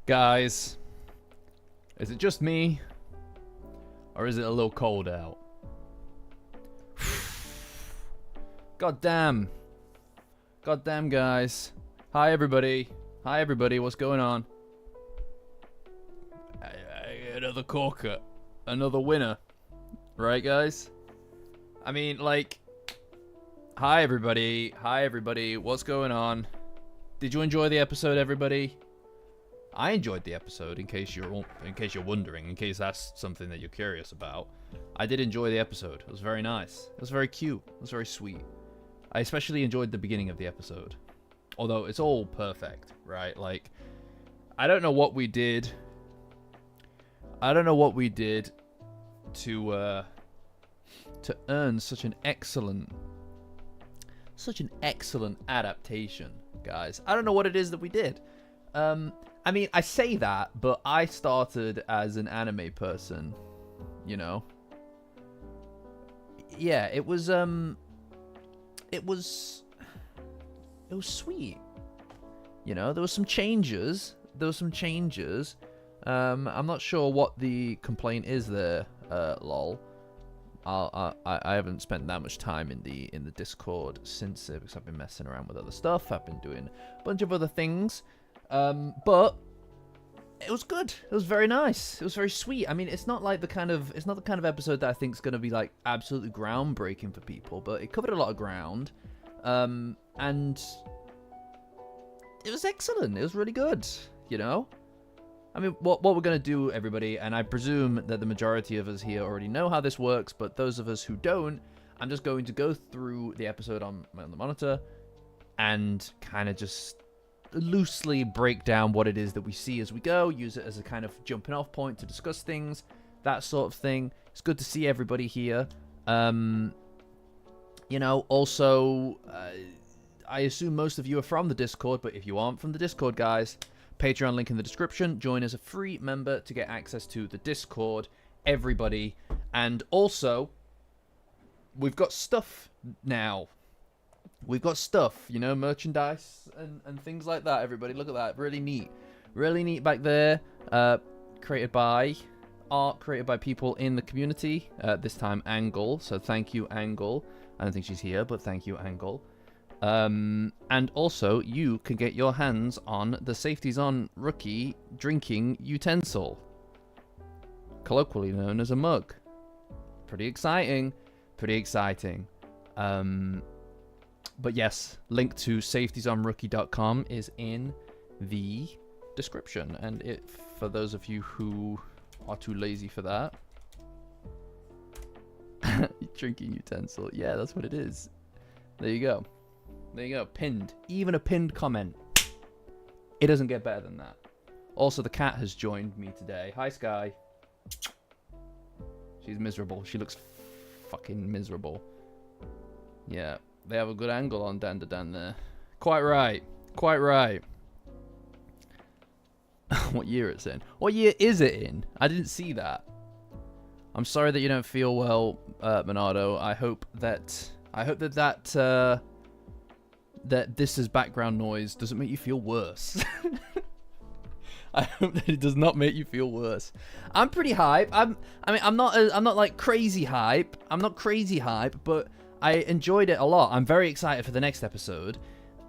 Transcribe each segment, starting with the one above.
Guys, is it just me? Or is it a little cold out? God damn. God damn, guys. Hi, everybody. Hi, everybody. What's going on? Another corker. Another winner. Right, guys? I mean, like... Hi, everybody. Hi, everybody. What's going on? Did you enjoy the episode, everybody? I enjoyed the episode, in case you're wondering, in case that's something that you're curious about. I did enjoy the episode. It was very nice. It was very cute. It was very sweet. I especially enjoyed the beginning of the episode. Although, it's all perfect, right? Like, I don't know what we did. I don't know what we did to earn such an excellent adaptation, guys. I don't know what it is that we did. I mean, I say that, but I started as an anime person, you know. Yeah, it was sweet. You know, there was some changes. I'm not sure what the complaint is there, lol. I haven't spent that much time in the Discord since because I've been messing around with other stuff. I've been doing a bunch of other things. But it was good. It was very nice. It was very sweet. I mean, it's not the kind of episode that I think is going to be like absolutely groundbreaking for people, but it covered a lot of ground. And it was excellent. It was really good, you know? I mean, what we're going to do, everybody, and I presume that the majority of us here already know how this works, but those of us who don't, I'm just going to go through the episode on the monitor and kind of just loosely break down what it is that we see as we go, use it as a kind of jumping off point to discuss things, that sort of thing. It's good to see everybody here. You know, also, I assume most of you are from the Discord, but if you aren't from the Discord, guys, Patreon link in the description. Join as a free member to get access to the Discord, everybody. And also, we've got stuff now. We've got stuff, you know, merchandise and things like that, everybody. Look at that. Really neat. Really neat back there. Art created by people in the community. This time, Angle. So thank you, Angle. I don't think she's here, but thank you, Angle. And also, you can get your hands on the Safeties On Rookie drinking utensil. Colloquially known as a mug. Pretty exciting. Pretty exciting. But yes, link to safetiesonrookie.com is in the description. And for those of you who are too lazy for that. Drinking utensil. Yeah, that's what it is. There you go. There you go. Pinned. Even a pinned comment. It doesn't get better than that. Also, the cat has joined me today. Hi, Sky. She's miserable. She looks fucking miserable. Yeah. They have a good angle on Dandadan there. Quite right. Quite right. What year it's in? What year is it in? I didn't see that. I'm sorry that you don't feel well, Monado. I hope that this is background noise doesn't make you feel worse. I hope that it does not make you feel worse. I'm pretty hype. I'm not like crazy hype. I'm not crazy hype, but I enjoyed it a lot. I'm very excited for the next episode.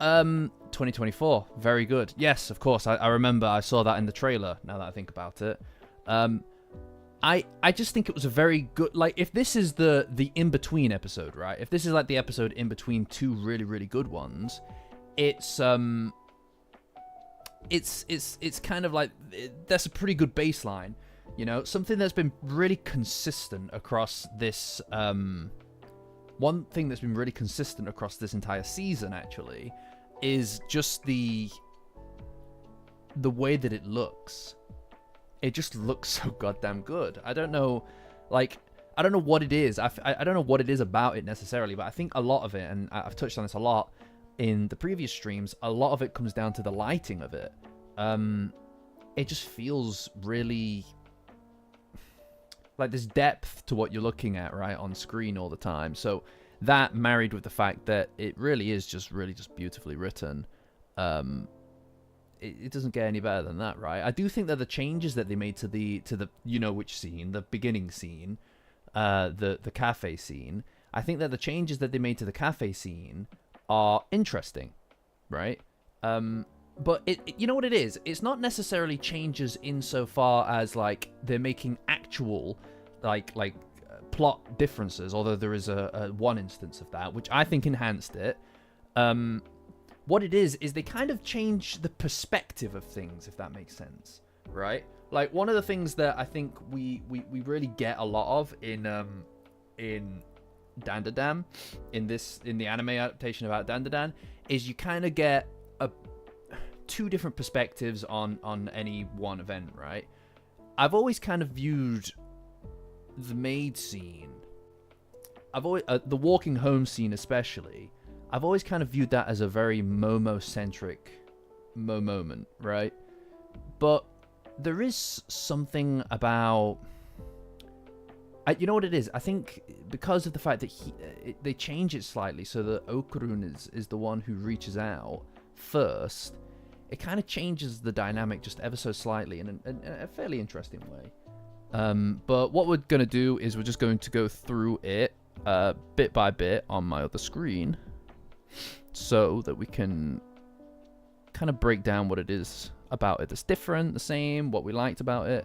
2024. Very good. Yes, of course. I remember I saw that in the trailer, now that I think about it. I just think it was a very good... Like, if this is the in-between episode, right? If this is, like, the episode in between two really, really good ones, it's kind of like... That's a pretty good baseline, you know? Something that's been really consistent across this... One thing that's been really consistent across this entire season, actually, is just the way that it looks. It just looks so goddamn good. I don't know, like, I don't know what it is. I don't know what it is about it necessarily, but I think a lot of it, and I've touched on this a lot in the previous streams, a lot of it comes down to the lighting of it. It just feels really... like there's depth to what you're looking at right on screen all the time. So that married with the fact that it really is just beautifully written, it doesn't get any better than that, right? I do think that the changes that they made to the you know which scene, the beginning scene, the cafe scene. I think that the changes that they made to the cafe scene are interesting, right? But you know what it is? It's not necessarily changes insofar as like they're making actual like plot differences, although there is a one instance of that which I think enhanced it. What it is they kind of change the perspective of things, if that makes sense, right? Like one of the things that I think we really get a lot of in Dandadan, in the anime adaptation about Dandadan, is you kind of get two different perspectives on any one event, right? I've always kind of viewed the maid scene, I've always the walking home scene especially, I've always kind of viewed that as a very Momo-centric moment, right? But there is something about... you know what it is? I think because of the fact that they change it slightly so that Okurun is the one who reaches out first, it kind of changes the dynamic just ever so slightly in a fairly interesting way. But what we're going to do is we're just going to go through it bit by bit on my other screen so that we can kind of break down what it is about it that's different, the same, what we liked about it.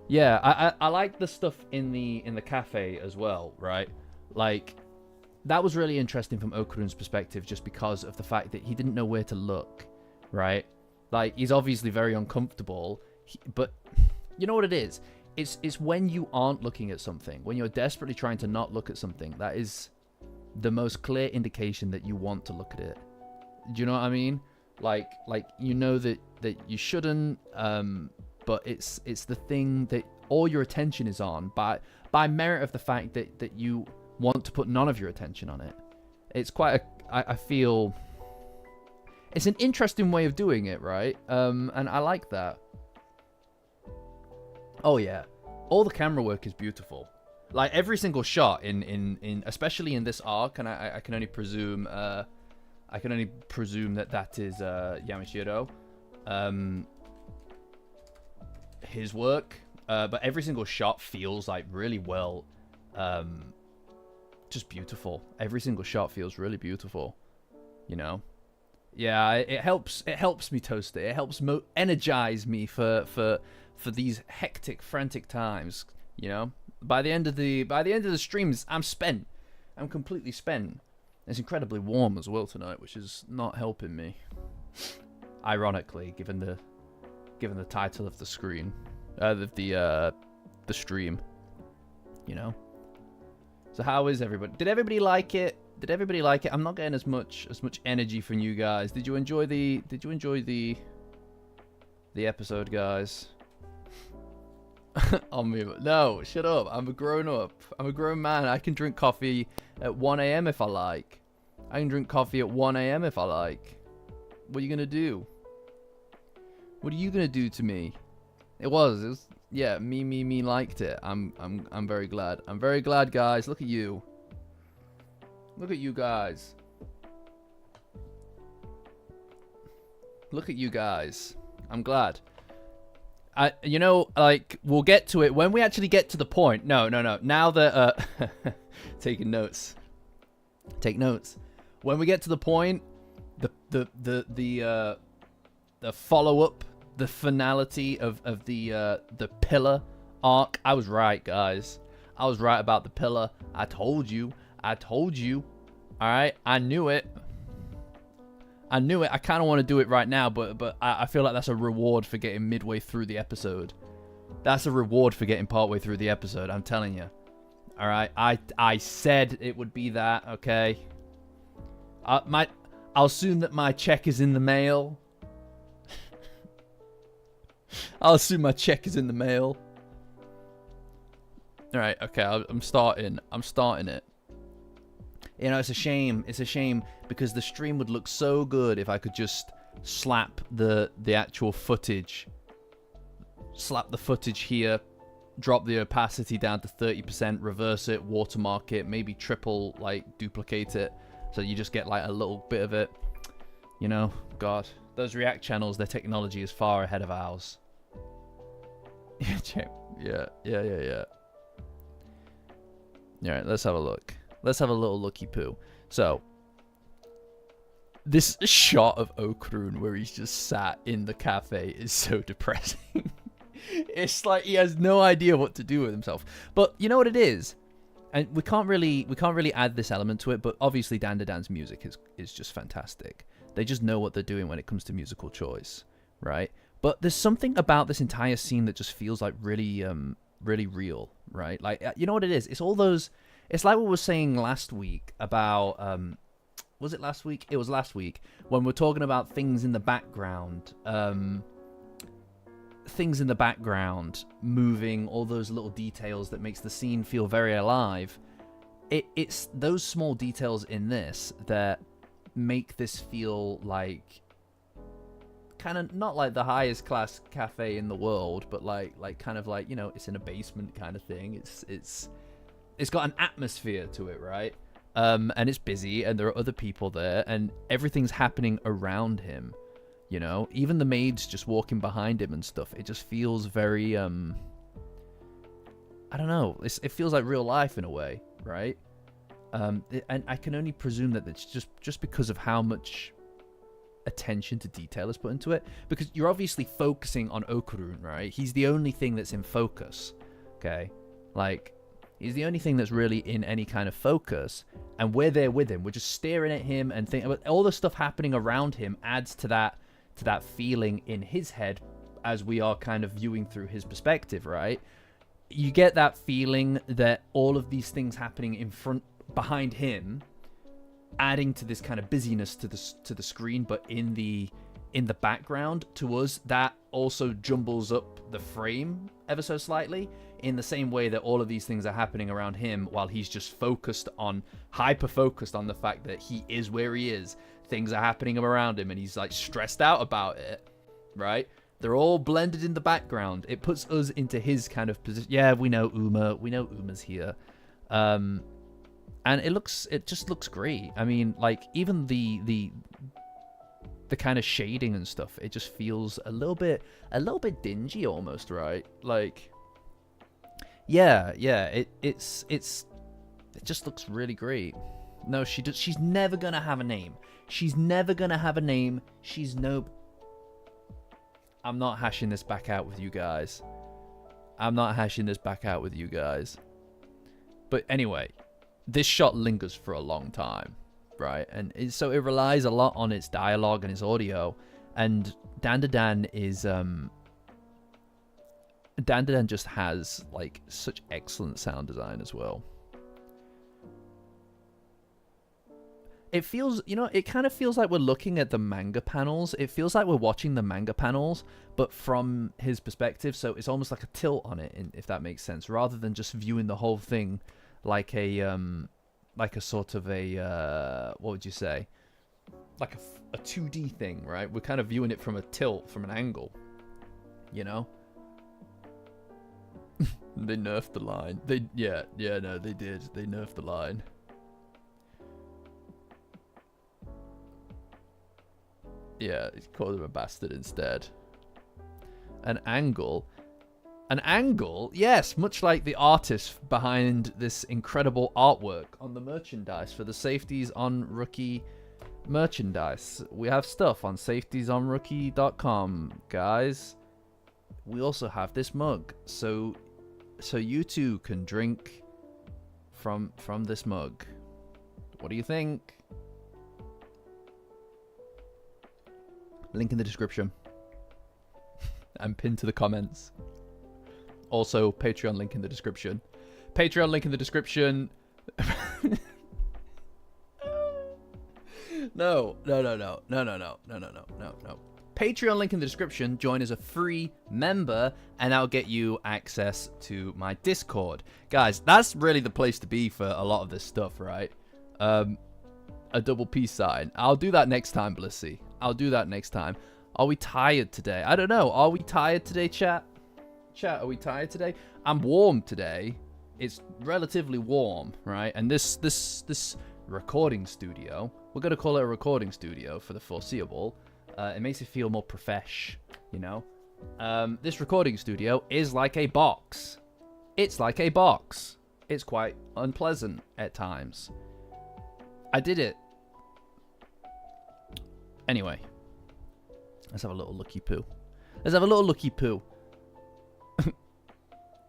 Yeah, I like the stuff in the cafe as well, right? Like, that was really interesting from Okurun's perspective just because of the fact that he didn't know where to look, right? Like, he's obviously very uncomfortable, but you know what it is? It's when you aren't looking at something, when you're desperately trying to not look at something, that is the most clear indication that you want to look at it. Do you know what I mean? Like you know that you shouldn't, but it's the thing that all your attention is on by merit of the fact that you want to put none of your attention on it. It's quite I feel it's an interesting way of doing it, right? And I like that. Oh yeah, all the camera work is beautiful. Like every single shot in especially in this arc, and I can only presume that is Yamashiro, his work. But every single shot feels like really well, just beautiful. Every single shot feels really beautiful, you know. Yeah, it helps me toast it. It helps energize me for these hectic, frantic times, you know. By the end of the streams, I'm spent. I'm completely spent. It's incredibly warm as well tonight, which is not helping me. Ironically, given the title of the screen, the stream, you know. So how is everybody? Did everybody like it? I'm not getting as much energy from you guys. Did you enjoy the episode, guys? No, shut up. I'm a grown up. I'm a grown man. I can drink coffee at 1 a.m. if I like. I can drink coffee at 1 a.m. if I like. What are you gonna do? What are you gonna do to me? It was yeah, me liked it. I'm very glad. I'm very glad, guys. Look at you. Look at you guys. Look at you guys. I'm glad. You know, like, we'll get to it when we actually get to the point. No. Now that, taking notes. Take notes. When we get to the point, the follow-up, the finality of the pillar arc. I was right, guys. I was right about the pillar. I told you. Alright? I knew it. I kind of want to do it right now, but I feel like that's a reward for getting midway through the episode. That's a reward for getting partway through the episode, I'm telling you. Alright? I said it would be that, okay? I'll assume that my check is in the mail. I'll assume my check is in the mail. Alright, okay, I'm starting it. You know, it's a shame. It's a shame because the stream would look so good if I could just slap the actual footage. Slap the footage here, drop the opacity down to 30%, reverse it, watermark it, maybe triple, like, duplicate it, so you just get, like, a little bit of it. You know, God, Those React channels, their technology is far ahead of ours. Yeah. Alright, let's have a look. Let's have a little looky poo. So, this shot of Okrun where he's just sat in the cafe is so depressing. It's like he has no idea what to do with himself. But you know what it is? And we can't really add this element to it, but obviously Dandadan's music is just fantastic. They just know what they're doing when it comes to musical choice, right? But there's something about this entire scene that just feels like really really real, right? Like, you know what it is? It's all those... It's like what we were saying last week about... was it last week? It was last week. When we're talking about things in the background. Things in the background moving, all those little details that makes the scene feel very alive. It's those small details in this that make this feel like... kind of not like the highest class cafe in the world, but like kind of like, you know, it's in a basement kind of thing. It's got an atmosphere to it, right? And it's busy, and there are other people there, and everything's happening around him. You know, even the maids just walking behind him and stuff. It just feels very I don't know. It feels like real life in a way, right? And I can only presume that it's just because of how much attention to detail is put into it, because you're obviously focusing on Okurun, right? He's the only thing that's in focus, okay? Like, he's the only thing that's really in any kind of focus, and we're there with him. We're just staring at him and thinking about all the stuff happening around him. Adds to that feeling in his head as we are kind of viewing through his perspective, right? You get that feeling that all of these things happening behind him, adding to this kind of busyness to the screen, but in the background to us, that also jumbles up the frame ever so slightly, in the same way that all of these things are happening around him while he's just hyper focused on the fact that he is where he is. Things are happening around him and he's like stressed out about it, right? They're all blended in the background. It puts us into his kind of position. Yeah, we know Uma's here. And it just looks great. I mean, like, even the kind of shading and stuff, it just feels a little bit dingy almost, right? Like, yeah, it just looks really great. No, she's never gonna have a name. She's never gonna have a name. I'm not hashing this back out with you guys. But anyway, this shot lingers for a long time, right? And so it relies a lot on its dialogue and its audio. And Dandadan just has like such excellent sound design as well. It feels, it kind of feels like we're looking at the manga panels. It feels like we're watching the manga panels, but from his perspective. So it's almost like a tilt on it, if that makes sense, rather than just viewing the whole thing like a sort of a, what would you say? Like a 2D thing, right? We're kind of viewing it from a tilt, from an angle, you know? They nerfed the line. They did. They nerfed the line. Yeah, he called him a bastard instead. An angle, yes, much like the artist behind this incredible artwork on the merchandise for the Safeties on Rookie merchandise. We have stuff on safetiesonrookie.com, guys. We also have this mug, so you too can drink from this mug. What do you think? Link in the description. And pinned to the comments. Also, Patreon link in the description. Patreon link in the description. No. Patreon link in the description. Join as a free member, and that'll get you access to my Discord. Guys, that's really the place to be for a lot of this stuff, right? A double peace sign. I'll do that next time, Blissy. I'll do that next time. Are we tired today? I don't know. Are we tired today, chat? Chat, are we tired today? I'm warm today. It's relatively warm, right? And this recording studio, we're going to call it a recording studio for the foreseeable. It makes it feel more profesh, you know? This recording studio is like a box. It's like a box. It's quite unpleasant at times. I did it. Anyway. Let's have a little looky poo. Let's have a little looky poo.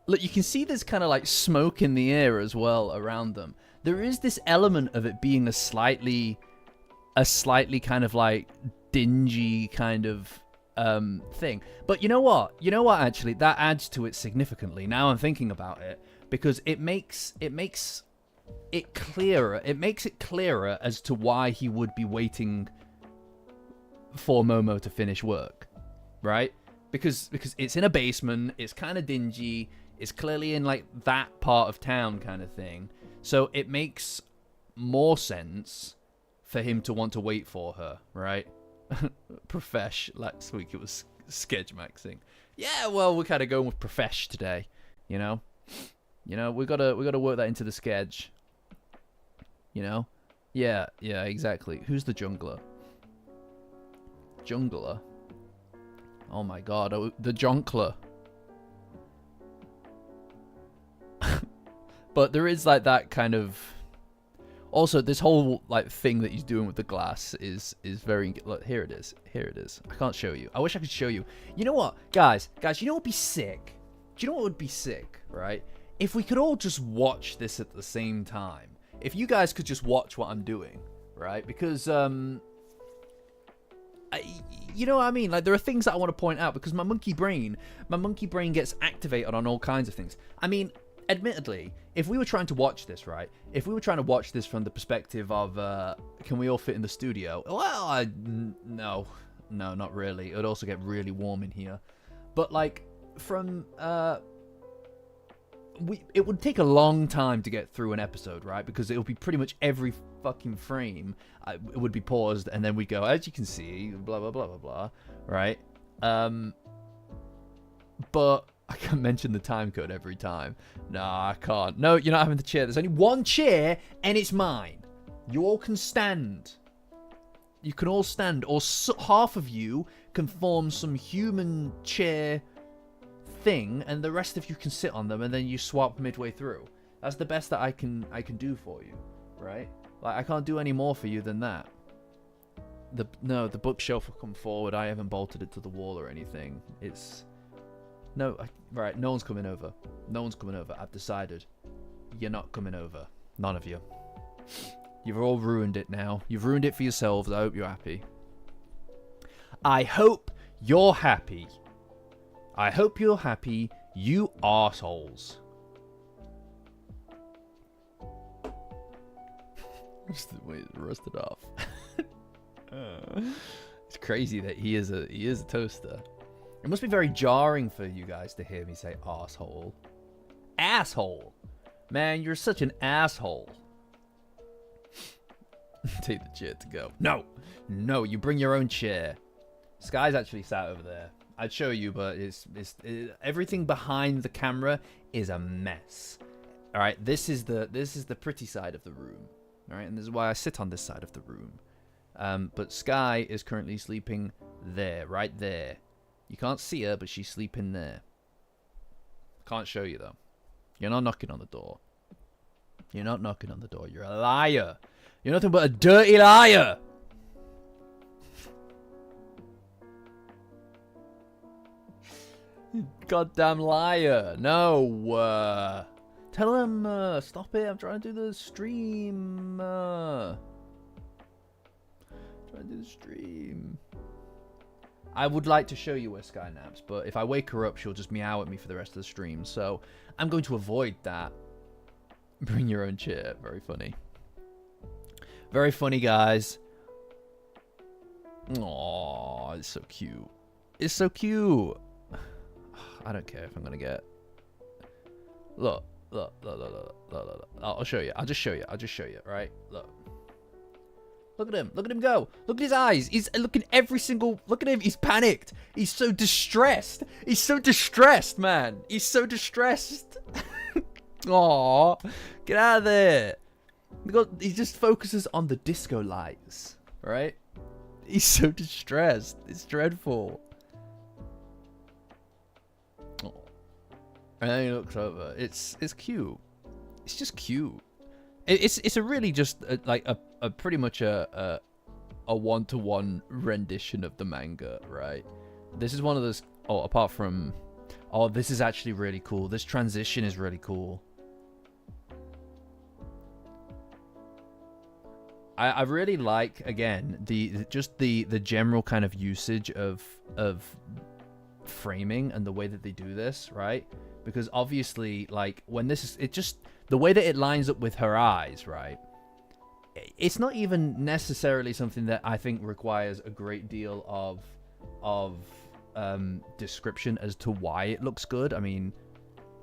Look, you can see there's kind of like smoke in the air as well around them. There is this element of it being a slightly kind of like dingy kind of thing. But you know what? You know what, actually? That adds to it significantly. Now I'm thinking about it. Because it makes it clearer. It makes it clearer as to why he would be waiting for Momo to finish work. Right? Because it's in a basement. It's kind of dingy. It's clearly in like that part of town kind of thing. So it makes more sense for him to want to wait for her, right? Profesh. Last week it was sketch maxing. Yeah, well, we're kind of going with profesh today, you know? You know, we gotta work that into the sketch. You know? Yeah, exactly. Who's the jungler? Jungler? Oh my god, the jonkler. But there is like that kind of... Also, this whole like thing that he's doing with the glass is very... Look, here it is. Here it is. I can't show you. I wish I could show you. You know what? Guys, you know what would be sick? Do you know what would be sick, right? If we could all just watch this at the same time. If you guys could just watch what I'm doing, right? Because, you know what I mean? Like, there are things that I want to point out because my monkey brain gets activated on all kinds of things. I mean... Admittedly, if we were trying to watch this, right? If we were trying to watch this from the perspective of, can we all fit in the studio? Well, no, not really. It would also get really warm in here. But, like, from, it would take a long time to get through an episode, right? Because it would be pretty much every fucking frame. It would be paused, and then we'd go, as you can see, blah, blah, blah, blah, blah, right? But... I can't mention the time code every time. Nah, I can't. No, you're not having the chair. There's only one chair, and it's mine. You all can stand. You can all stand. Or half of you can form some human chair thing, and the rest of you can sit on them, and then you swap midway through. That's the best that I can do for you, right? Like, I can't do any more for you than that. No, the bookshelf will come forward. I haven't bolted it to the wall or anything. It's... No, right, no one's coming over. No one's coming over. I've decided. You're not coming over. None of you. You've all ruined it now. You've ruined it for yourselves. I hope you're happy. I hope you're happy. I hope you're happy, you arseholes. Wait, rusted off. It's crazy that he is a toaster. It must be very jarring for you guys to hear me say arsehole. Asshole! Man, you're such an asshole. Take the chair to go. No! No, you bring your own chair. Sky's actually sat over there. I'd show you, but everything behind the camera is a mess. Alright, this is the pretty side of the room. Alright, and this is why I sit on this side of the room. But Sky is currently sleeping there, right there. You can't see her, but she's sleeping there. Can't show you, though. You're not knocking on the door. You're not knocking on the door. You're a liar. You're nothing but a dirty liar. Goddamn liar. No. Tell him, stop it. I'm trying to do the stream. Trying to do the stream. I would like to show you where Sky naps, but if I wake her up, she'll just meow at me for the rest of the stream. So I'm going to avoid that. Bring your own chair. Very funny. Very funny, guys. Aww, it's so cute. It's so cute. I don't care if I'm going to get... Look. I'll show you. I'll just show you, right? Look. Look at him. Look at him go. Look at his eyes. He's looking every single... Look at him. He's panicked. He's so distressed. He's so distressed, man. He's so distressed. Aww. Get out of there. He just focuses on the disco lights, right? He's so distressed. It's dreadful. Oh. And then he looks over. It's cute. It's just cute. It's a really just like a pretty much a one-to-one rendition of the manga, right? This is one of those. Oh, apart from, oh, this is actually really cool. This transition is really cool. I really like, again, the general kind of usage of framing and the way that they do this, right? Because obviously, like, when this is, it just, the way that it lines up with her eyes, right? It's not even necessarily something that I think requires a great deal of description as to why it looks good. I mean,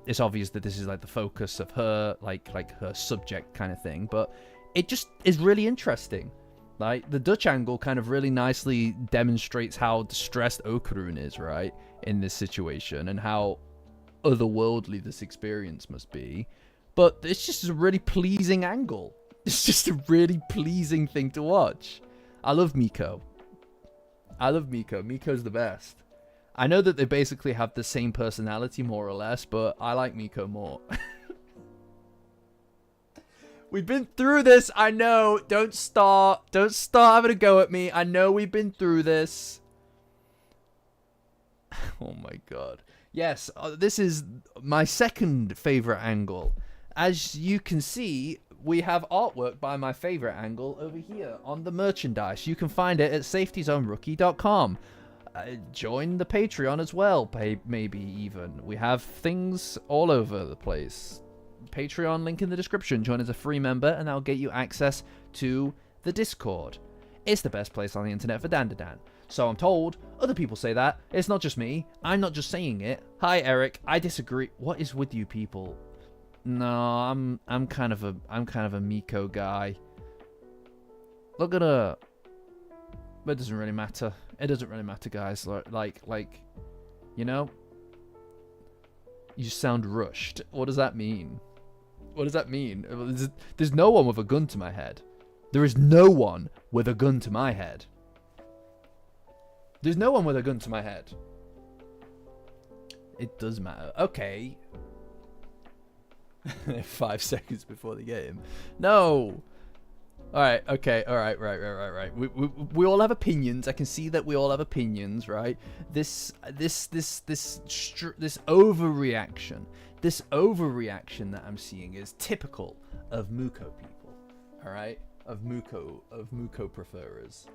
it's obvious that this is like the focus of her, like her subject kind of thing, but it just is really interesting. Like, the Dutch angle kind of really nicely demonstrates how distressed Okarun is, right, in this situation, and how otherworldly this experience must be. But it's just a really pleasing angle. It's just a really pleasing thing to watch. I love Miko. I love Miko. Miko's the best. I know that they basically have the same personality, more or less, but I like Miko more. We've been through this, I know. Don't start having a go at me. I know we've been through this. Oh my god. Yes, this is my second favorite angle. As you can see, we have artwork by my favorite angle over here on the merchandise. You can find it at safetyzonerookie.com. Join the Patreon as well, maybe even. We have things all over the place. Patreon link in the description. Join as a free member and that'll get you access to the Discord. It's the best place on the internet for Dandadan. So I'm told. Other people say that. It's not just me. I'm not just saying it. Hi Eric. I disagree. What is with you people? No, I'm kind of a Miko guy. Look at her. But it doesn't really matter. It doesn't really matter, guys. Like, you know? You sound rushed. What does that mean? What does that mean? There's no one with a gun to my head. There is no one with a gun to my head. There's no one with a gun to my head. It does matter. Okay. 5 seconds before the game. No. All right. Okay. All right. Right. We all have opinions. I can see that we all have opinions, right? This overreaction. This overreaction that I'm seeing is typical of Muko people. All right. Of Muko preferers.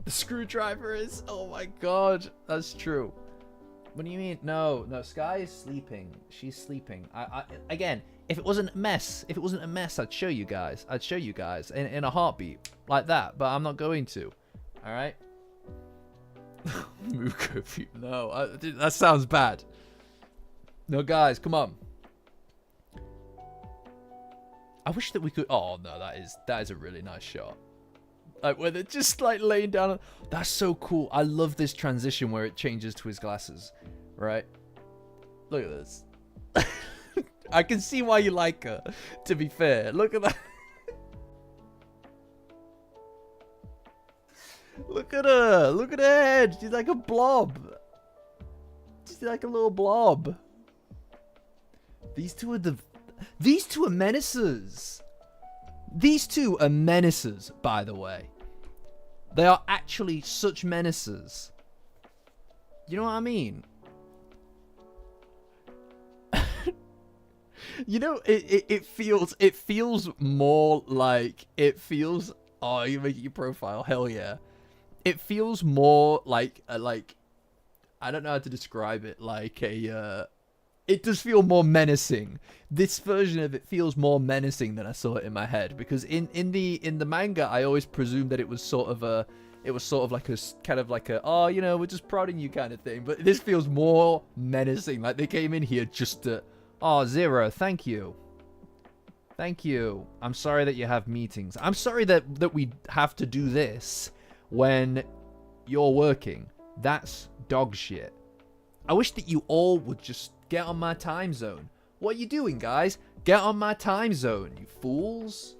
The screwdriver is. Oh my god. That's true. What do you mean? No, Sky is sleeping. She's sleeping. Again, if it wasn't a mess, I'd show you guys. In a heartbeat. Like that. But I'm not going to. Alright? Muko. No, that sounds bad. No, guys, come on. I wish that we could... Oh, no, that is a really nice shot. Like, where they're just, like, laying down. That's so cool. I love this transition where it changes to his glasses. Right? Look at this. I can see why you like her, to be fair. Look at that. Look at her. Look at her head. She's like a blob. She's like a little blob. These two are menacers. These two are menacers, by the way. They are actually such menacers. You know what I mean? You know, it feels more like, oh, you make it your profile, hell yeah. It feels more like I don't know how to describe it, like it does feel more menacing. This version of it feels more menacing than I saw it in my head, because in the manga I always presumed that it was sort of like a kind of like a, oh, you know, we're just prodding you kind of thing, but this feels more menacing, like they came in here just to, oh, Zero, thank you. Thank you. I'm sorry that you have meetings. I'm sorry that we have to do this when you're working. That's dog shit. I wish that you all would just get on my time zone. What are you doing, guys? Get on my time zone, you fools.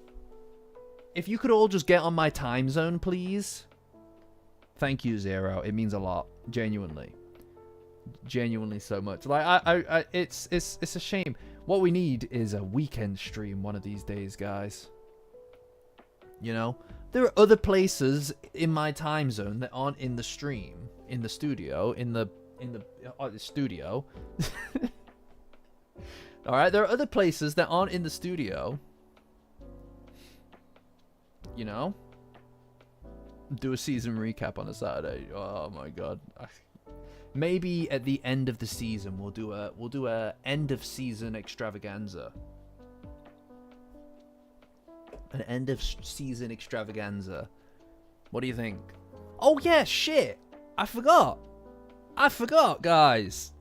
If you could all just get on my time zone, please. Thank you, Zero. It means a lot. Genuinely so much. Like it's a shame. What we need is a weekend stream one of these days, guys. You know, there are other places in my time zone that aren't in the stream, in the studio, in the studio. All right, there are other places that aren't in the studio. You know, do a season recap on a Saturday. Oh my god. Maybe at the end of the season we'll do a end of season extravaganza. An end of season extravaganza. What do you think? Oh yeah, shit. I forgot, guys.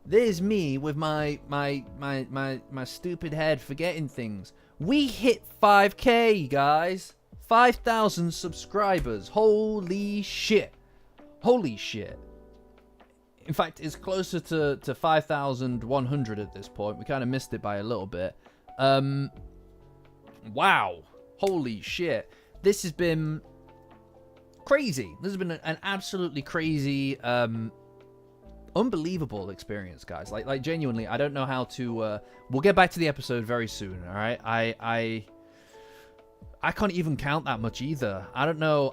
There's me with my stupid head forgetting things. We hit 5K, guys. 5,000 subscribers. Holy shit. Holy shit. In fact, it's closer to 5,100 at this point. We kind of missed it by a little bit. Wow. Holy shit. This has been crazy. This has been an absolutely crazy, unbelievable experience, guys. Like genuinely, I don't know how to, we'll get back to the episode very soon, all right? I can't even count that much either. I don't know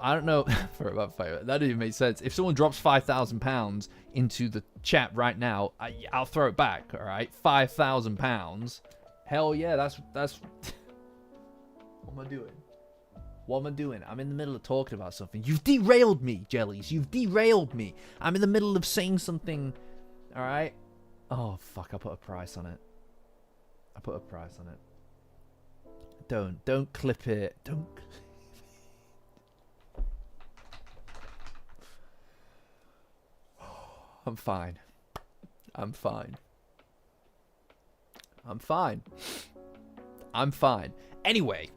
for about that didn't even make sense. If someone drops £5,000 into the chat right now, I'll throw it back, all right? £5,000. Hell yeah, that's what am I doing? What am I doing? I'm in the middle of talking about something. You've derailed me, Jellies. You've derailed me. I'm in the middle of saying something. All right? Oh, fuck. I put a price on it. Don't clip it. Don't clip it. I'm fine. Anyway.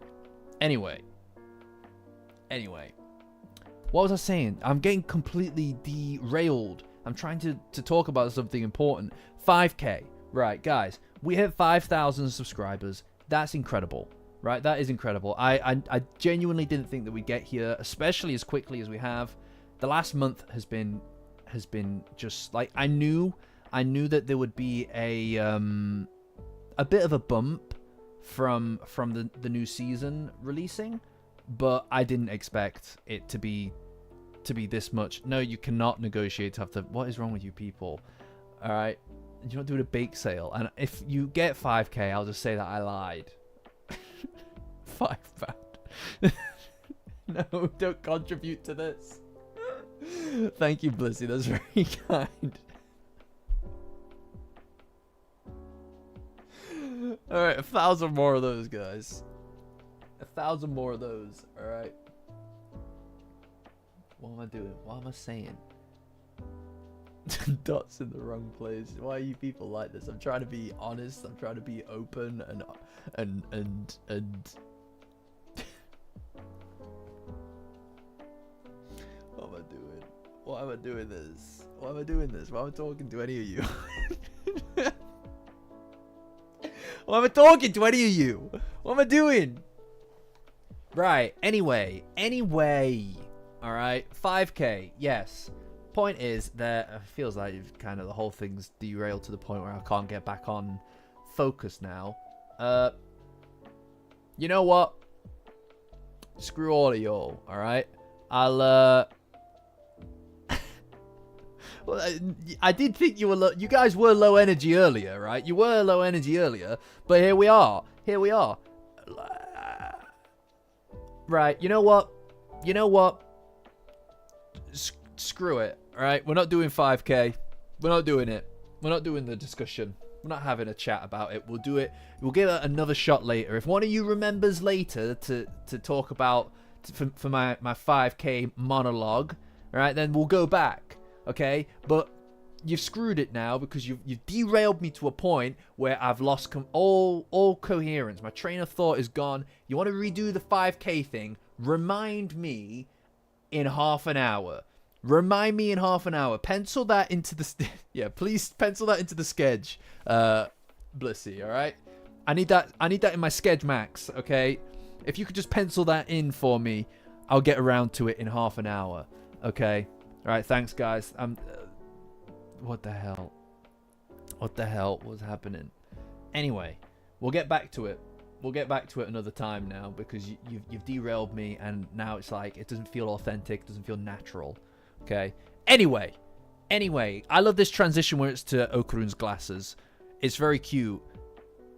What was I saying? I'm getting completely derailed. I'm trying to talk about something important. 5K. Right, guys. We hit 5,000 subscribers. That's incredible. Right? That is incredible. I genuinely didn't think that we'd get here, especially as quickly as we have. The last month has been just like I knew that there would be a bit of a bump from the new season releasing, but I didn't expect it to be this much. No, you cannot negotiate to have to. What is wrong with you people? All right, you're not doing a bake sale, and if you get 5K, I'll just say that I lied. £5. No, don't contribute to this. Thank you, Blissy. That's very kind. Alright, 1,000 more of those, guys. 1,000 more of those, alright? What am I doing? What am I saying? Dots in the wrong place. Why are you people like this? I'm trying to be honest. I'm trying to be open and What am I doing? Why am I doing this? Why am I doing this? Why am I talking to any of you? Why am I talking to any of you? What am I doing? Right, anyway. Alright, 5K, yes. Point is that it feels like kind of the whole thing's derailed to the point where I can't get back on focus now. You know what? Screw all of y'all, alright? I'll, well, I did think you were you guys were low energy earlier, right? You were low energy earlier, but here we are. Right, you know what? Screw it, alright? We're not doing 5K. We're not doing it. We're not doing the discussion. We're not having a chat about it. We'll do it. We'll give it another shot later. If one of you remembers later to talk about for my 5K monologue, alright, then we'll go back. Okay, but you've screwed it now because you've derailed me to a point where I've lost all coherence. My train of thought is gone. You want to redo the 5K thing? Remind me in half an hour. Pencil that into the yeah, please pencil that into the sketch, Blissy. All right, I need that in my sketch max. Okay, if you could just pencil that in for me. I'll get around to it in half an hour. Okay. All right. Thanks, guys. What the hell? What the hell was happening? Anyway, we'll get back to it. We'll get back to it another time now, because you've derailed me, and now it's like it doesn't feel authentic, doesn't feel natural. Okay. Anyway, I love this transition where it's to Okarun's glasses. It's very cute.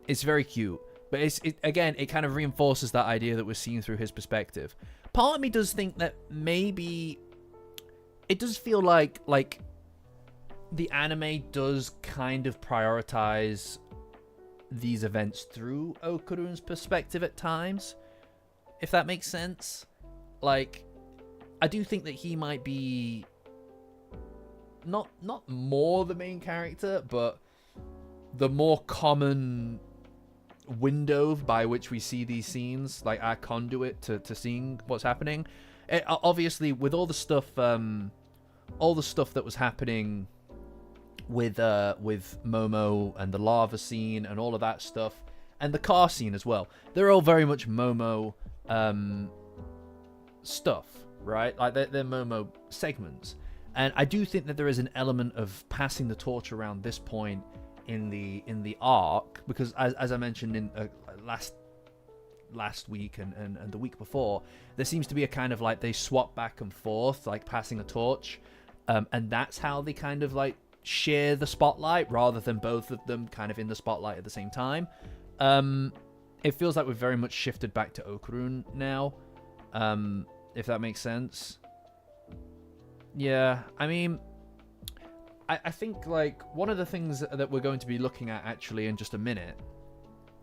It's very cute. But again, it kind of reinforces that idea that we're seeing through his perspective. Part of me does think that maybe it does feel like the anime does kind of prioritize these events through Okarun's perspective at times, if that makes sense. Like, I do think that he might be not more the main character, but the more common window by which we see these scenes, like our conduit to seeing what's happening. Obviously, with all the stuff that was happening with Momo and the lava scene and all of that stuff, and the car scene as well, they're all very much Momo stuff, right? Like they're Momo segments. And I do think that there is an element of passing the torch around this point in the arc, because as I mentioned in last week and the week before, there seems to be a kind of like they swap back and forth, like passing a torch, and that's how they kind of like share the spotlight, rather than both of them kind of in the spotlight at the same time. It feels like we've very much shifted back to Okarun now, if that makes sense. Yeah, I mean, I think like one of the things that we're going to be looking at actually in just a minute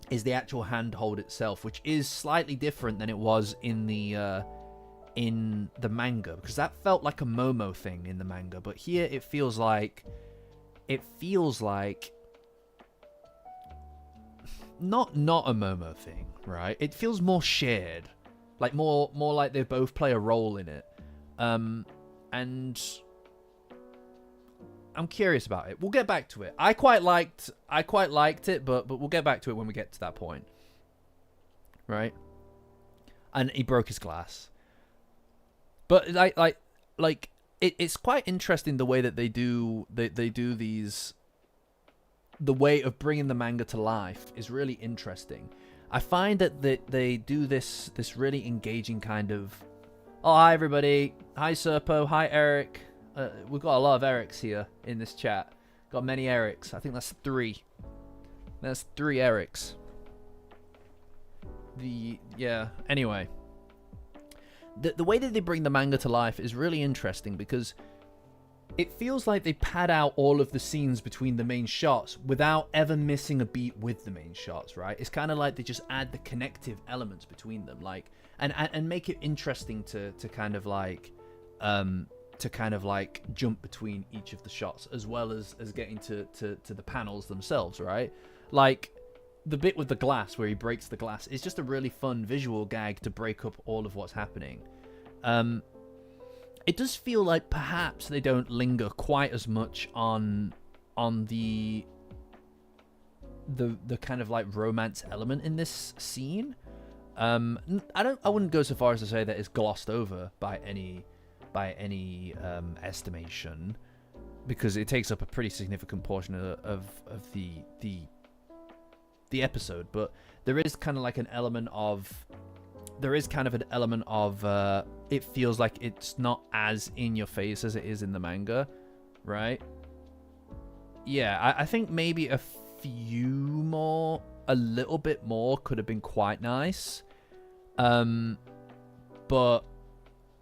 is the actual handhold itself, which is slightly different than it was in the manga, because that felt like a Momo thing in the manga, but here it feels like not a Momo thing, right? It feels more shared, like more like they both play a role in it, and I'm curious about it. We'll get back to it. I quite liked it, but we'll get back to it when we get to that point, right? And he broke his glass, but it's quite interesting the way that they do these. The way of bringing the manga to life is really interesting. I find that they do this really engaging kind of. Oh, hi everybody. Hi Serpo. Hi Eric. We've got a lot of Erics here in this chat. Got many Erics. I think that's 3. That's 3 Erics. Anyway. The way that they bring the manga to life is really interesting, because it feels like they pad out all of the scenes between the main shots without ever missing a beat with the main shots, right? It's kind of like they just add the connective elements between them, like and make it interesting to kind of like jump between each of the shots, as well as getting to the panels themselves, right? Like the bit with the glass where he breaks the glass is just a really fun visual gag to break up all of what's happening. It does feel like perhaps they don't linger quite as much on the kind of like romance element in this scene. I wouldn't go so far as to say that it's glossed over by any estimation, because it takes up a pretty significant portion of the episode. But there is kind of like an element of it feels like it's not as in your face as it is in the manga, right? Yeah, I think maybe a little bit more could have been quite nice. But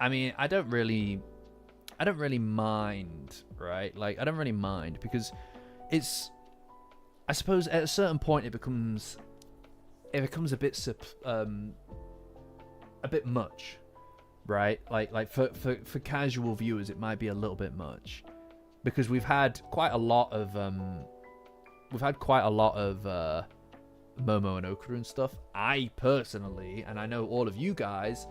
I mean, I don't really mind, right? Like, I don't really mind, because I suppose at a certain point it becomes a bit much, right? Like for casual viewers, it might be a little bit much, because we've had quite a lot of Momo and Okarun stuff. I personally, and I know all of you guys,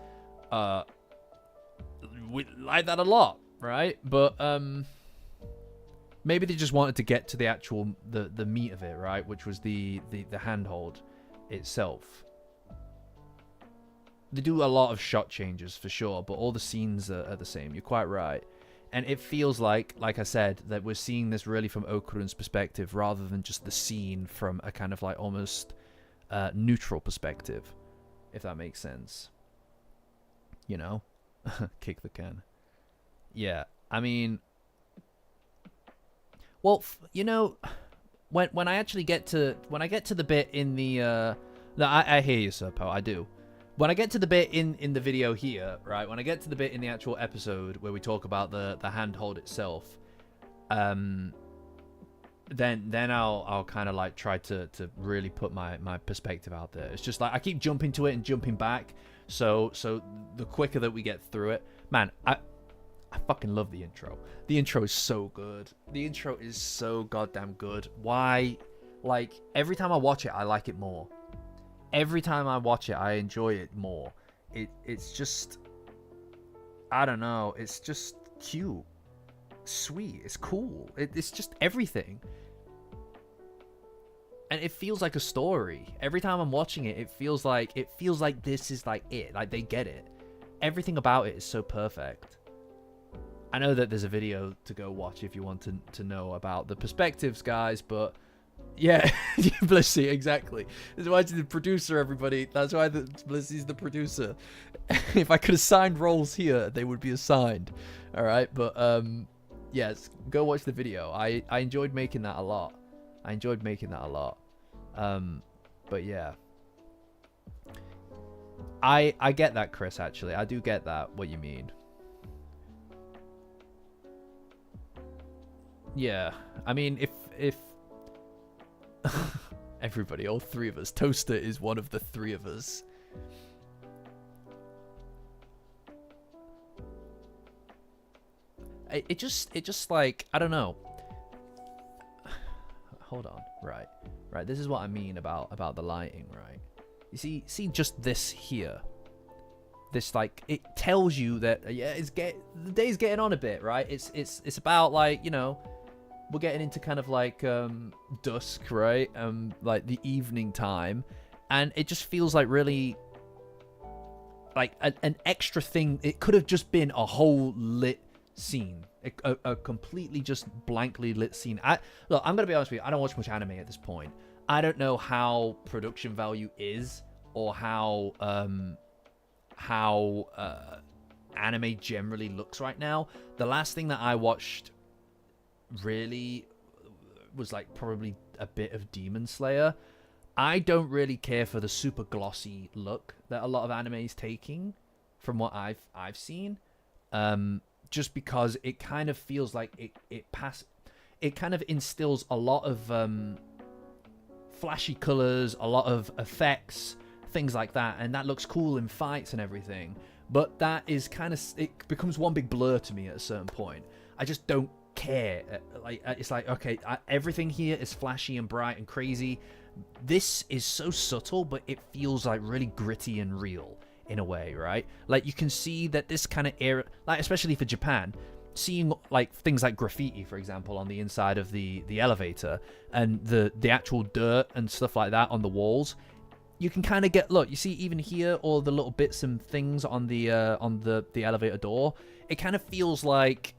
we like that a lot, right? But maybe they just wanted to get to the actual the meat of it, right? Which was the handhold itself. they do a lot of shot changes for sure, but all the scenes are the same. You're quite right. And it feels like I said, that we're seeing this really from Okurun's perspective rather than just the scene from a kind of like almost neutral perspective, if that makes sense. You know? Kick the can. Yeah, I mean... Well, you know, when I actually get to... When I get to the bit in the... No, I hear you, Sir Poe, I do. When I get to the bit in the video here, right? When I get to the bit in the actual episode where we talk about the handhold itself, then I'll kind of like try to really put my perspective out there. It's just like I keep jumping to it and jumping back, so the quicker that we get through it, man, I fucking love the intro. The intro is so good. The intro is so goddamn good. Why? Like every time I watch it, I like it more. Every time I watch it, I enjoy it more. It's just, I don't know. It's just cute, sweet. It's cool. It's just everything, and it feels like a story. Every time I'm watching it, it feels like this is like it. Like they get it. Everything about it is so perfect. I know that there's a video to go watch if you want to know about the perspectives, guys, but. Yeah, Blissy, exactly. That's why he's the producer, everybody. That's why Blissy's the producer. If I could assign roles here, they would be assigned. Alright, but, yes, go watch the video. I enjoyed making that a lot. But yeah. I get that, Chris, actually. I do get that, what you mean. Yeah, I mean, if everybody, all three of us. Toaster is one of the three of us. It just like, I don't know. Hold on. Right. This is what I mean about the lighting, right? You see just this here. This, like, it tells you that, yeah, the day's getting on a bit, right? It's about, like, you know, we're getting into kind of like dusk, right? Like the evening time, and it just feels like really like an extra thing. It could have just been a whole lit scene, a completely just blankly lit scene. Look, I'm gonna be honest with you. I don't watch much anime at this point. I don't know how production value is, or how anime generally looks right now. The last thing that I watched really was like probably a bit of Demon Slayer. I don't really care for the super glossy look that a lot of anime is taking from what I've seen, just because it kind of feels like it kind of instills a lot of flashy colors, a lot of effects, things like that, and that looks cool in fights and everything, but that is kind of, it becomes one big blur to me at a certain point. I just don't care. Like, it's like, okay, everything here is flashy and bright and crazy. This is so subtle, but it feels like really gritty and real in a way, right? Like you can see that this kind of era, like especially for Japan, seeing like things like graffiti, for example, on the inside of the elevator, and the actual dirt and stuff like that on the walls, you can kind of get, look, you see even here all the little bits and things on the elevator door. It kind of feels like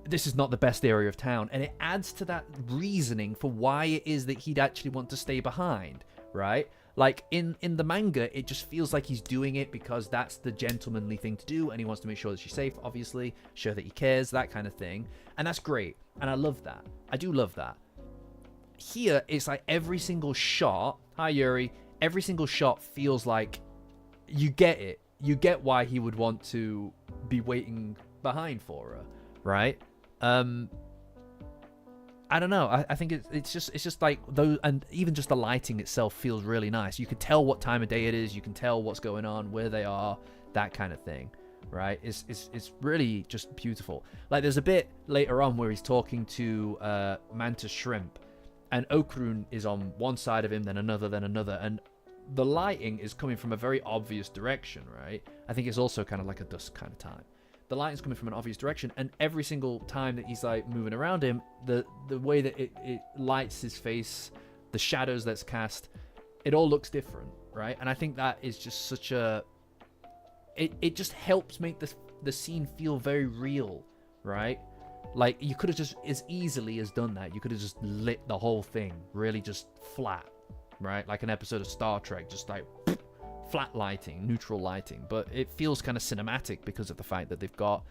this is not the best area of town, and it adds to that reasoning for why it is that he'd actually want to stay behind, right? Like in the manga, it just feels like he's doing it because that's the gentlemanly thing to do, and he wants to make sure that she's safe, obviously, show that he cares, that kind of thing, and that's great, and I love that. I do love that. Here, it's like every single shot, hi Yuri, every single shot feels like you get it. You get why he would want to be waiting behind for her, right? I don't know. I think it's just like those, and even just the lighting itself feels really nice. You can tell what time of day it is. You can tell what's going on, where they are, that kind of thing, right? It's really just beautiful. Like there's a bit later on where he's talking to Mantis Shrimp, and Okurun is on one side of him, then another, and the lighting is coming from a very obvious direction, right? I think it's also kind of like a dusk kind of time. The lighting's coming from an obvious direction, and every single time that he's like moving around him, the way that it lights his face, the shadows that's cast, it all looks different. right? And I think that is just such a... It just helps make the scene feel very real, right? Like, you could have just as easily as done that. You could have just lit the whole thing really just flat, right? Like an episode of Star Trek, just like flat lighting, neutral lighting. But it feels kind of cinematic because of the fact that they've got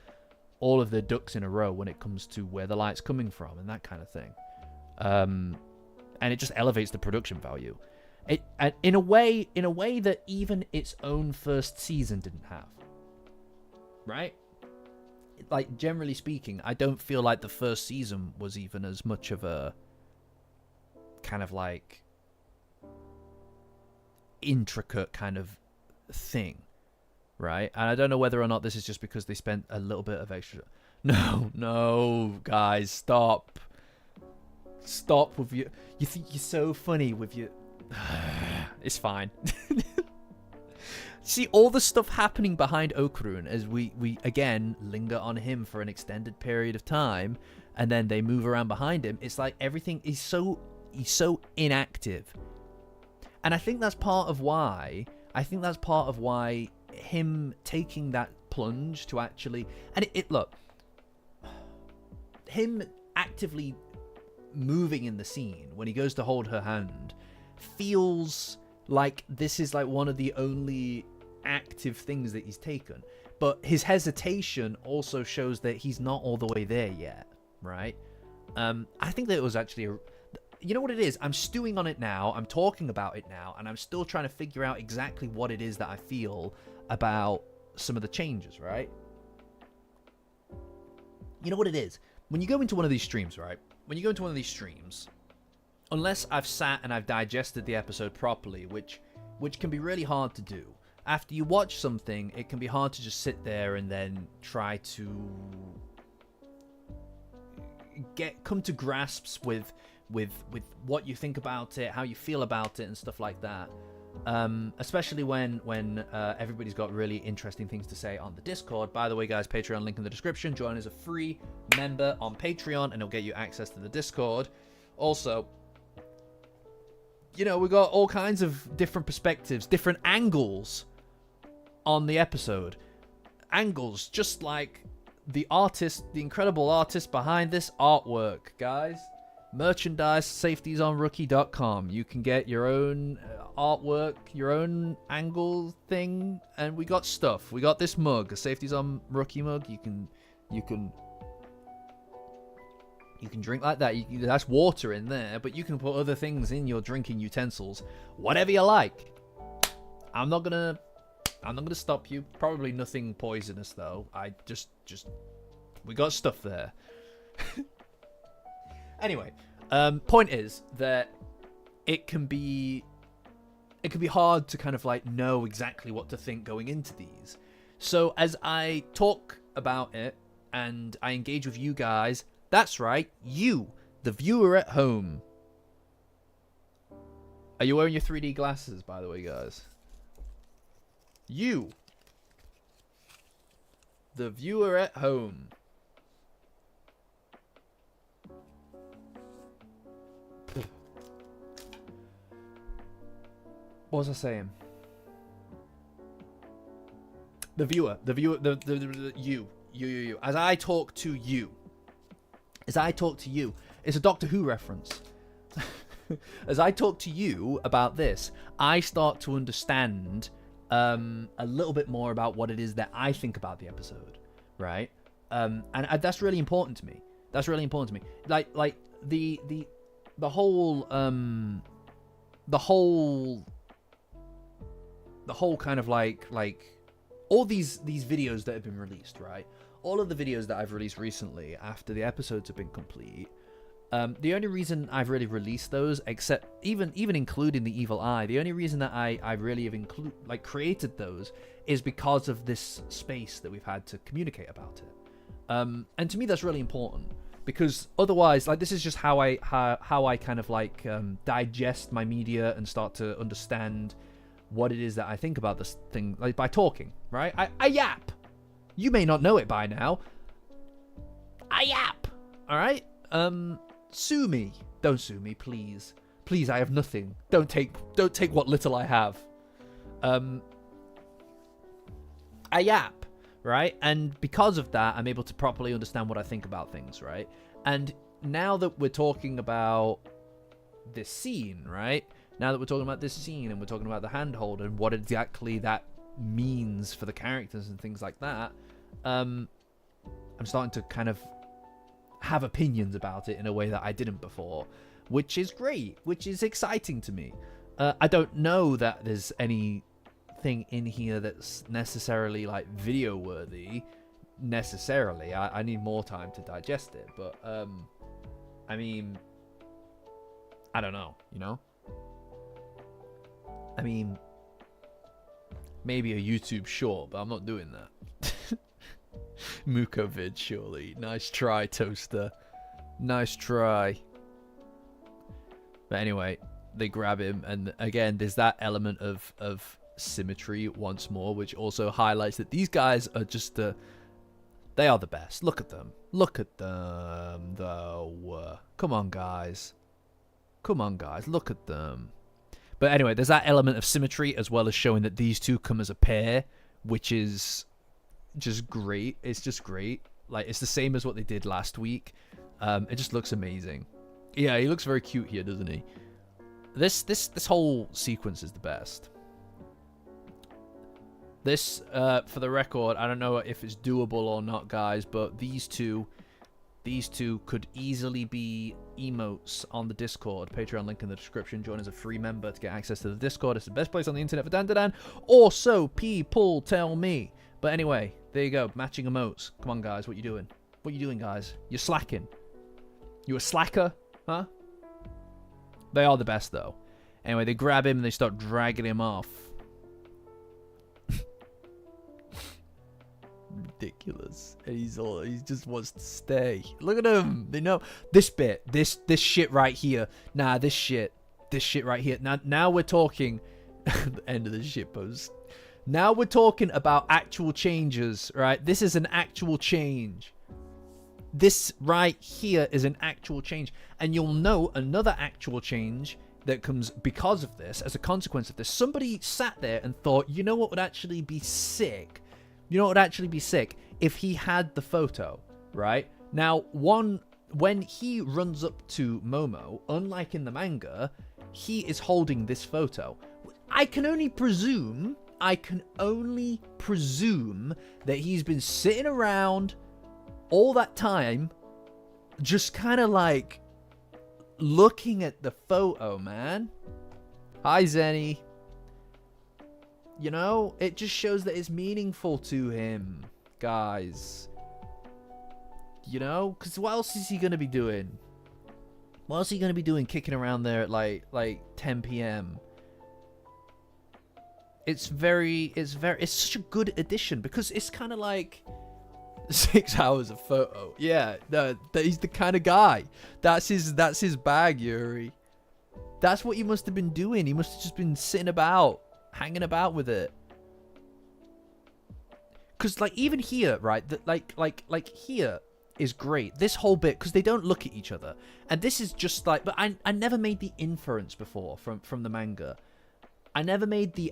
all of their ducks in a row when it comes to where the light's coming from and that kind of thing. And it just elevates the production value. And in a way that even its own first season didn't have, right? Like, generally speaking, I don't feel like the first season was even as much of a kind of like intricate kind of thing, right? And I don't know whether or not this is just because they spent a little bit of extra... No, guys, stop with you think you're so funny with your... It's fine. See, all the stuff happening behind Okarun as we again linger on him for an extended period of time, and then they move around behind him. It's like everything is so inactive, and I think that's part of why him taking that plunge to actually... And look, him actively moving in the scene when he goes to hold her hand feels like this is like one of the only active things that he's taken. But his hesitation also shows that he's not all the way there yet, right? I think that it was actually you know what it is? I'm stewing on it now, I'm talking about it now, and I'm still trying to figure out exactly what it is that I feel about some of the changes, right? You know what it is? When you go into one of these streams, right? When you go into one of these streams, unless I've sat and I've digested the episode properly, which can be really hard to do. After you watch something, it can be hard to just sit there and then try to come to grasps with what you think about it, how you feel about it, and stuff like that. Especially when everybody's got really interesting things to say on the Discord. By the way, guys, Patreon link in the description. Join as a free member on Patreon, and it'll get you access to the Discord. Also, you know, we got all kinds of different perspectives, different angles on the episode. Angles, just like the artist, the incredible artist behind this artwork, guys. Merchandise, safetiesonrookie.com. You can get your own artwork, your own angle thing, and we got stuff. We got this mug, a Safeties on Rookie mug. You can drink like that. That's water in there, but you can put other things in your drinking utensils, whatever you like. I'm not gonna stop you. Probably nothing poisonous though. I just we got stuff there. Anyway, point is that it can be hard to kind of like know exactly what to think going into these. So as I talk about it and I engage with you guys, that's right, you, the viewer at home. Are you wearing your 3D glasses, by the way, guys? You, the viewer at home. What was I saying? The viewer, you. As I talk to you. It's a Doctor Who reference. As I talk to you about this, I start to understand a little bit more about what it is that I think about the episode, right? And that's really important to me. Like the whole kind of like all these videos that have been released, right? All of the videos that I've released recently after the episodes have been complete, the only reason I've really released those, except even including the Evil Eye, the only reason that I really have created those is because of this space that we've had to communicate about it. And to me that's really important, because otherwise, like, this is just how I kind of like digest my media and start to understand what it is that I think about this thing, like by talking, right? I yap. You may not know it by now. I yap. All right. Sue me. Don't sue me, please. Please, I have nothing. Don't take what little I have. I yap, right? And because of that, I'm able to properly understand what I think about things, right? And now that we're talking about this scene, right? Now that we're talking about this scene and we're talking about the handhold and what exactly that means for the characters and things like that, I'm starting to kind of have opinions about it in a way that I didn't before, which is great, which is exciting to me. I don't know that there's anything in here that's necessarily like video worthy necessarily. I need more time to digest it, but I mean, I don't know, you know? I mean, maybe a YouTube short, but I'm not doing that. Mukovid, surely. Nice try, Toaster. Nice try. But anyway, they grab him, and again, there's that element of symmetry once more, which also highlights that these guys are just they are the best. Look at them. Look at them, though. Come on, guys. Come on, guys. Look at them. But anyway, there's that element of symmetry as well as showing that these two come as a pair, which is just great. It's just great. Like, it's the same as what they did last week. It just looks amazing. Yeah, he looks very cute here, doesn't he? This whole sequence is the best. This, for the record, I don't know if it's doable or not, guys, but these two could easily be emotes on the Discord. Patreon link in the description. Join as a free member to get access to the Discord. It's the best place on the internet for Dandadan, or so people tell me. But anyway, there you go. Matching emotes. Come on, guys. What you doing? What you doing, guys? You're slacking. You a slacker? Huh? They are the best, though. Anyway, they grab him and they start dragging him off. Ridiculous. And he just wants to stay. Look at him. They know this bit. This shit right here. Nah, this shit right here. Now we're talking. The end of the shit post. Now we're talking about actual changes, right? This is an actual change. This right here is an actual change. And you'll know another actual change that comes because of this, as a consequence of this. Somebody sat there and thought, you know what would actually be sick? You know what would actually be sick? If he had the photo, right? Now, when he runs up to Momo, unlike in the manga, he is holding this photo. I can only presume that he's been sitting around all that time, just kind of like looking at the photo, man. Hi, Zenny. You know, it just shows that it's meaningful to him, guys. You know, because what else is he going to be doing? What else is he going to be doing kicking around there at like 10 p.m.? It's such a good addition because it's kind of like 6 hours of photo. Yeah, he's the kind of guy. That's his bag, Yuri. That's what he must have been doing. He must have just been sitting about, hanging about with it. Because like even here, right? Like here is great. This whole bit, because they don't look at each other, and this is just like. But I never made the inference before from the manga. I never made the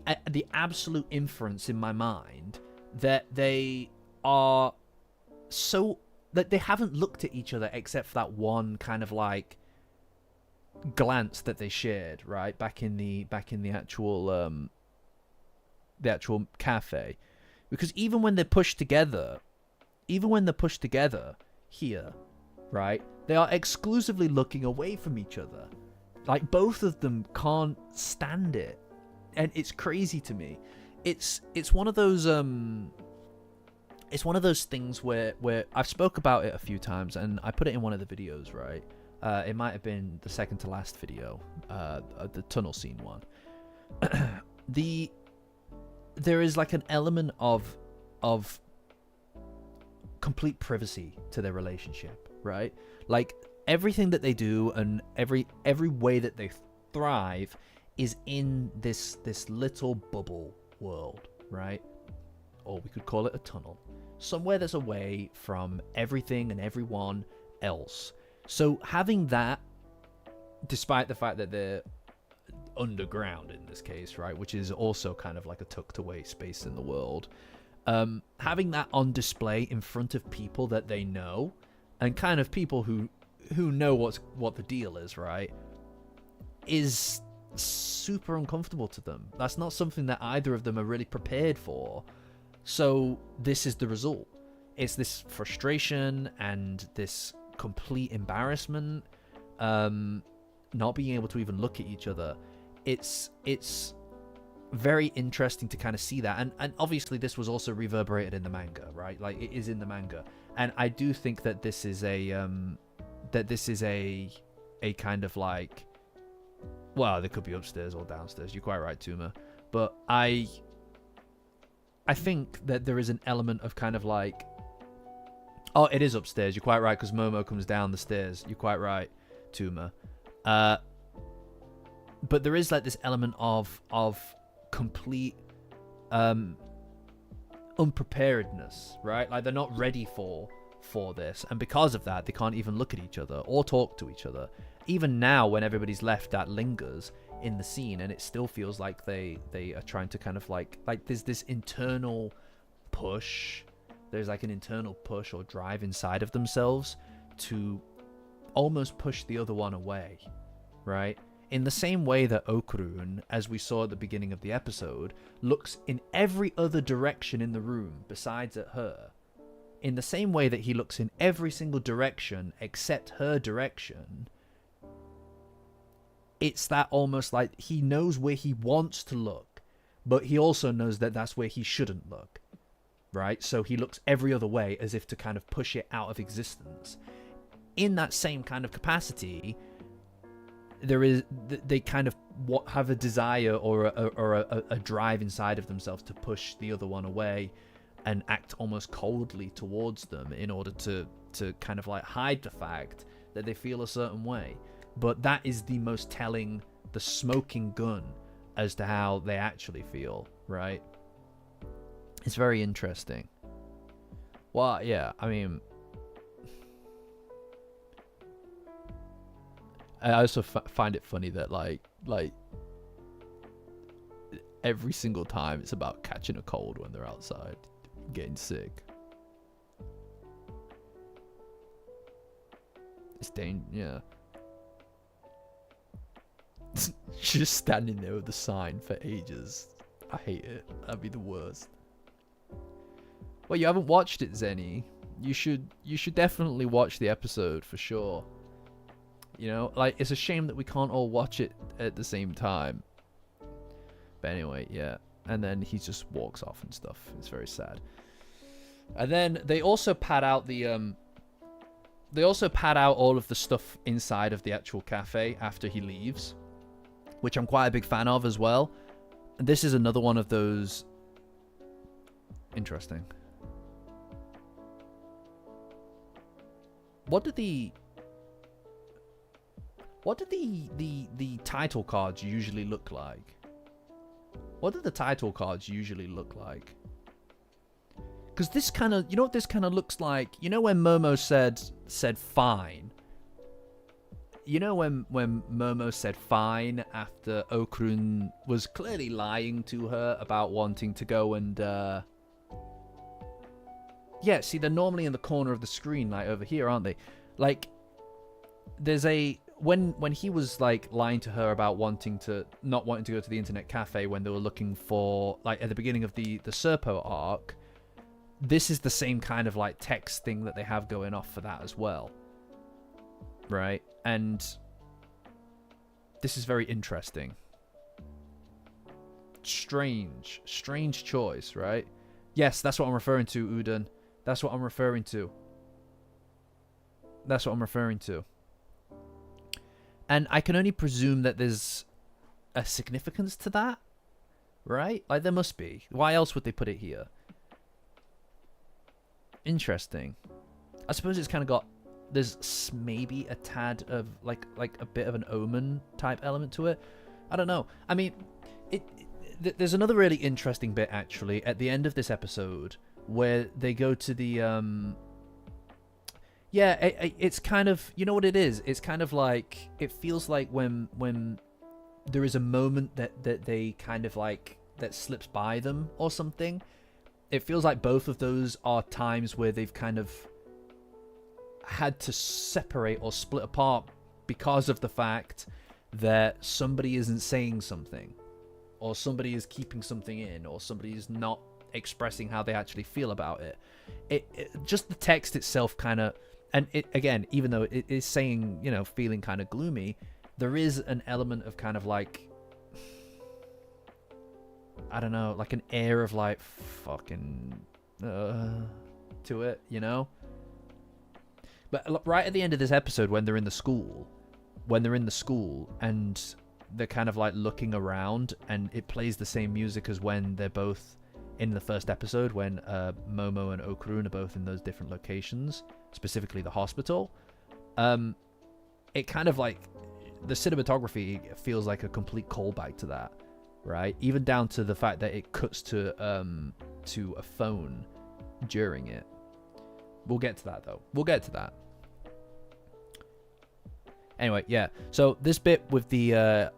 absolute inference in my mind that they are so that they haven't looked at each other except for that one kind of like glance that they shared, right, back in the actual cafe. Because even when they're pushed together here, right, they are exclusively looking away from each other. Like both of them can't stand it. And it's crazy to me. It's one of those things where I've spoke about it a few times, and I put it in one of the videos, right? It might have been the second to last video, the tunnel scene one. There is like an element of complete privacy to their relationship, right? Like everything that they do and every way that they thrive is in this little bubble world, right? Or we could call it a tunnel. Somewhere that's away from everything and everyone else. So having that, despite the fact that they're underground in this case, right? Which is also kind of like a tucked away space in the world. Having that on display in front of people that they know, and kind of people who know what the deal is, right, is super uncomfortable to them. That's not something that either of them are really prepared for. So this is the result. It's this frustration and this complete embarrassment, not being able to even look at each other. It's very interesting to kind of see that, and obviously this was also reverberated in the manga, right? Like, it is in the manga, and I do think that this is a kind of like, well, they could be upstairs or downstairs. You're quite right, Tuma, but I think that there is an element of kind of like, oh, it is upstairs. You're quite right, because Momo comes down the stairs. You're quite right, Tuma. But there is like this element of complete unpreparedness, right? Like, they're not ready for this, and because of that, they can't even look at each other or talk to each other. Even now, when everybody's left, that lingers in the scene, and it still feels like they are trying to kind of like there's this internal push. There's like an internal push or drive inside of themselves to almost push the other one away, right? In the same way that Okurun, as we saw at the beginning of the episode, looks in every other direction in the room besides at her. In the same way that he looks in every single direction except her direction, it's that almost like he knows where he wants to look, but he also knows that that's where he shouldn't look, right? So he looks every other way as if to kind of push it out of existence. In that same kind of capacity, they kind of have a desire or a drive inside of themselves to push the other one away and act almost coldly towards them in order to kind of like hide the fact that they feel a certain way. But that is the most telling, the smoking gun as to how they actually feel, right? It's very interesting. Well, yeah, I mean, I also find it funny that like every single time it's about catching a cold when they're outside, getting sick. It's yeah. Just standing there with the sign for ages. I hate it. That'd be the worst. Well, you haven't watched it, Zenny. You should definitely watch the episode for sure. You know, like, it's a shame that we can't all watch it at the same time. But anyway, yeah. And then he just walks off and stuff. It's very sad. And then they also pad out the they also pad out all of the stuff inside of the actual cafe after he leaves, which I'm quite a big fan of as well. And this is another one of those interesting. What did the title cards usually look like? What do the title cards usually look like? Because this kind of, you know what this kind of looks like? You know when Momo said fine? You know when Momo said fine after Okurun was clearly lying to her about wanting to go and... Yeah, see, they're normally in the corner of the screen, like over here, aren't they? Like, there's a... When he was, like, lying to her about not wanting to go to the internet cafe when they were looking for... Like, at the beginning of the Serpo arc, this is the same kind of, like, text thing that they have going off for that as well. Right? And this is very interesting. Strange choice, right? Yes, that's what I'm referring to, Udon. That's what I'm referring to. That's what I'm referring to. And I can only presume that there's a significance to that, right? Like, there must be. Why else would they put it here? Interesting. I suppose it's kind of got... There's maybe a tad of, like a bit of an omen type element to it. I don't know. I mean, there's another really interesting bit, actually, at the end of this episode, where they go to the... Yeah, it's kind of... You know what it is? It's kind of like... It feels like when there is a moment that they kind of like that slips by them or something. It feels like both of those are times where they've kind of had to separate or split apart because of the fact that somebody isn't saying something, or somebody is keeping something in, or somebody is not expressing how they actually feel about it. It just the text itself kind of, and it again, even though it is saying, you know, feeling kind of gloomy, there is an element of kind of like, I don't know, like an air of like fucking to it, you know. But right at the end of this episode, when they're in the school, and they're kind of like looking around, and it plays the same music as when they're both in the first episode, when Momo and Okurun are both in those different locations, specifically the hospital. It kind of like, the cinematography feels like a complete callback to that, right? Even down to the fact that it cuts to a phone during it. We'll get to that though. We'll get to that. Anyway, yeah. So this bit with the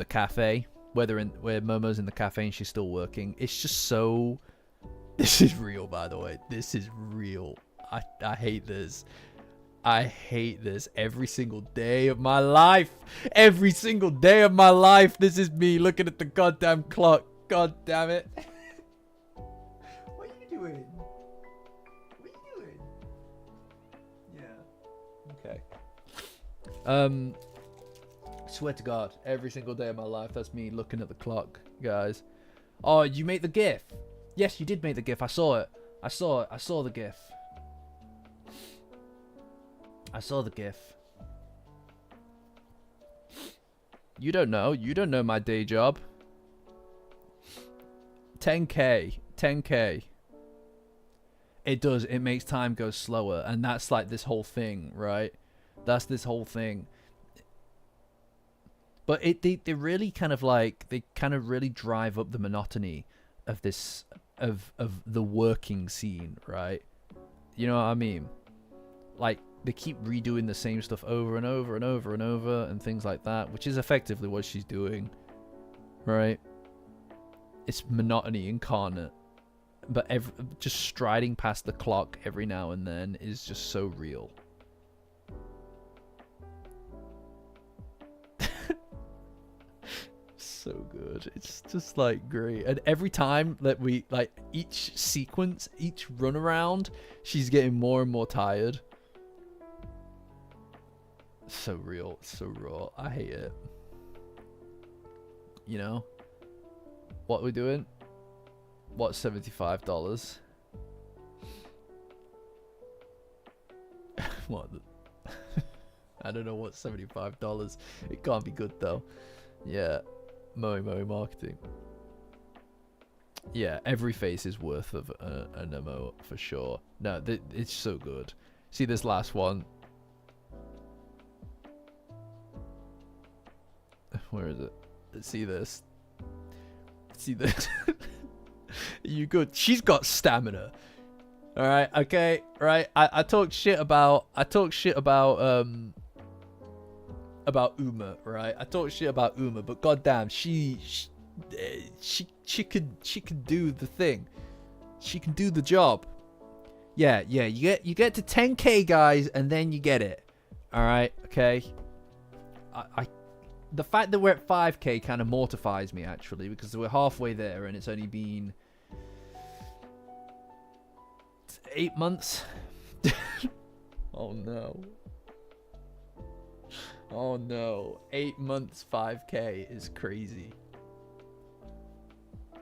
cafe, where Momo's in the cafe and she's still working, it's just so. This is real, by the way. This is real. I hate this. I hate this every single day of my life. Every single day of my life, this is me looking at the goddamn clock. God damn it. What are you doing? Swear to God, every single day of my life, that's me looking at the clock, guys. Oh, you made the GIF. Yes, you did make the GIF. I saw it. I saw the GIF. I saw the GIF. You don't know. You don't know my day job. 10K. 10K. It does. It makes time go slower. And that's like this whole thing, right? That's this whole thing. But they really kind of like, they kind of really drive up the monotony of this, of the working scene, right? You know what I mean? Like, they keep redoing the same stuff over and over and over and over and things like that, which is effectively what she's doing, right? It's monotony incarnate. But just striding past the clock every now and then is just so real. So good. It's just like great. And every time that we, like, each sequence, each run around, she's getting more and more tired. So real. So raw. I hate it. You know? What we're doing? What's $75? What? I don't know what's $75. It can't be good though. Yeah. Moe marketing. Yeah, every face is worth of an emote for sure. No, it's so good. See this last one. Where is it? See this. See this. You good? She's got stamina. All right. Okay. Right. I talk shit about Uma, right? I talk shit about Uma, but goddamn, she could do the thing. She can do the job. Yeah. You get to 10K, guys, and then you get it. All right. Okay. The fact that we're at 5K kind of mortifies me, actually, because we're halfway there and it's only been 8 months. Oh no. Oh no. 8 months, 5K is crazy.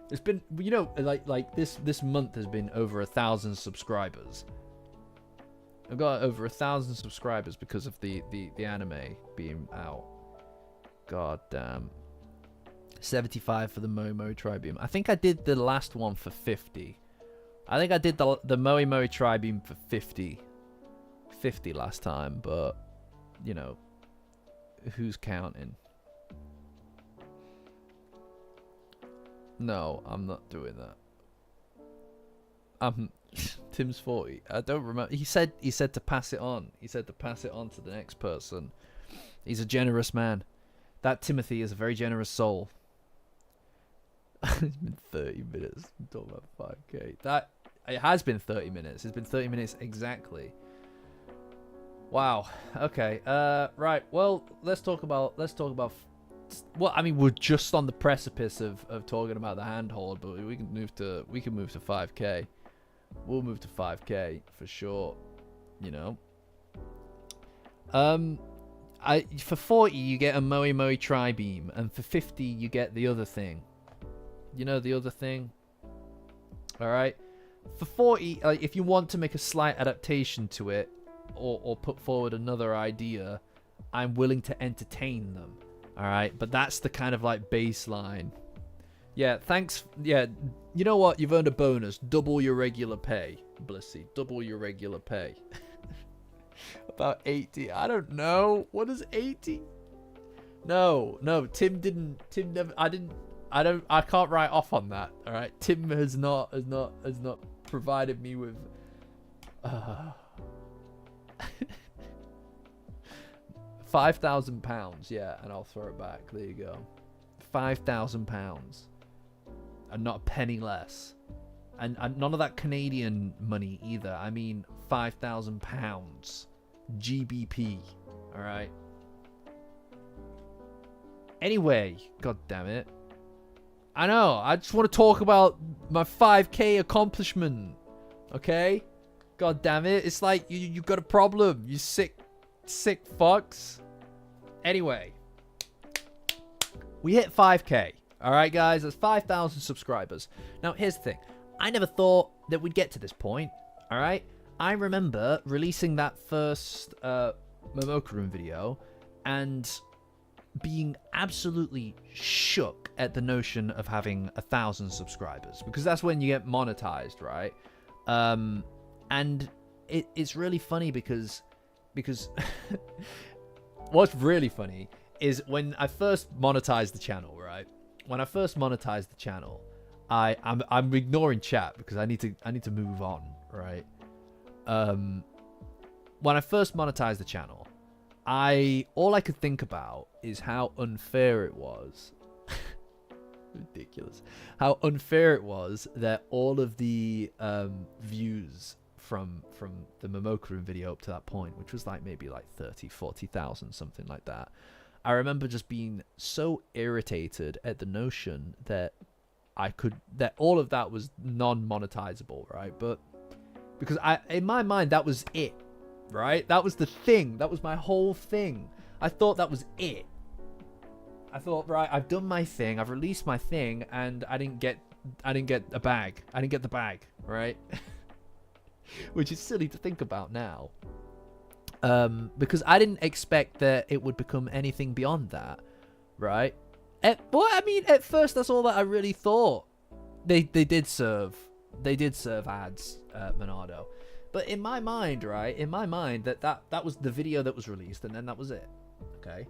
It's been, you know, like this month has been over 1,000 subscribers. I've got over 1,000 subscribers because of the anime being out. God damn. 75 for the Momo Tribeam. I think I did the last one for 50. I think I did the Moe Tribeam for 50 last time, but you know, who's counting? No, I'm not doing that. Tim's 40. I don't remember. He said to pass it on. He said to pass it on to the next person. He's a generous man. That Timothy is a very generous soul. It's been 30 minutes. I'm talking about 5k. It has been 30 minutes. It's been 30 minutes exactly. Wow. Okay. Right. Well, let's talk about. Well, I mean, we're just on the precipice of talking about the handhold, but we can move to 5k. We'll move to 5k for sure. You know. For 40 you get a Moe tri-beam, and for 50 you get the other thing. You know the other thing. All right. For 40, if you want to make a slight adaptation to it, or put forward another idea, I'm willing to entertain them. All right, but that's the kind of like baseline. Yeah, thanks. Yeah, you know what? You've earned a bonus. Double your regular pay, Blissy. Double your regular pay. About 80. I don't know. What is 80? No. Tim never. I can't write off on that. All right. Tim has not provided me with. £5,000, yeah, and I'll throw it back. There you go. £5,000, and not a penny less, and none of that Canadian money either. I mean £5,000, GBP. All right. Anyway, god damn it. I know. I just want to talk about my 5k accomplishment. Okay. God damn it. It's like you got a problem. You sick fucks. Anyway, we hit 5k. All right, guys, that's 5,000 subscribers. Now, here's the thing. I never thought that we'd get to this point. All right. I remember releasing that first Momoka Room video and being absolutely shook at the notion of having 1,000 subscribers, because that's when you get monetized, right? And it's really funny because what's really funny is when I first monetized the channel, right? When I first monetized the channel, I'm ignoring chat because I need to move on, right? When I first monetized the channel, all I could think about is how unfair it was. Ridiculous. How unfair it was that all of the views from the Momoka Room video up to that point, which was like maybe like 40,000, something like that. I remember just being so irritated at the notion that all of that was non-monetizable, right? But because in my mind, that was it, right? That was the thing. That was my whole thing. I thought that was it. I thought, right, I've done my thing. I've released my thing, and I didn't get a bag. I didn't get the bag, right? Which is silly to think about now. Because I didn't expect that it would become anything beyond that, right? At first, that's all that I really thought. They did serve ads, Monado. But in my mind, right? In my mind, that was the video that was released, and then that was it. Okay.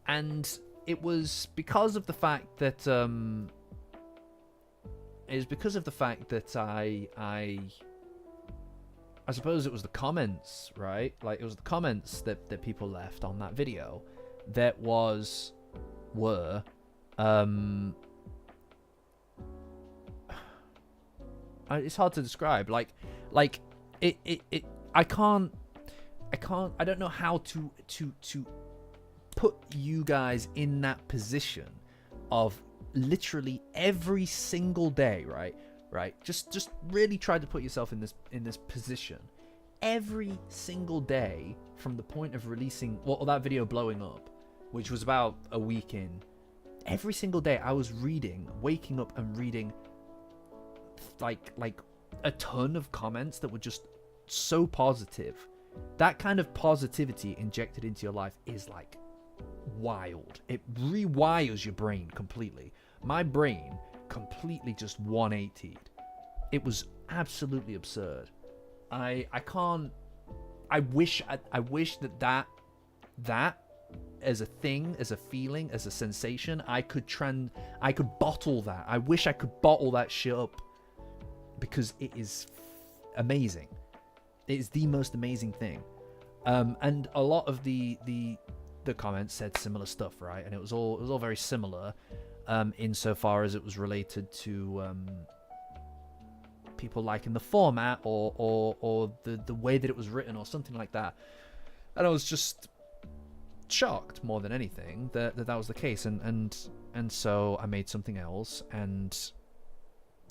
And it was because of the fact that I suppose it was the comments, right? Like, it was the comments that people left on that video that were it's hard to describe. Like it I don't know how to put you guys in that position of literally every single day, right? Just really try to put yourself in this position. Every single day from the point of releasing that video blowing up, which was about a week in, every single day I was waking up and reading like a ton of comments that were just so positive. That kind of positivity injected into your life is like wild. It rewires your brain completely. My brain completely just 180'd. It was absolutely absurd. I wish that as a thing, as a feeling, as a sensation, I could bottle that. I wish I could bottle that shit up, because it is amazing. It is the most amazing thing. And a lot of the the comments said similar stuff, right? And it was all very similar, insofar as it was related to people liking the format or the way that it was written or something like that. And I was just shocked more than anything that was the case. And so I made something else, and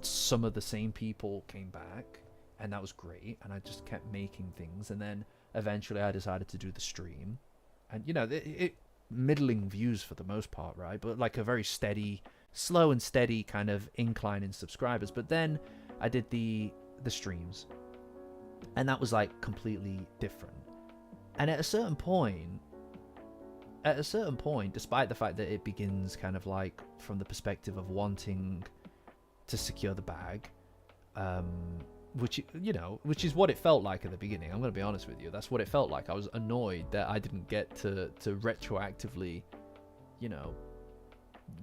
some of the same people came back, and that was great. And I just kept making things, and then eventually I decided to do the stream, and it middling views for the most part, right? But like a very steady, slow and steady kind of incline in subscribers. But then I did the streams, and that was like completely different. And at a certain point, despite the fact that it begins kind of like from the perspective of wanting to secure the bag, which is what it felt like at the beginning. I'm going to be honest with you. That's what it felt like. I was annoyed that I didn't get to retroactively,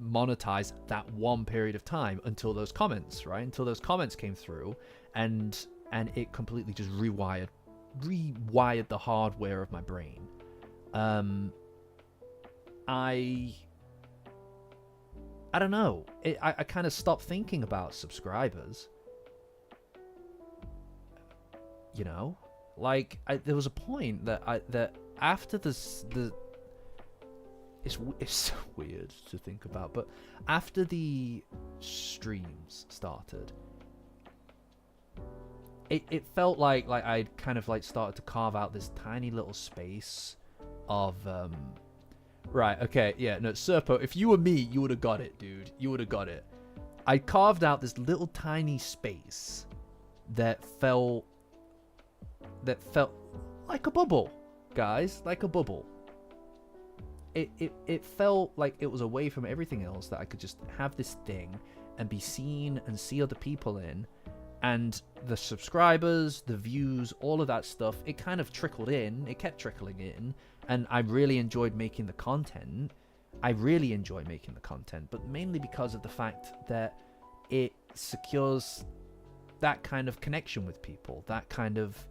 monetize that one period of time until those comments, right? Until those comments came through, and it completely just rewired the hardware of my brain. I don't know. I kind of stopped thinking about subscribers. Like there was a point that after it's so weird to think about, but after the streams started, it felt like I'd kind of like started to carve out this tiny little space of right, okay, yeah, no, Serpo, if you were me, you would have got it, dude. You would have got it. I carved out this little tiny space that felt like a bubble, guys, like a bubble. It felt like it was away from everything else, that I could just have this thing and be seen and see other people in, and the subscribers, the views, all of that stuff, it kind of trickled in. It kept trickling in, and I really enjoyed making the content. But mainly because of the fact that it secures that kind of connection with people, that kind of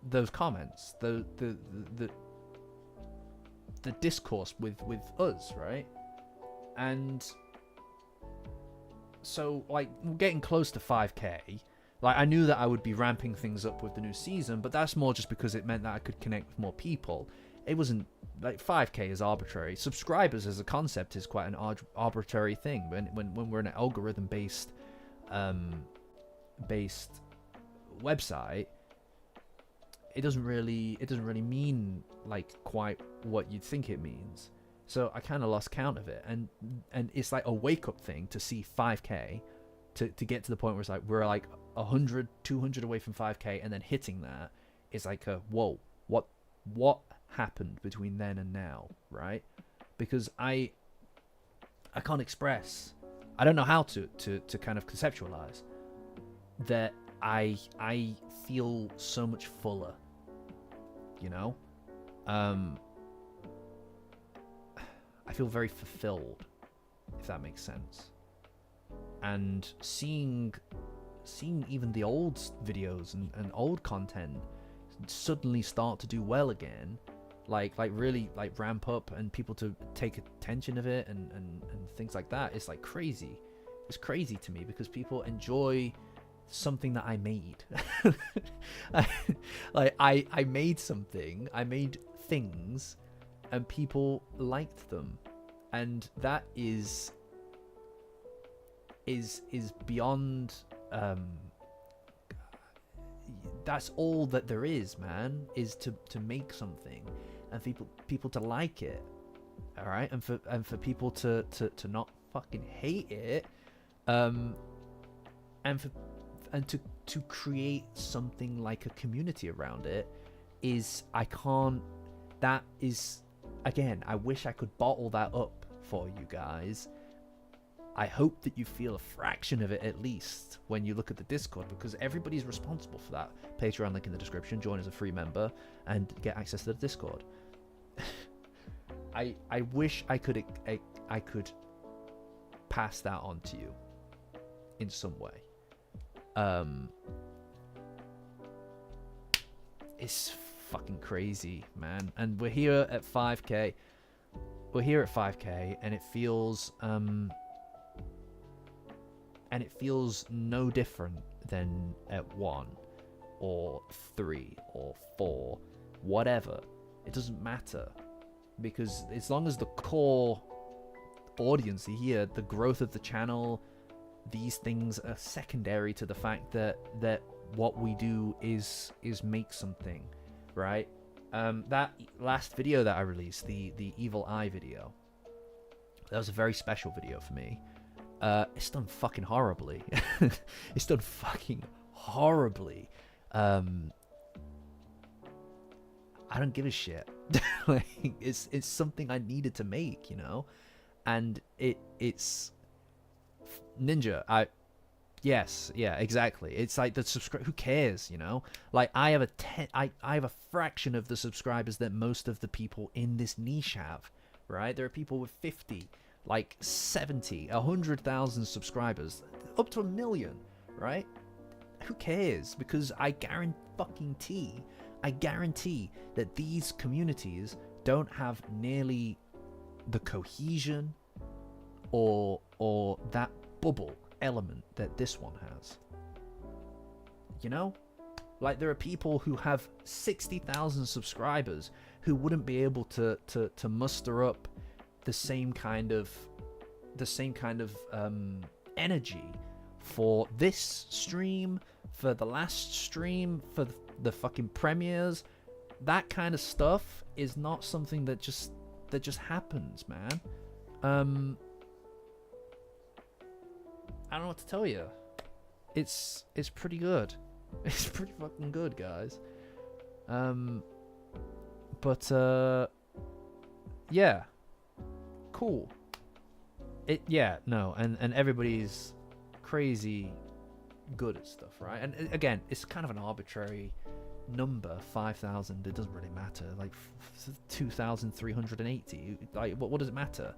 those comments, the discourse with us, right? And so, like, getting close to 5k, like, I knew that I would be ramping things up with the new season, but that's more just because it meant that I could connect with more people. It wasn't like 5k is arbitrary. Subscribers as a concept is quite an arbitrary thing. When we're in an algorithm based website, it doesn't really mean like quite what you'd think it means. So I kind of lost count of it, and it's like a wake up thing to see 5k, to get to the point where it's like we're like 100, 200 away from 5k, and then hitting that is like a whoa, what happened between then and now, right? Because I can't express, I don't know how to kind of conceptualize that I feel so much fuller, I feel very fulfilled, if that makes sense. And seeing even the old videos and old content suddenly start to do well again, like really like ramp up, and people to take attention of it and things like that, it's like crazy. It's crazy to me, because people enjoy something that I made. I made something, I made things, and people liked them, and that is beyond that's all that there is, man, is to make something and people to like it, all right, and for people to not fucking hate it, and to create something like a community around it is, again, I wish I could bottle that up for you guys. I hope that you feel a fraction of it at least when you look at the Discord, because everybody's responsible for that. Patreon link in the description. Join as a free member and get access to the Discord. I wish I could pass that on to you in some way. It's fucking crazy, man. And we're here at 5k. We're here at 5k, and it feels no different than at 1 or 3 or 4, whatever. It doesn't matter, because as long as the core audience are here, the growth of the channel, these things are secondary to the fact that what we do is make something, right? That last video that I released, the evil eye video, that was a very special video for me. It's done fucking horribly. It's done fucking horribly. I don't give a shit. Like, it's something I needed to make, you know, and it's Ninja. Yes, yeah, exactly. It's like the subscribe. Who cares, you know? Like, I have a fraction of the subscribers that most of the people in this niche have, right? There are people with 50, like 70, 100,000 subscribers, up to 1 million, right? Who cares? Because I guarantee that these communities don't have nearly the cohesion or that bubble element that this one has. You know, like, there are people who have 60,000 subscribers who wouldn't be able to muster up the same kind of energy for this stream, for the last stream, for the fucking premieres. That kind of stuff is not something that just happens, man. I don't know what to tell you. It's pretty good. It's pretty fucking good, guys. Yeah, cool. And everybody's crazy good at stuff, right? And again, it's kind of an arbitrary number, 5,000. It doesn't really matter. Like 2,380. Like, what does it matter?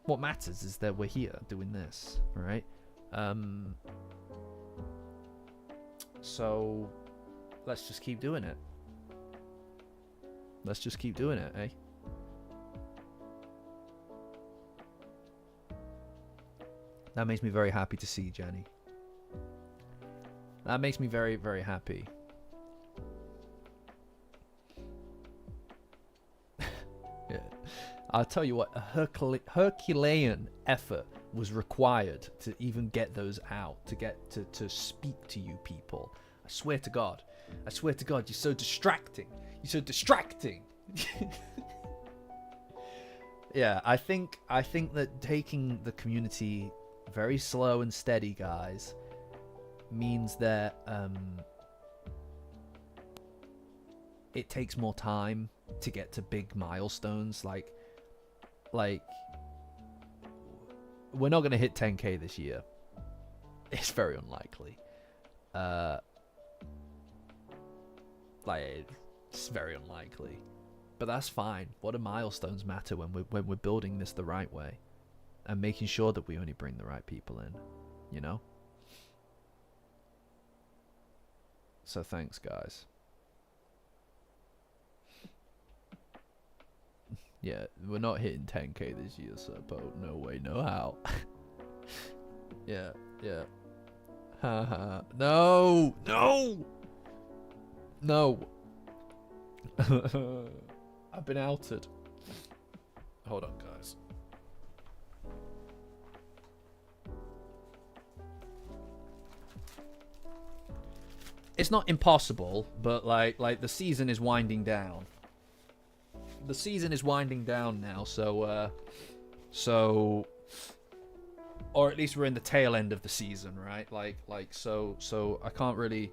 What matters is that we're here doing this, right? So let's just keep doing it. Let's just keep doing it, eh? That makes me very happy to see, Jenny. That makes me very, very happy. Yeah. I'll tell you what, a Herculean effort was required to even get those out, to get to speak to you people. I swear to God. I swear to God, you're so distracting. You're so distracting. Yeah, I think that taking the community very slow and steady, guys, means that it takes more time to get to big milestones. Like we're not gonna hit 10k this year. It's very unlikely. It's very unlikely, but that's fine. What do milestones matter when we're building this the right way and making sure that we only bring the right people in, you know? So thanks, guys. Yeah, we're not hitting 10k this year, so no way, no how. Yeah. Haha. No. I've been outed. Hold on, guys. It's not impossible, but like the season is winding down. The season is winding down now, so or at least we're in the tail end of the season, right? So I can't really,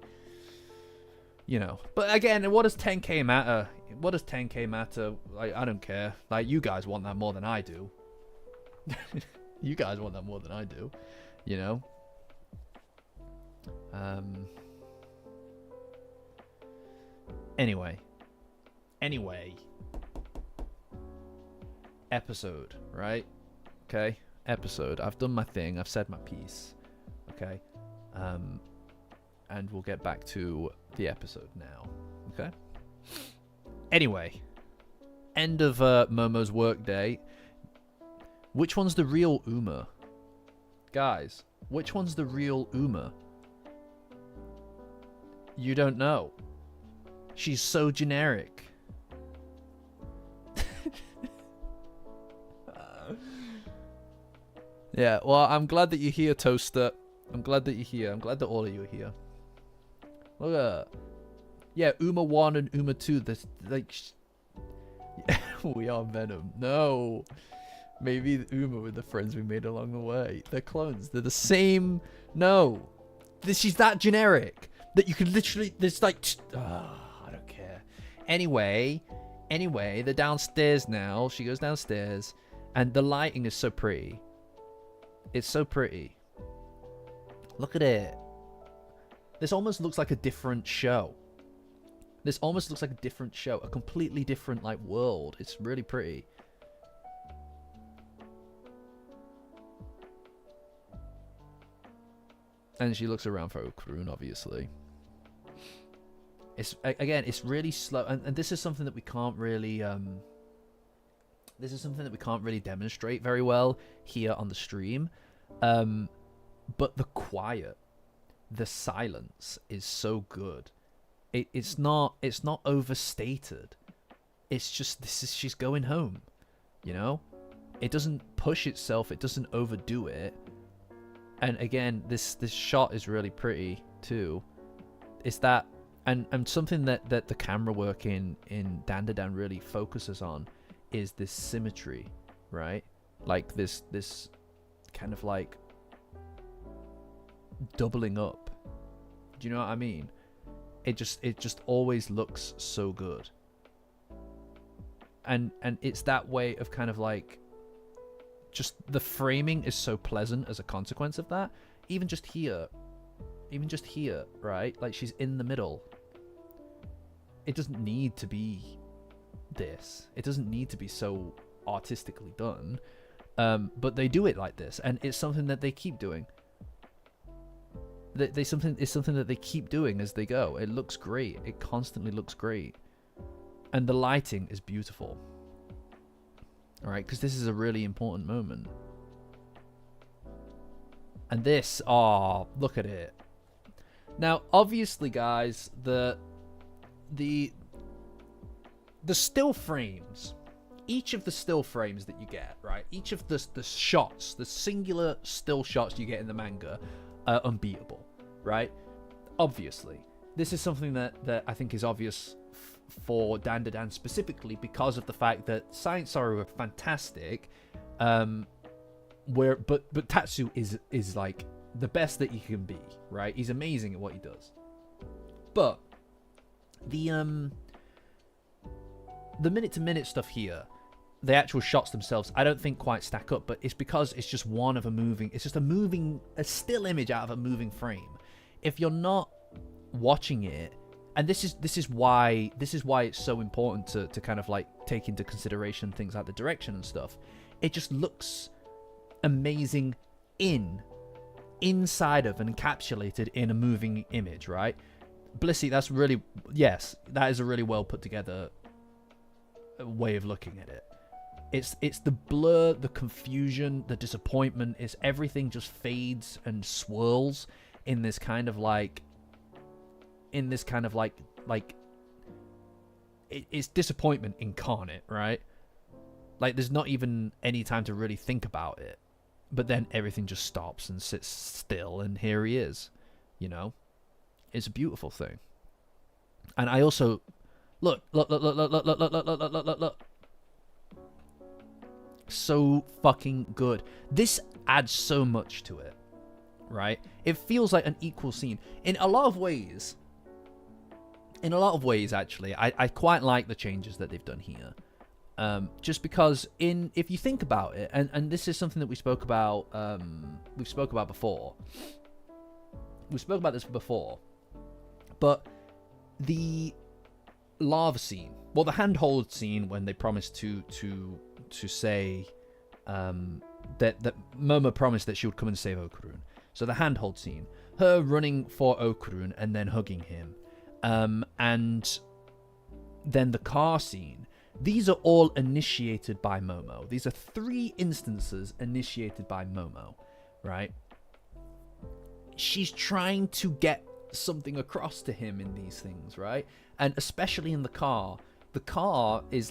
you know. But again, what does 10k matter? What does 10k matter? Like, I don't care. Like, you guys want that more than I do. You guys want that more than I do, you know. Anyway. Episode, right? Okay, episode. I've done my thing. I've said my piece. Okay. And we'll get back to the episode now. Okay. Anyway, end of Momo's work day. Which one's the real Uma? Guys, which one's the real Uma? You don't know. She's so generic. Yeah, well, I'm glad that you're here, Toaster. I'm glad that you're here. I'm glad that all of you are here. Look at yeah, Uma 1 and Uma 2. There's like we are Venom. No. Maybe Uma with the friends we made along the way. They're clones. They're the same. No. She's that generic that you can literally there's like I don't care. Anyway, they're downstairs now. She goes downstairs and the lighting is so pretty. It's so pretty. Look at it. This almost looks like a different show. This almost looks like a different show. A completely different, like, world. It's really pretty. And she looks around for Okurun, obviously. It's, again, it's really slow. And this is something that we can't really... this is something that we can't really demonstrate very well here on the stream. But the quiet, the silence is so good. It's not overstated. It's just she's going home, you know? It doesn't push itself, it doesn't overdo it. And again, this shot is really pretty too. It's that and something that the camera work in Dandadan really focuses on is this symmetry, right? Like this kind of like doubling up. Do you know what I mean? It just always looks so good. And it's that way of kind of like just the framing is so pleasant as a consequence of that. Even just here, right? Like she's in the middle. It doesn't need to be this. It doesn't need to be so artistically done. But they do it like this, and it's something that they keep doing. It's something that they keep doing as they go. It looks great. It constantly looks great. And the lighting is beautiful. Alright, because this is a really important moment. And this, oh, look at it. Now, obviously, guys, the still frames, each of the still frames that you get, right? Each of the shots, the singular still shots you get in the manga are unbeatable, right? Obviously. This is something that I think is obvious for Dandadan specifically because of the fact that Science Saru are fantastic, but Tatsu is like the best that he can be, right? He's amazing at what he does. But the minute-to-minute stuff here, the actual shots themselves, I don't think quite stack up, but it's because it's just a still image out of a moving frame. If you're not watching it, and this is why it's so important to kind of like take into consideration things like the direction and stuff. It just looks amazing inside of and encapsulated in a moving image, right? Blissy, that is a really well put together way of looking at it. It's the blur, the confusion, the disappointment. It's everything just fades and swirls in this kind of like it's disappointment incarnate, right? Like there's not even any time to really think about it, but then everything just stops and sits still, and here he is, you know. It's a beautiful thing. And I also look. So fucking good. This adds so much to it, right? It feels like an equal scene in a lot of ways. Actually, I quite like the changes that they've done here. Just because if you think about it, and this is something that we spoke about before. We spoke about this before. But the lava scene, well, the handhold scene when they promised to say that Momo promised that she would come and save Okurun. So the handhold scene, her running for Okurun and then hugging him, and then the car scene. These are all initiated by Momo. These are 3 instances initiated by Momo, right? She's trying to get something across to him in these things, right? And especially in the car. The car is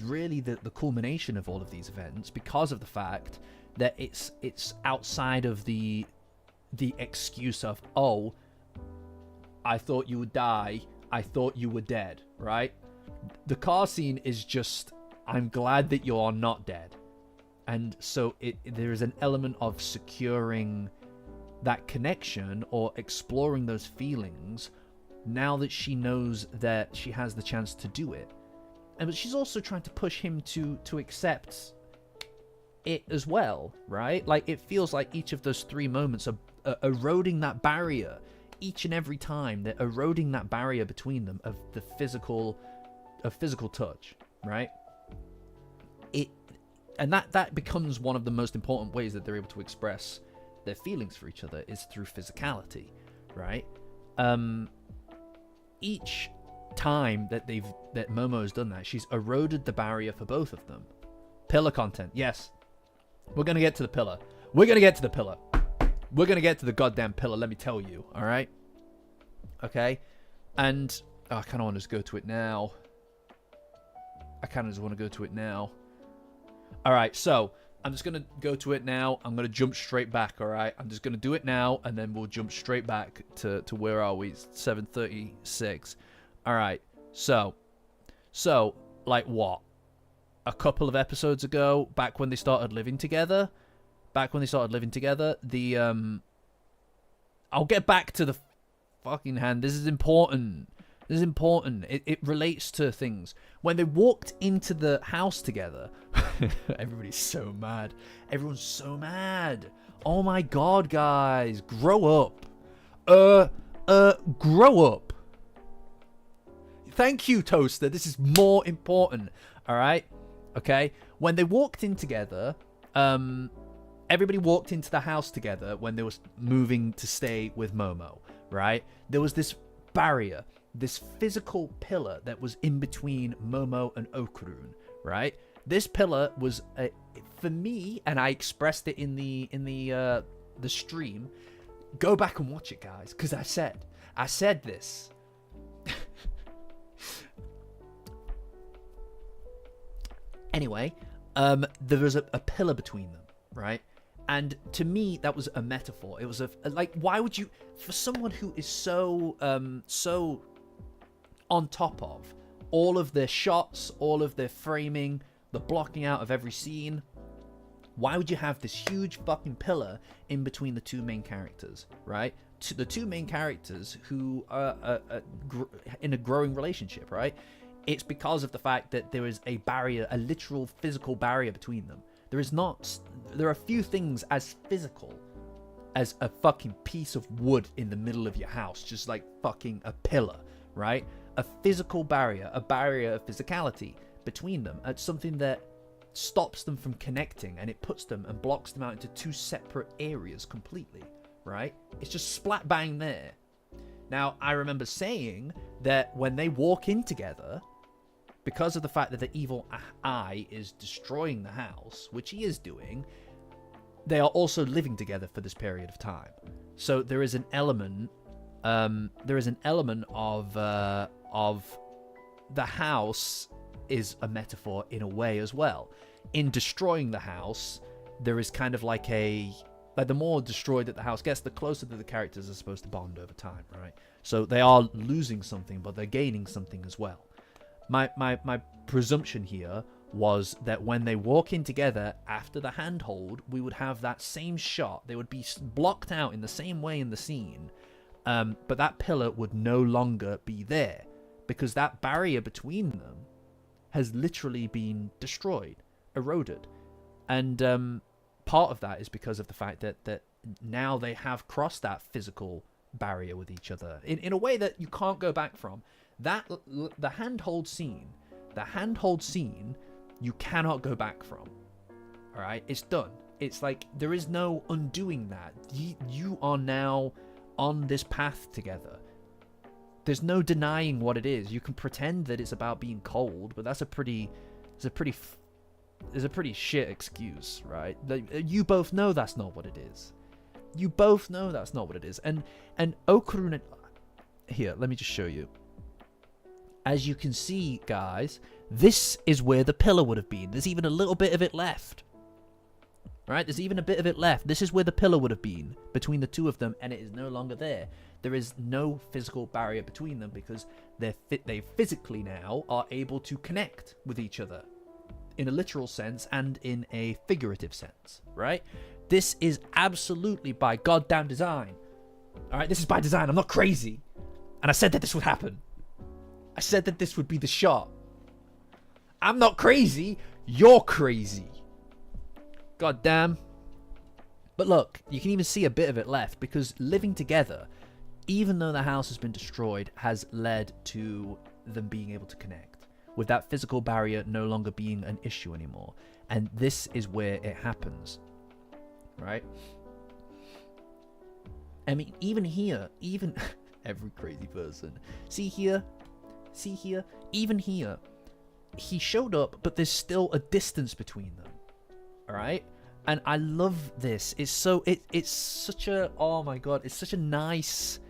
really the culmination of all of these events, because of the fact that it's outside of the excuse of, oh, I thought you would die, I thought you were dead, right? The car scene is just, I'm glad that you're not dead. And so there is an element of securing that connection or exploring those feelings now that she knows that she has the chance to do it. But she's also trying to push him to accept it as well, right? Like, it feels like each of those 3 moments are eroding that barrier. Each and every time, they're eroding that barrier between them of the physical touch, right? And that becomes one of the most important ways that they're able to express their feelings for each other, is through physicality, right? Each time that Momo has done that, she's eroded the barrier for both of them. Pillar content, yes. We're gonna get to the pillar. We're gonna get to the pillar. We're gonna get to the goddamn pillar, let me tell you, alright? Okay? And I kinda wanna just go to it now. Alright, so I'm just gonna go to it now. I'm gonna jump straight back, alright? I'm just gonna do it now, and then we'll jump straight back to where are we? 7:36. Alright, so like what? A couple of episodes ago, back when they started living together, the I'll get back to the fucking hand. This is important. It relates to things. When they walked into the house together, everybody's so mad. Everyone's so mad. Oh my god, guys, grow up. Grow up. Thank you, Toaster. This is more important. All right. Okay. When they walked in together, everybody walked into the house together when they was moving to stay with Momo, right? There was this barrier, this physical pillar that was in between Momo and Okurun, right? This pillar was, for me, and I expressed it in the stream. Go back and watch it, guys, because I said this. Anyway, there was a pillar between them, right? And to me, that was a metaphor. It was like, why would you, for someone who is so on top of all of their shots, all of their framing, the blocking out of every scene, why would you have this huge fucking pillar in between the 2 main characters, right? The 2 main characters who are in a growing relationship, right? It's because of the fact that there is a barrier, a literal physical barrier between them. There are few things as physical as a fucking piece of wood in the middle of your house, just like fucking a pillar, right? A physical barrier, a barrier of physicality between them. It's something that stops them from connecting, and it puts them and blocks them out into 2 separate areas completely, right? It's just splat bang there. Now, I remember saying that when they walk in together, because of the fact that the evil eye is destroying the house, which he is doing, they are also living together for this period of time. So there is an element, of the house is a metaphor in a way as well. In destroying the house, there is kind of like the more destroyed that the house gets, the closer that the characters are supposed to bond over time, right? So they are losing something, but they're gaining something as well. My presumption here was that when they walk in together after the handhold, we would have that same shot. They would be blocked out in the same way in the scene, but that pillar would no longer be there because that barrier between them has literally been destroyed, eroded. And part of that is because of the fact that now they have crossed that physical barrier with each other in a way that you can't go back from. The handhold scene, you cannot go back from. All right, it's done. It's like there is no undoing that. You are now on this path together. There's no denying what it is. You can pretend that it's about being cold, but that's a pretty shit excuse, right? You both know that's not what it is. You both know that's not what it is. And Okurun, here, let me just show you. As you can see, guys, this is where the pillar would have been. There's even a little bit of it left. Right? There's even a bit of it left. This is where the pillar would have been between the two of them, and it is no longer there. There is no physical barrier between them because they physically now are able to connect with each other in a literal sense and in a figurative sense, right? This is absolutely by goddamn design. All right, this is by design. I'm not crazy. And I said that this would happen. I said that this would be the shot. I'm not crazy. You're crazy. God damn. But look, you can even see a bit of it left because living together, even though the house has been destroyed, has led to them being able to connect, with that physical barrier no longer being an issue anymore. And this is where it happens, right? I mean, even here, even every crazy person. See here, even here, he showed up, but there's still a distance between them. All right, and I love this. It's such a, oh my god, it's such a nice.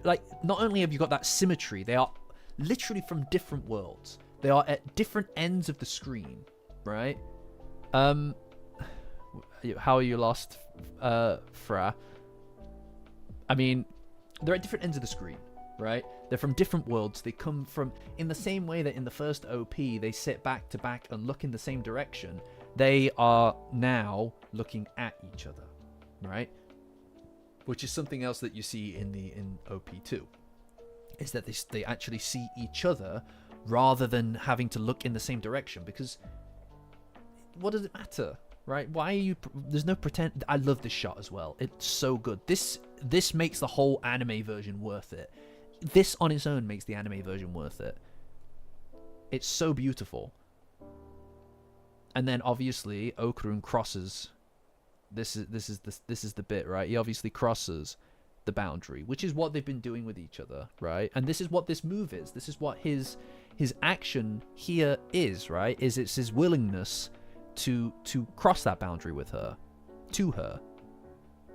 Like, not only have you got that symmetry, they are literally from different worlds. They are at different ends of the screen, right? How are you lost, Fra? I mean, they're at different ends of the screen, right? They're from different worlds. They come from, in the same way that in the first OP, they sit back to back and look in the same direction. They are now looking at each other, right? Which is something else that you see in OP2, is that they actually see each other rather than having to look in the same direction. Because what does it matter, right? Why are you? There's no pretend. I love this shot as well. It's so good. This makes the whole anime version worth it. This on its own makes the anime version worth it. It's so beautiful. And then obviously Okurun crosses. This is the bit, right? He obviously crosses the boundary, which is what they've been doing with each other, right? And this is what this move is. This is what his action here is, right? It's his willingness to cross that boundary with her, to her.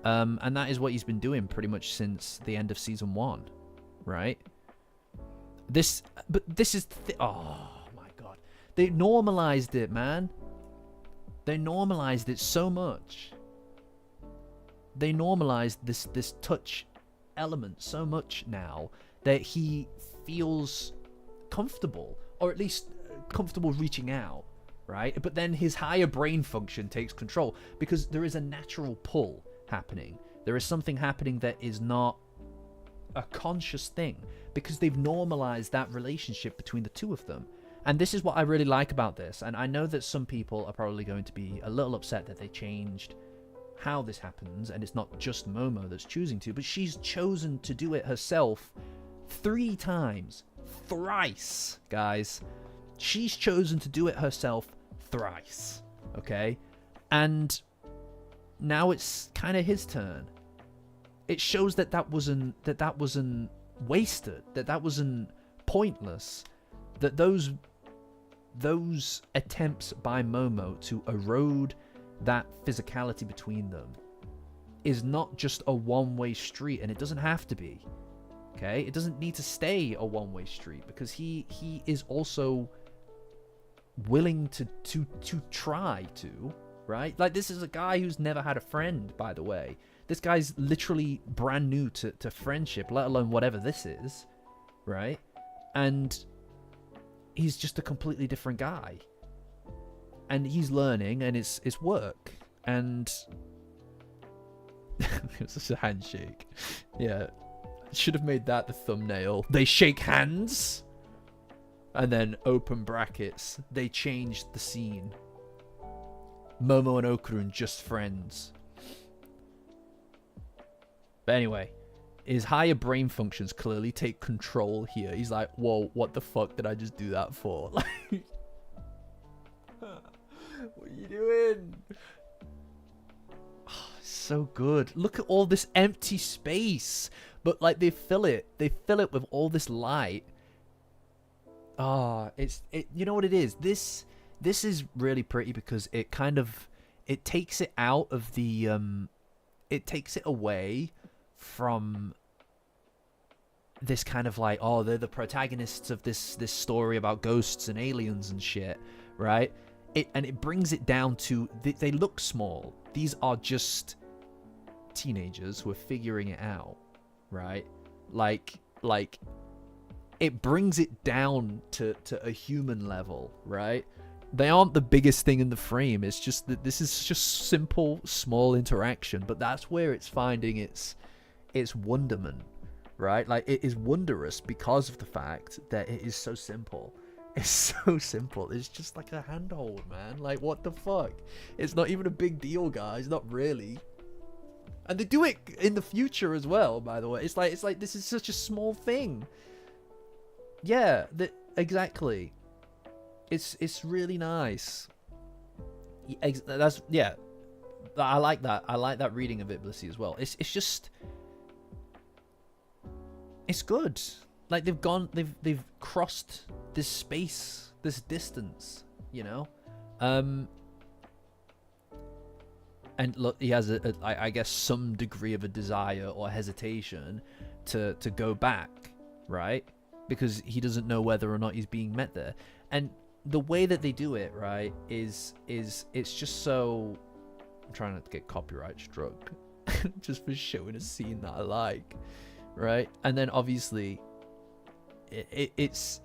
And that is what he's been doing pretty much since the end of season 1. Right? This is oh my god. They normalized it, man. They normalized it so much. They normalized this touch element so much now that he feels comfortable, or at least comfortable reaching out, right? But then his higher brain function takes control because there is a natural pull happening. There is something happening that is not a conscious thing because they've normalized that relationship between the two of them. And this is what I really like about this. And I know that some people are probably going to be a little upset that they changed how this happens and it's not just Momo that's choosing to, but she's chosen to do it herself 3 times. Thrice, guys. She's chosen to do it herself thrice. Okay? And now it's kind of his turn. It shows that that wasn't wasted, that wasn't pointless, that those attempts by Momo to erode that physicality between them is not just a one-way street, and it doesn't have to be. Okay, it doesn't need to stay a one-way street because he is also willing to try to, right? Like, this is a guy who's never had a friend, by the way. This guy's literally brand new to friendship, let alone whatever this is, right? And he's just a completely different guy. And he's learning, and it's work. And it's just a handshake. Yeah. Should have made that the thumbnail. They shake hands. And then open brackets. They changed the scene. Momo and Okurun just friends. But anyway, his higher brain functions clearly take control here. He's like, whoa, what the fuck did I just do that for? Like, what are you doing? Oh, so good. Look at all this empty space, but like they fill it with all this light. Ah, you know what it is? This is really pretty because it kind of, it takes it out of the it takes it away from this kind of like, oh, they're the protagonists of this story about ghosts and aliens and shit, right? It brings it down to they look small. These are just teenagers who are figuring it out, right? Like it brings it down to a human level, right? They aren't the biggest thing in the frame. It's just that this is just simple, small interaction, but that's where it's finding its wonderment, right? Like, it is wondrous because of the fact that it is so simple. It's so simple. It's just like a handhold, man. Like, what the fuck? It's not even a big deal, guys. Not really. And they do it in the future as well, by the way. It's like this is such a small thing. Yeah, exactly. It's really nice. That's, yeah. I like that. I like that reading of it, Blissy, as well. It's just, it's good. Like, they've crossed this space, this distance, you know? And look, he has I guess some degree of a desire or hesitation to go back, right? Because he doesn't know whether or not he's being met there. And the way that they do it, right, is it's just so, I'm trying not to get copyright struck just for showing a scene that I like, right? And then obviously it's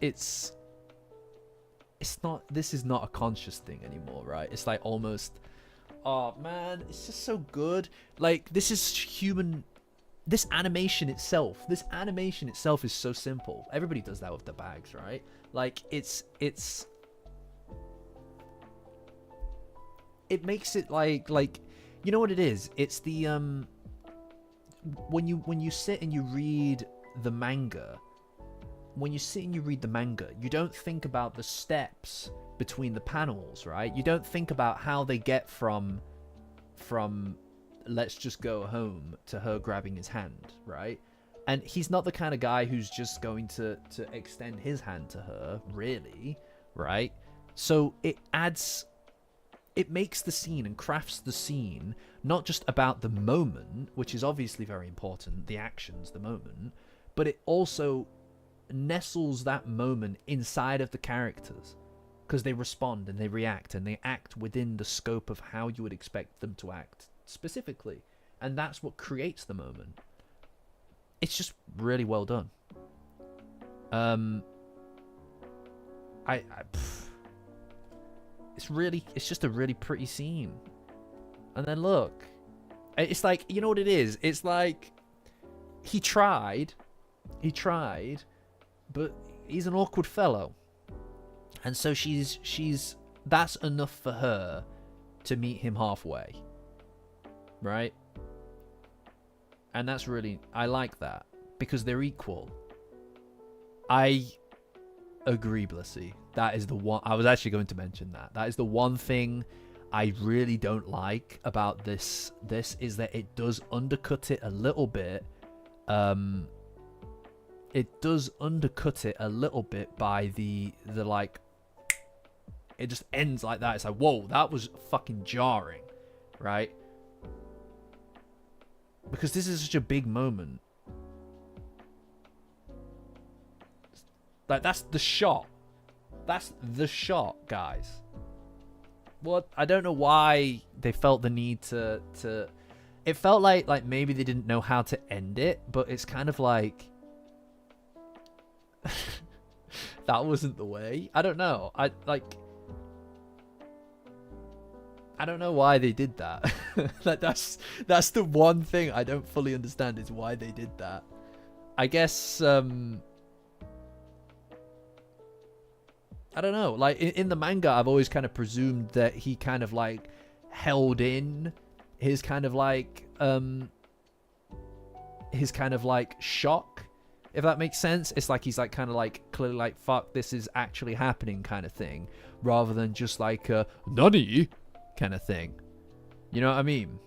not, this is not a conscious thing anymore, right? It's like almost, oh man, it's just so good. Like, this is human. This animation itself is so simple. Everybody does that with the bags, right? Like, it makes it like, you know what it is? It's the when you sit and you read the manga, you don't think about the steps between the panels, right? You don't think about how they get from let's just go home to her grabbing his hand, right? And he's not the kind of guy who's just going to extend his hand to her, really, right? So it makes the scene and crafts the scene not just about the moment, which is obviously very important, the actions, the moment, but it also nestles that moment inside of the characters, because they respond and they react and they act within the scope of how you would expect them to act specifically, and that's what creates the moment. It's just really well done. It's just a really pretty scene. And then look, it's like, you know what it is? It's like he tried, but he's an awkward fellow, and so she's that's enough for her to meet him halfway, right? And that's really, I like that, because they're equal. I agree, Blissy. That is the one, I was actually going to mention that. That is the one thing I really don't like about this is that it does undercut it a little bit. It does undercut it a little bit by the like, it just ends like that. It's like, whoa, that was fucking jarring, right? Because this is such a big moment. Like, that's the shot. That's the shot, guys. What? I don't know why they felt the need to it felt like maybe they didn't know how to end it, but it's kind of like that wasn't the way. I don't know. I don't know why they did that. Like, that's the one thing I don't fully understand, is why they did that. I guess I don't know. Like, in the manga, I've always kind of presumed that he kind of like held in his kind of like shock, if that makes sense. It's like he's like kind of like clearly like, fuck, this is actually happening kind of thing, rather than just like a nani kind of thing. You know what I mean?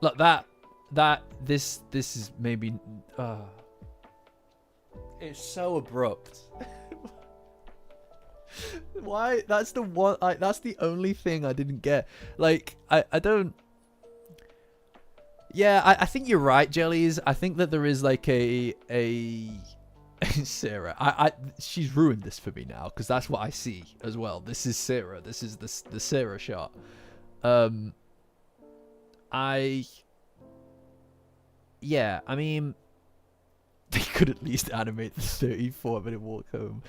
Look, this is maybe it's so abrupt. Why? That's the one. That's the only thing I didn't get. Like, I don't. Yeah, I think you're right, Jellies. I think that there is like a Sarah. She's ruined this for me now because that's what I see as well. This is Sarah. This is the Sarah shot. Yeah, I mean, they could at least animate the 34-minute walk home.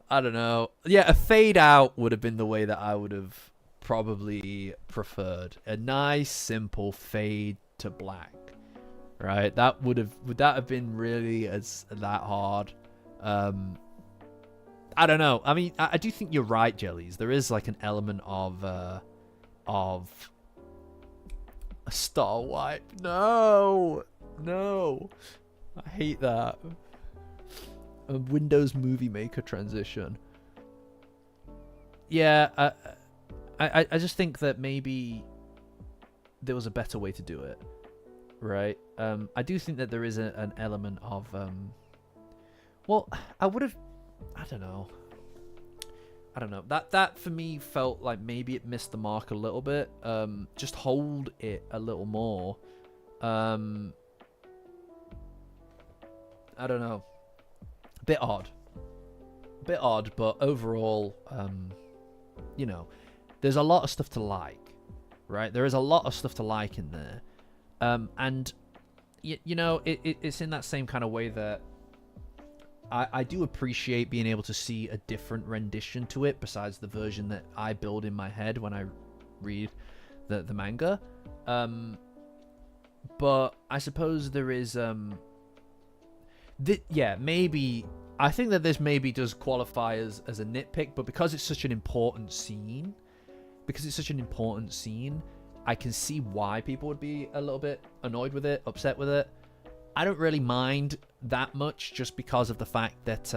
I don't know. Yeah, a fade out would have been the way that I would have probably preferred. A nice, simple fade to black. Right? Would that have been really that hard? I don't know. I mean, I do think you're right, Jellies. There is like an element of a star wipe. No. I hate that. A Windows Movie Maker transition. Yeah, I just think that maybe there was a better way to do it, right? I do think that there is an element of well, I don't know. That for me felt like maybe it missed the mark a little bit. Just hold it a little more. I don't know. Bit odd, but overall, you know, there's a lot of stuff to like, right? There is a lot of stuff to like in there, and you know, it's in that same kind of way that I do appreciate being able to see a different rendition to it besides the version that I build in my head when I read the manga, but I suppose there is yeah, maybe I think that this maybe does qualify as a nitpick, but because it's such an important scene, I can see why people would be a little bit annoyed with it, upset with it. I don't really mind that much just because of the fact that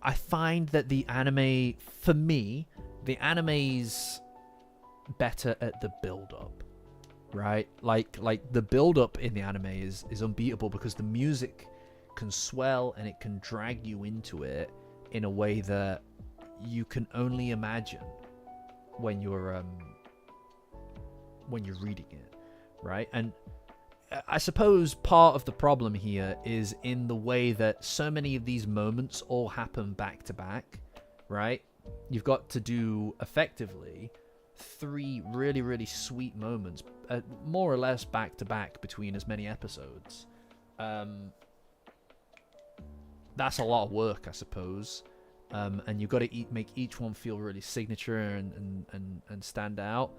I find that the anime, for me, the anime's better at the build-up. Right, like the build-up in the anime is unbeatable because the music can swell and it can drag you into it in a way that you can only imagine when you're reading it, right? And I suppose part of the problem here is in the way that so many of these moments all happen back to back, right? You've got to do effectively 3 really, really sweet moments, more or less back to back between as many episodes. That's a lot of work, I suppose. And you've got to make each one feel really signature and stand out.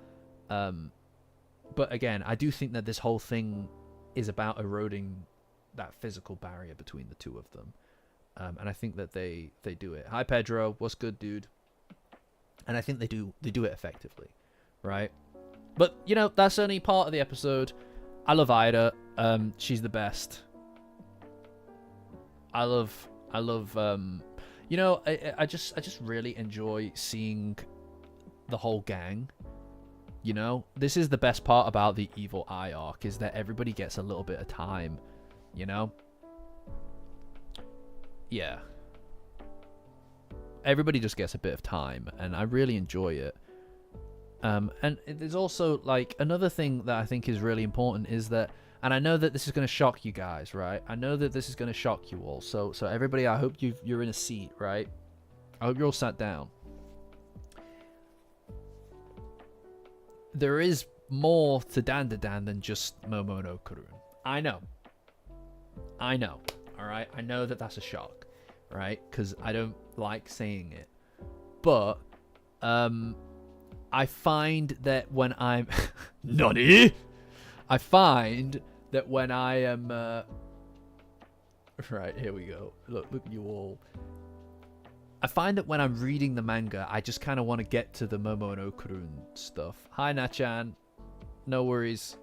But again, I do think that this whole thing is about eroding that physical barrier between the two of them. And I think that they do it. Hi Pedro, what's good, dude? And I think they do it effectively, right? But you know, that's only part of the episode. I love Ida. She's the best. I love you know, I just really enjoy seeing the whole gang. You know, this is the best part about the Evil Eye arc, is that everybody gets a little bit of time, you know? Yeah. Everybody just gets a bit of time, and I really enjoy it. And there's also, like, another thing that I think is really important is that, and I know that this is going to shock you guys, right? I know that this is going to shock you all. So everybody, I hope you're in a seat, right? I hope you're all sat down. There is more to Dandadan than just Momo no Kurun. I know. Alright? I know that that's a shock, right? Because I don't like saying it. But, I find that when I'm... Nani? I find that when I am... Right, here we go. Look at you all. I find that when I'm reading the manga, I just kind of want to get to the Momo no Kurun stuff. Hi, Nachan. No worries.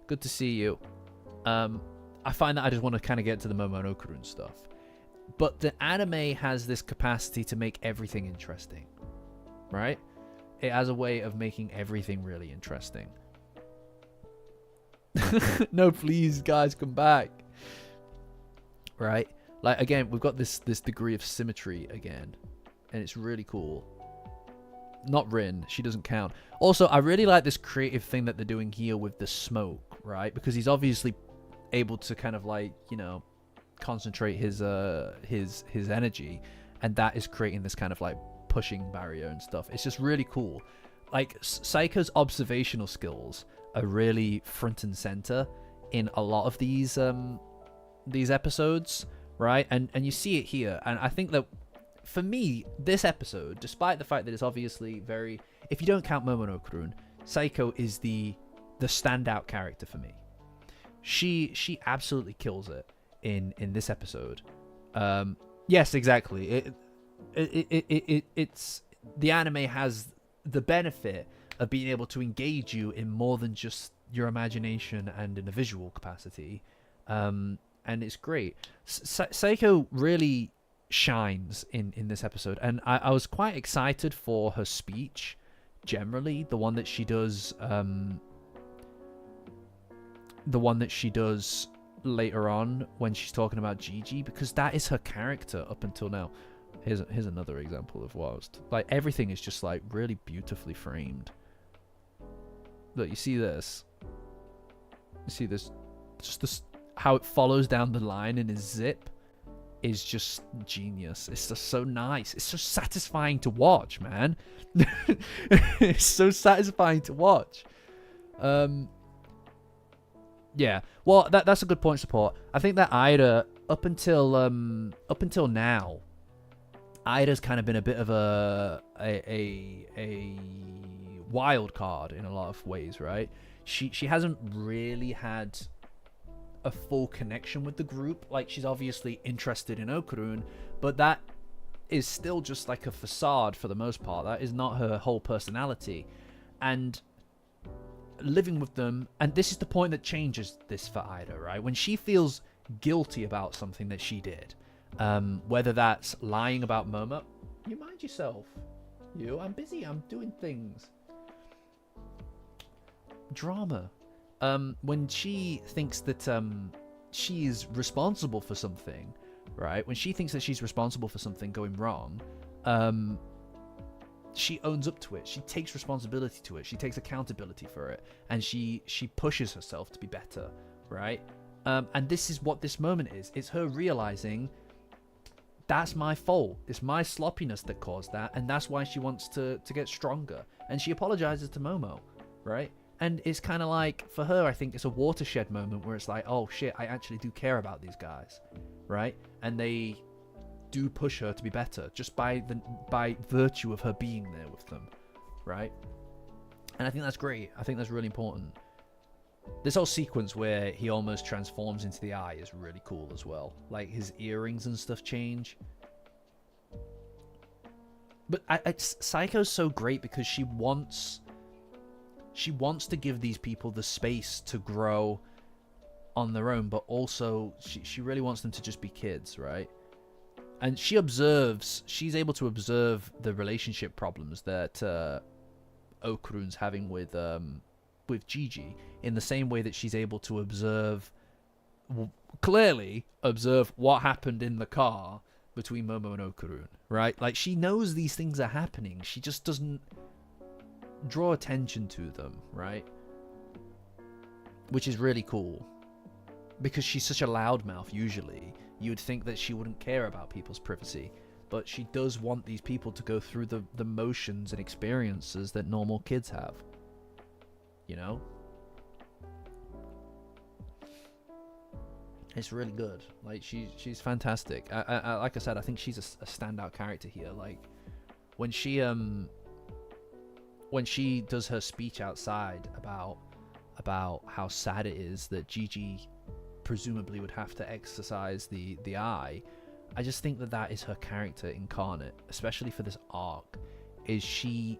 Good to see you. I find that I just want to kind of get to the Momo no Kurun stuff. But the anime has this capacity to make everything interesting. Right? it has a way of making everything really interesting. No, please, guys, come back. Right? Like, again, we've got this degree of symmetry again, and it's really cool. Not Rin, she doesn't count. Also, I really like this creative thing that they're doing here with the smoke, right? Because he's obviously able to kind of like, you know, concentrate his energy, and that is creating this kind of like pushing barrier and stuff. It's just really cool. Like, Seiko's observational skills are really front and center in a lot of these episodes, right? And you see it here, and I think that for me, this episode, despite the fact that it's obviously very, if you don't count Momonokurun, Seiko is the standout character for me. She absolutely kills it in this episode. Yes, exactly. It's the anime has the benefit of being able to engage you in more than just your imagination and in a visual capacity, and it's great. Seiko really shines in this episode, and I was quite excited for her speech generally, the one that she does later on when she's talking about Gigi, because that is her character up until now. Here's another example of what I was like, everything is just like really beautifully framed. Look, you see this, just this, how it follows down the line in his zip is just genius. It's just so nice. It's so satisfying to watch, man. It's so satisfying to watch. Yeah. Well, that's a good point, support. I think that Ida, up until now, Ida's kind of been a bit of a wild card in a lot of ways, right? She hasn't really had a full connection with the group. Like, she's obviously interested in Okurun, but that is still just like a facade for the most part. That is not her whole personality. And living with them, and this is the point that changes this for Ida, right? When she feels guilty about something that she did, whether that's lying about Momo. You mind yourself. I'm busy, I'm doing things. Drama. When she thinks that she is responsible for something, right? When she thinks that she's responsible for something going wrong, she owns up to it. She takes responsibility to it. She takes accountability for it, and she pushes herself to be better, right? And this is what this moment is. It's her realizing that's my fault. It's my sloppiness that caused that, and that's why she wants to get stronger. And she apologizes to Momo, right? And it's kind of like, for her, I think it's a watershed moment where it's like, oh shit, I actually do care about these guys, right? And they do push her to be better just by virtue of her being there with them, right? And I think that's great. I think that's really important. This whole sequence where he almost transforms into the eye is really cool as well. Like, his earrings and stuff change. But Seiko's so great because she wants to give these people the space to grow on their own, but also she really wants them to just be kids, right? And she's able to observe the relationship problems that Okurun's having with Gigi, in the same way that she's able to clearly observe what happened in the car between Momo and Okurun, right? Like, she knows these things are happening. She just doesn't draw attention to them, right? Which is really cool, because she's such a loudmouth. Usually you would think that she wouldn't care about people's privacy, but she does want these people to go through the motions and experiences that normal kids have, you know? It's really good. Like, she's fantastic. I like I said, I think she's a standout character here. Like, when she does her speech outside about how sad it is that Gigi presumably would have to exercise the eye, I just think that is her character incarnate, especially for this arc. Is she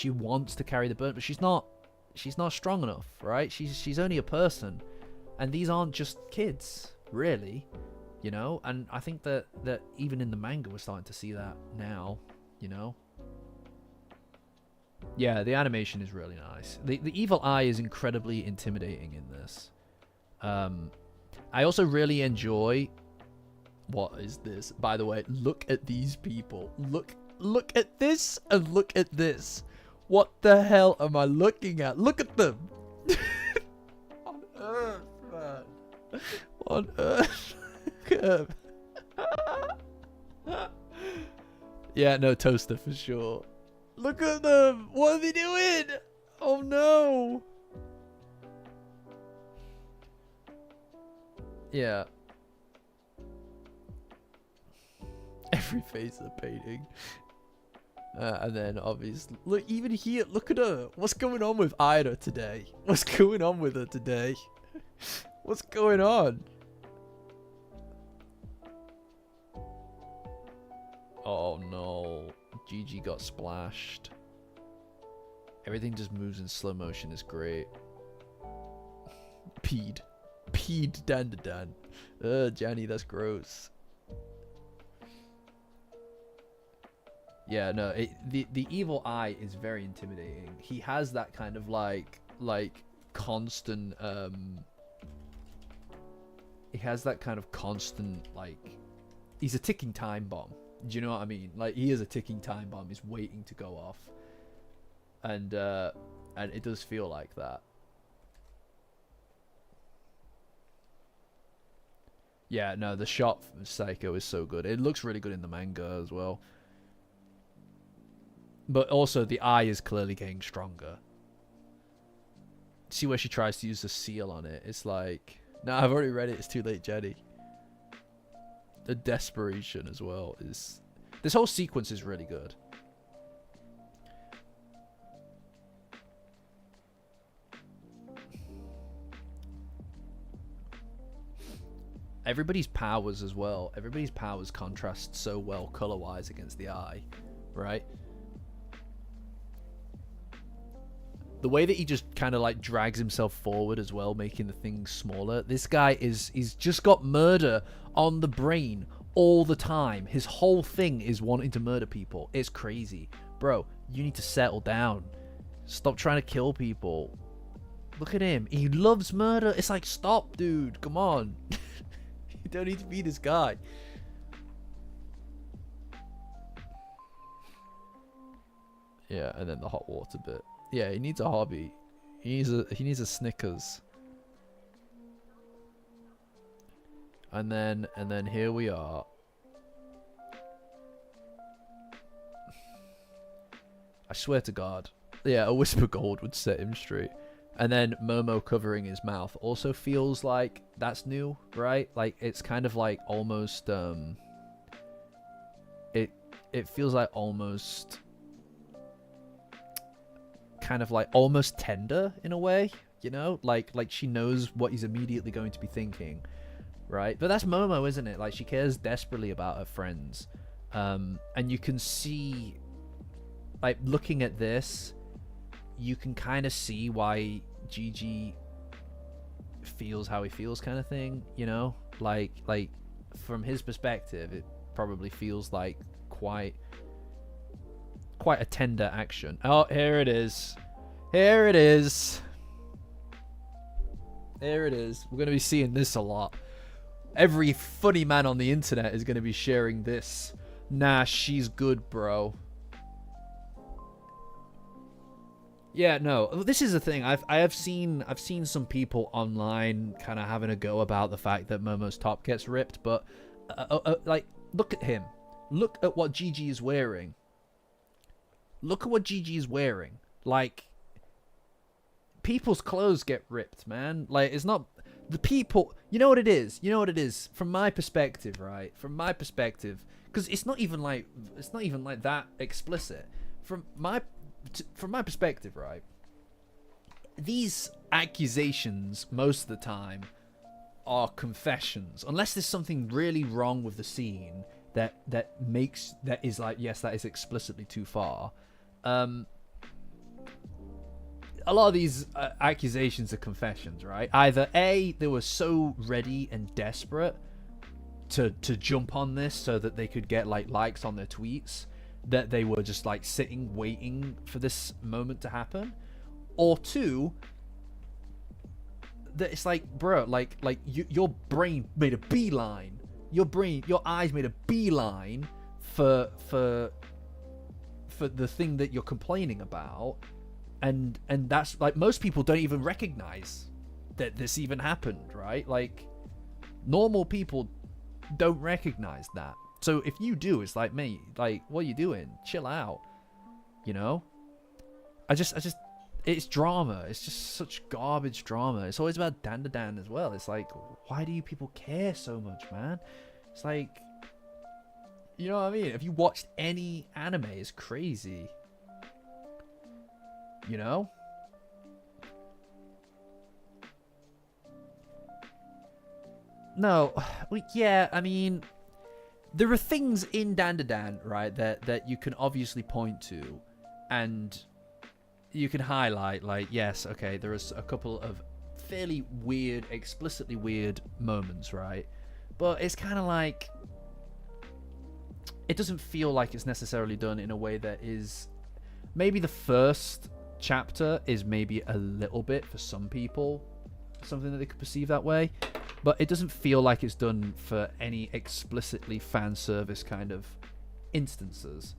wants to carry the burden, but she's not strong enough, right? She's only a person, and these aren't just kids, really, you know? And I think that even in the manga we're starting to see that now, you know? Yeah, the animation is really nice. The evil eye is incredibly intimidating in this. I also really enjoy... What is this? By the way, look at these people. Look at this and look at this. What the hell am I looking at? Look at them. On earth, man. On earth. Yeah, no, toaster for sure. Look at them. What are they doing? Oh no. Yeah. Every face they're painting. And then obviously, look, even here, look at her. What's going on with Ida today? What's going on with her today? What's going on? Oh no. Gigi got splashed. Everything just moves in slow motion. It's great. Peed Dandadan. Janny, that's gross. Yeah, no, the evil eye is very intimidating. He has that kind of like constant he has that kind of constant, like, he's a ticking time bomb. Do you know what I mean? Like, he is a ticking time bomb. He's waiting to go off. And it does feel like that. Yeah, no, the shot from Seiko is so good. It looks really good in the manga as well. But also, the eye is clearly getting stronger. See where she tries to use the seal on it. It's like... No, I've already read it. It's too late, Jenny. The desperation as well is... This whole sequence is really good. Everybody's powers as well. Everybody's powers contrast so well color-wise against the eye, right? The way that he just kind of like drags himself forward as well, making the things smaller. This guy he's just got murder on the brain all the time. His whole thing is wanting to murder people. It's crazy. Bro, you need to settle down. Stop trying to kill people. Look at him. He loves murder. It's like, stop, dude. Come on. You don't need to be this guy. Yeah, and then the hot water bit. Yeah, he needs a hobby. He needs a Snickers. And then here we are. I swear to God. Yeah, a whisper gold would set him straight. And then Momo covering his mouth also feels like that's new, right? Like, it's kind of like almost it feels like almost kind of like almost tender in a way, you know, like she knows what he's immediately going to be thinking, right? But that's Momo, isn't it? Like, she cares desperately about her friends, and you can see, like, looking at this, you can kind of see why Gigi feels how he feels, kind of thing, you know, like from his perspective, it probably feels like quite a tender action. Oh, here it is. Here it is. There it is. We're going to be seeing this a lot. Every funny man on the internet is going to be sharing this. Nah, she's good, bro. Yeah, no. This is the thing. I've seen some people online kind of having a go about the fact that Momo's top gets ripped, but like, look at him. Look at what Gigi is wearing. Look at what Gigi is wearing. Like, people's clothes get ripped, man. Like, it's not the people. You know what it is? You know what it is? From my perspective, right? From my perspective, because it's not even like that explicit. From my perspective, right? These accusations most of the time are confessions, unless there's something really wrong with the scene that is like, yes, that is explicitly too far. A lot of these accusations are confessions, right? Either A, they were so ready and desperate to jump on this so that they could get like likes on their tweets, that they were just like sitting waiting for this moment to happen, or two, that it's like, bro, like your brain made a beeline, your eyes made a beeline for the thing that you're complaining about, and that's like, most people don't even recognize that this even happened, right? Like, normal people don't recognize that. So if you do, it's like, mate, like, what are you doing? Chill out, you know? I just it's drama. It's just such garbage drama. It's always about Dandadan as well. It's like, why do you people care so much, man? It's like, you know what I mean? If you watched any anime, it's crazy. You know? No, well, yeah, I mean, there are things in Dandadan, right, that you can obviously point to, and you can highlight, like, yes, okay, there is a couple of fairly weird, explicitly weird moments, right? But it's kind of like, it doesn't feel like it's necessarily done in a way that is, maybe the first chapter is maybe a little bit, for some people, something that they could perceive that way, but it doesn't feel like it's done for any explicitly fan service kind of instances,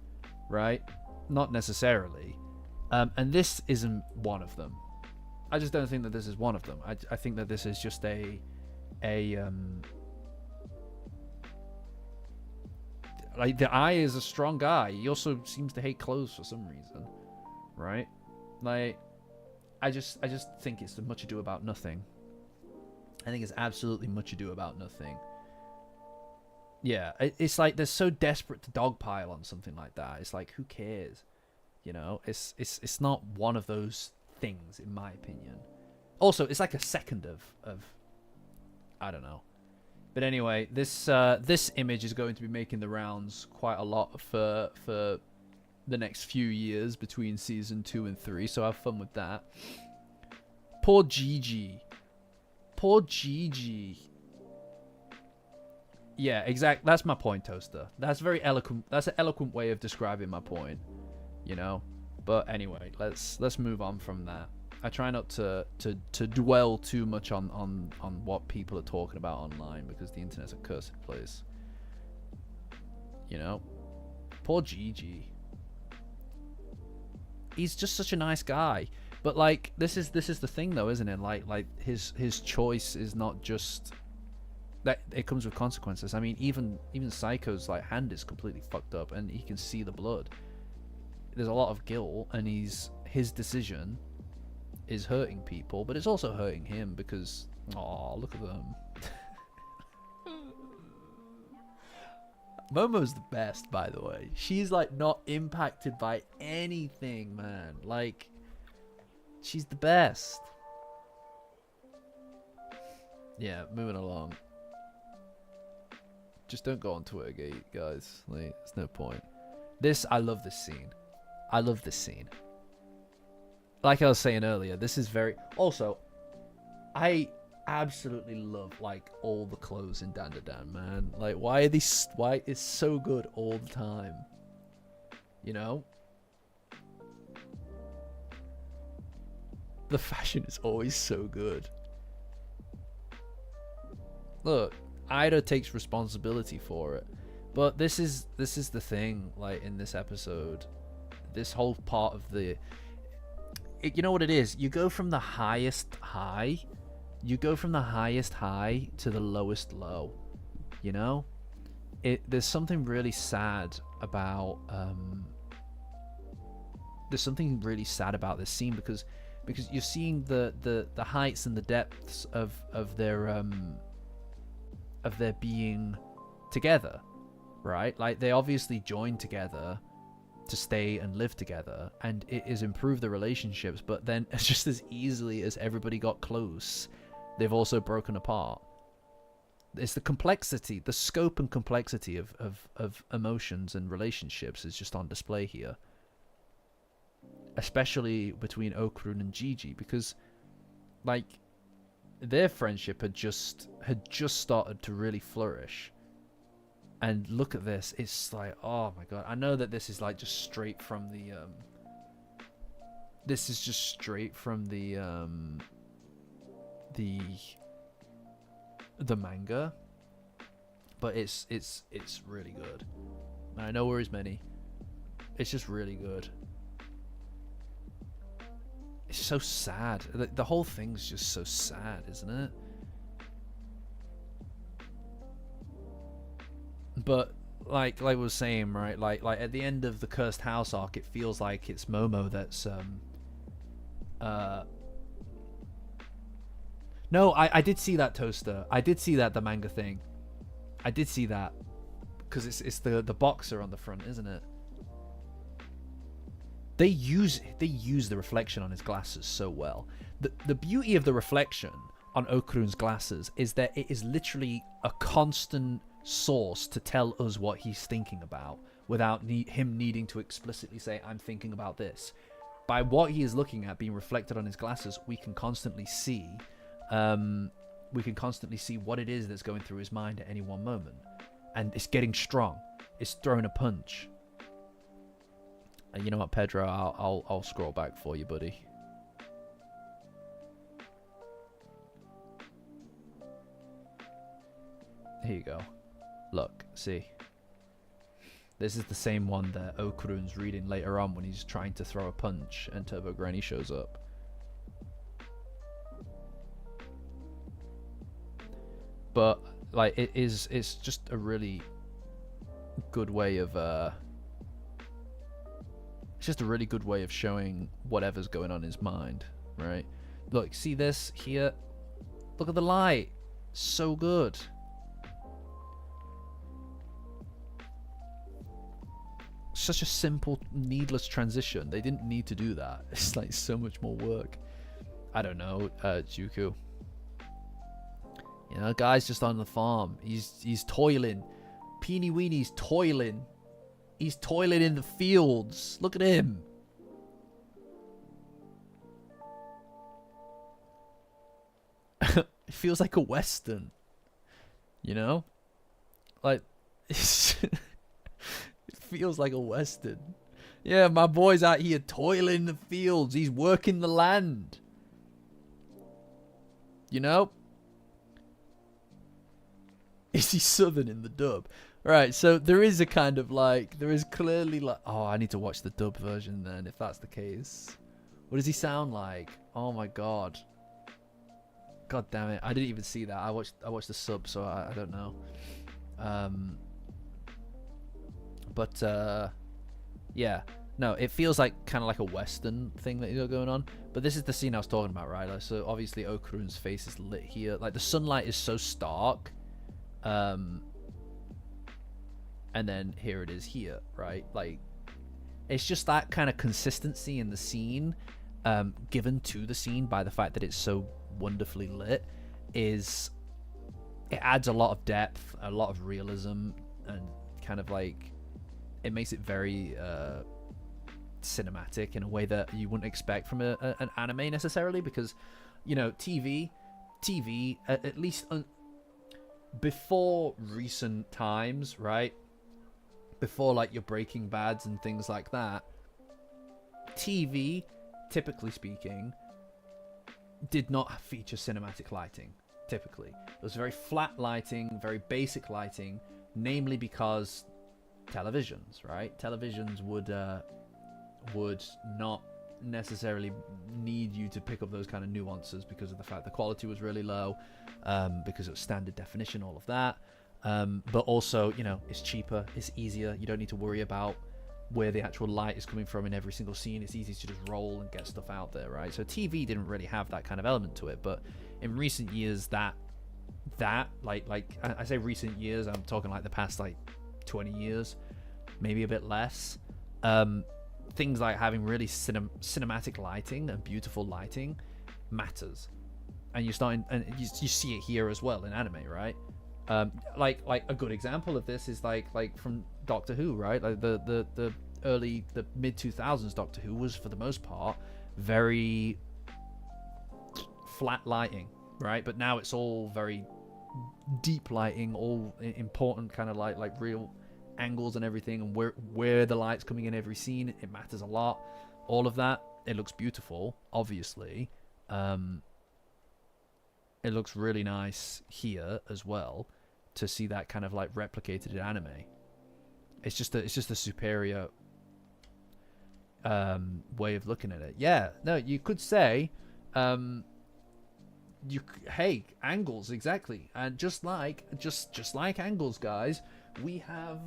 right? Not necessarily. And this isn't one of them. I just don't think that this is one of them. I think that this is just like, the Eye is a strong guy. He also seems to hate clothes for some reason, right? Like, I just think it's much ado about nothing. I think it's absolutely much ado about nothing. Yeah, it's like they're so desperate to dogpile on something like that. It's like, who cares? You know, it's not one of those things, in my opinion. Also, it's like a second of I don't know. But anyway, this image is going to be making the rounds quite a lot for the next few years between season 2 and 3. So have fun with that. Poor Gigi. Poor Gigi. Yeah, exact. That's my point, Toaster. That's very eloquent. That's an eloquent way of describing my point. You know. But anyway, let's move on from that. I try not to dwell too much on what people are talking about online, because the internet's a cursed place. You know. Poor Gigi. He's just such a nice guy. But like, this is the thing though, isn't it? Like his choice is not just that, it comes with consequences. I mean, even Seiko's like hand is completely fucked up, and he can see the blood. There's a lot of guilt, and his decision is hurting people, but it's also hurting him because, oh, look at them. Momo's the best, by the way. She's like not impacted by anything, man. Like, she's the best. Yeah, moving along. Just don't go on Twitter, guys. Like, there's no point. I love this scene. I love this scene. Like I was saying earlier, this is very... Also, I absolutely love, like, all the clothes in Dandadan, man. Like, why it's so good all the time? You know? The fashion is always so good. Look, Ida takes responsibility for it. But this is the thing, like, in this episode. This whole part of the... you know what it is? You go from the highest high. You go from the highest high to the lowest low. You know? There's something really sad about... there's something really sad about this scene, because you're seeing the heights and the depths of their being together, right? Like, they obviously joined together to stay and live together, and it has improved the relationships, but then just as easily as everybody got close, they've also broken apart. It's the complexity, the scope and complexity of emotions and relationships is just on display here. Especially between Okurun and Gigi, because, like, their friendship had just started to really flourish. And look at this. It's like, oh my god. I know that this is like just straight from the this is just straight from the manga, but it's really good. I know there is many. It's just really good. It's so sad. The whole thing's just so sad, isn't it? But like I was saying, right? Like at the end of the Cursed House arc, it feels like it's Momo that's No, I did see that, Toaster. I did see that, the manga thing. I did see that. Because it's the boxer on the front, isn't it? They use the reflection on his glasses so well. The beauty of the reflection on Okurun's glasses is that it is literally a constant source to tell us what he's thinking about without him needing to explicitly say, I'm thinking about this. By what he is looking at being reflected on his glasses, we can constantly see what it is that's going through his mind at any one moment. And it's getting strong. It's throwing a punch. And you know what, Pedro? I'll scroll back for you, buddy. Here you go. Look, see. This is the same one that Okurun's reading later on when he's trying to throw a punch and Turbo Granny shows up. But like it's just a really good way of it's just a really good way of showing whatever's going on in his mind, right? Look, see this here? Look at the light. So good. Such a simple, needless transition. They didn't need to do that. It's like so much more work. I don't know, Juku. You know, guy's just on the farm. He's toiling. Peeny Weenie's toiling. He's toiling in the fields. Look at him. It feels like a Western. You know? Like, it feels like a Western. Yeah, my boy's out here toiling in the fields. He's working the land. You know? Is he Southern in the dub? Right, so there is a kind of like, there is clearly like, oh, I need to watch the dub version then, if that's the case. What does he sound like? Oh my god. God damn it, I didn't even see that. I watched the sub, so I don't know. Yeah. No, it feels like kind of like a Western thing that you got going on. But this is the scene I was talking about, right? Like, so obviously Okurun's face is lit here. Like, the sunlight is so stark. And then here it is here, right? Like, it's just that kind of consistency in the scene, given to the scene by the fact that it's so wonderfully lit, it adds a lot of depth, a lot of realism, and kind of like, it makes it very cinematic in a way that you wouldn't expect from an anime necessarily, because, you know, TV at least before recent times, right? Before like your Breaking Bads and things like that, TV, typically speaking, did not feature cinematic lighting. Typically, it was very flat lighting, very basic lighting, namely because televisions, right? Televisions would not necessarily need you to pick up those kind of nuances because of the fact the quality was really low, because it was standard definition, all of that. But also, you know, it's cheaper, it's easier. You don't need to worry about where the actual light is coming from in every single scene. It's easy to just roll and get stuff out there, right? So TV didn't really have that kind of element to it. But in recent years, that like I say recent years, I'm talking like the past like 20 years, maybe a bit less. Things like having really cinematic lighting and beautiful lighting matters, and you're starting, and you see it here as well in anime, right? Like a good example of this is like from Doctor Who, right? Like the mid 2000s Doctor Who was for the most part very flat lighting, right? But now it's all very deep lighting, all important kind of like real angles and everything, and where the light's coming in every scene, it matters a lot. All of that, it looks beautiful, obviously. It looks really nice here as well to see that kind of like replicated in anime. It's just a superior way of looking at it. Yeah, no, you could say hey, angles, exactly. And just like angles, guys, we have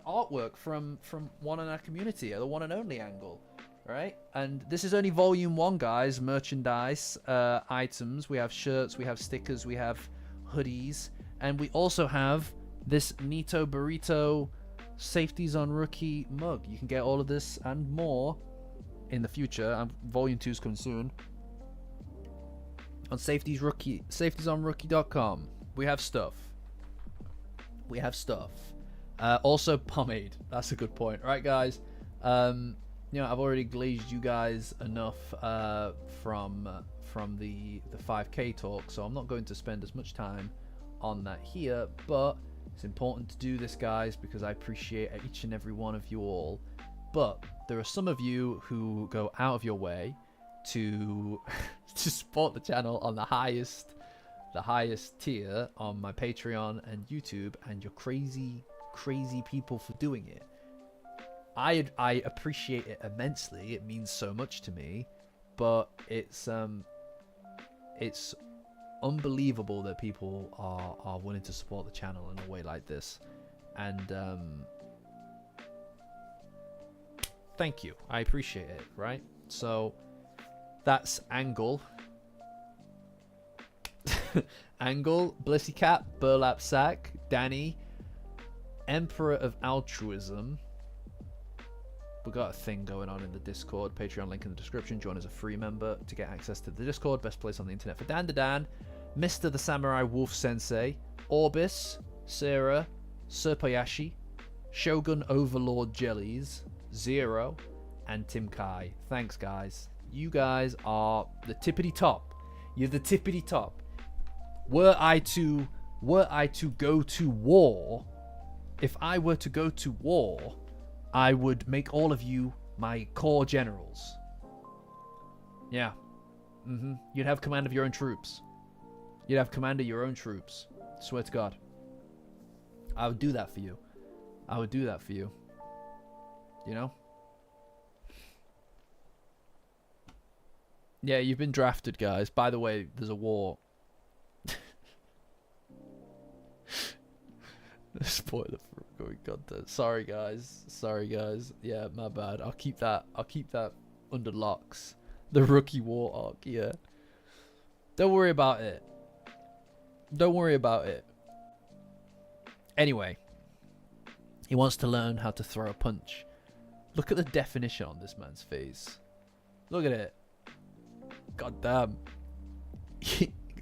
artwork from one in our community, the one and only Angle, right? And this is only volume 1, guys. Merchandise, items. We have shirts, we have stickers, we have hoodies, and we also have this Nito Burrito Safeties on Rookie mug. You can get all of this and more in the future. Volume 2 is coming soon. On safetiesonrookie.com. We have stuff. Also pomade. That's a good point. All right, guys. You know, I've already glazed you guys enough from the 5K talk, so I'm not going to spend as much time on that here, but it's important to do this, guys, because I appreciate each and every one of you all. But there are some of you who go out of your way to to support the channel on the highest tier on my Patreon and YouTube, and you're crazy people for doing it. I appreciate it immensely. It means so much to me, but it's unbelievable that people are willing to support the channel in a way like this. And thank you. I appreciate it, right? So that's Angle. Angle, Blissy Cat, Burlap Sack, Danny, Emperor of Altruism. We got a thing going on in the Discord. Patreon link in the description. Join as a free member to get access to the Discord. Best place on the internet for Dandadan. Mr. the Samurai Wolf Sensei, Orbis, Sarah, Serpayashi, Shogun Overlord Jellies, Zero, and Tim Kai. Thanks, guys. You guys are the tippity top. You're the tippity top. Were I to go to war, if I were to go to war, I would make all of you my core generals. Yeah. You'd have command of your own troops. You'd have command of your own troops. Swear to God. I would do that for you. I would do that for you. You know? Yeah, you've been drafted, guys. By the way, there's a war. Spoiler for upcoming content. Sorry, guys. Yeah, my bad. I'll keep that under locks. The rookie war arc, yeah. Don't worry about it. Anyway, he wants to learn how to throw a punch. Look at the definition on this man's face. Look at it. God damn.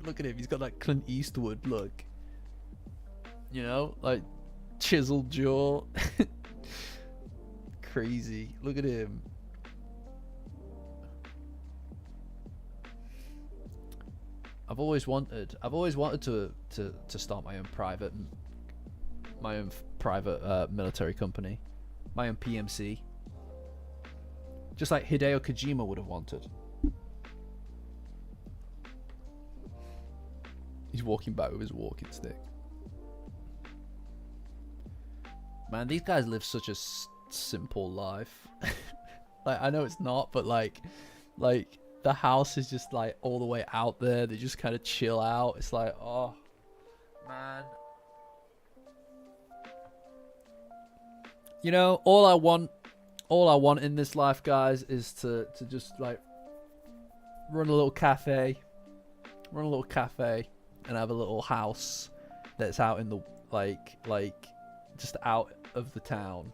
Look at him. He's got that Clint Eastwood look. You know, like chiseled jaw. Crazy. Look at him. I've always wanted to start my own private military company, my own PMC, just like Hideo Kojima would have wanted. He's walking back with his walking stick. Man, these guys live such a simple life. Like, I know it's not, but like the house is just like all the way out there. They just kind of chill out. It's like, oh man. You know, all I want in this life, guys, is to just like run a little cafe and have a little house that's out in the like just out of the town,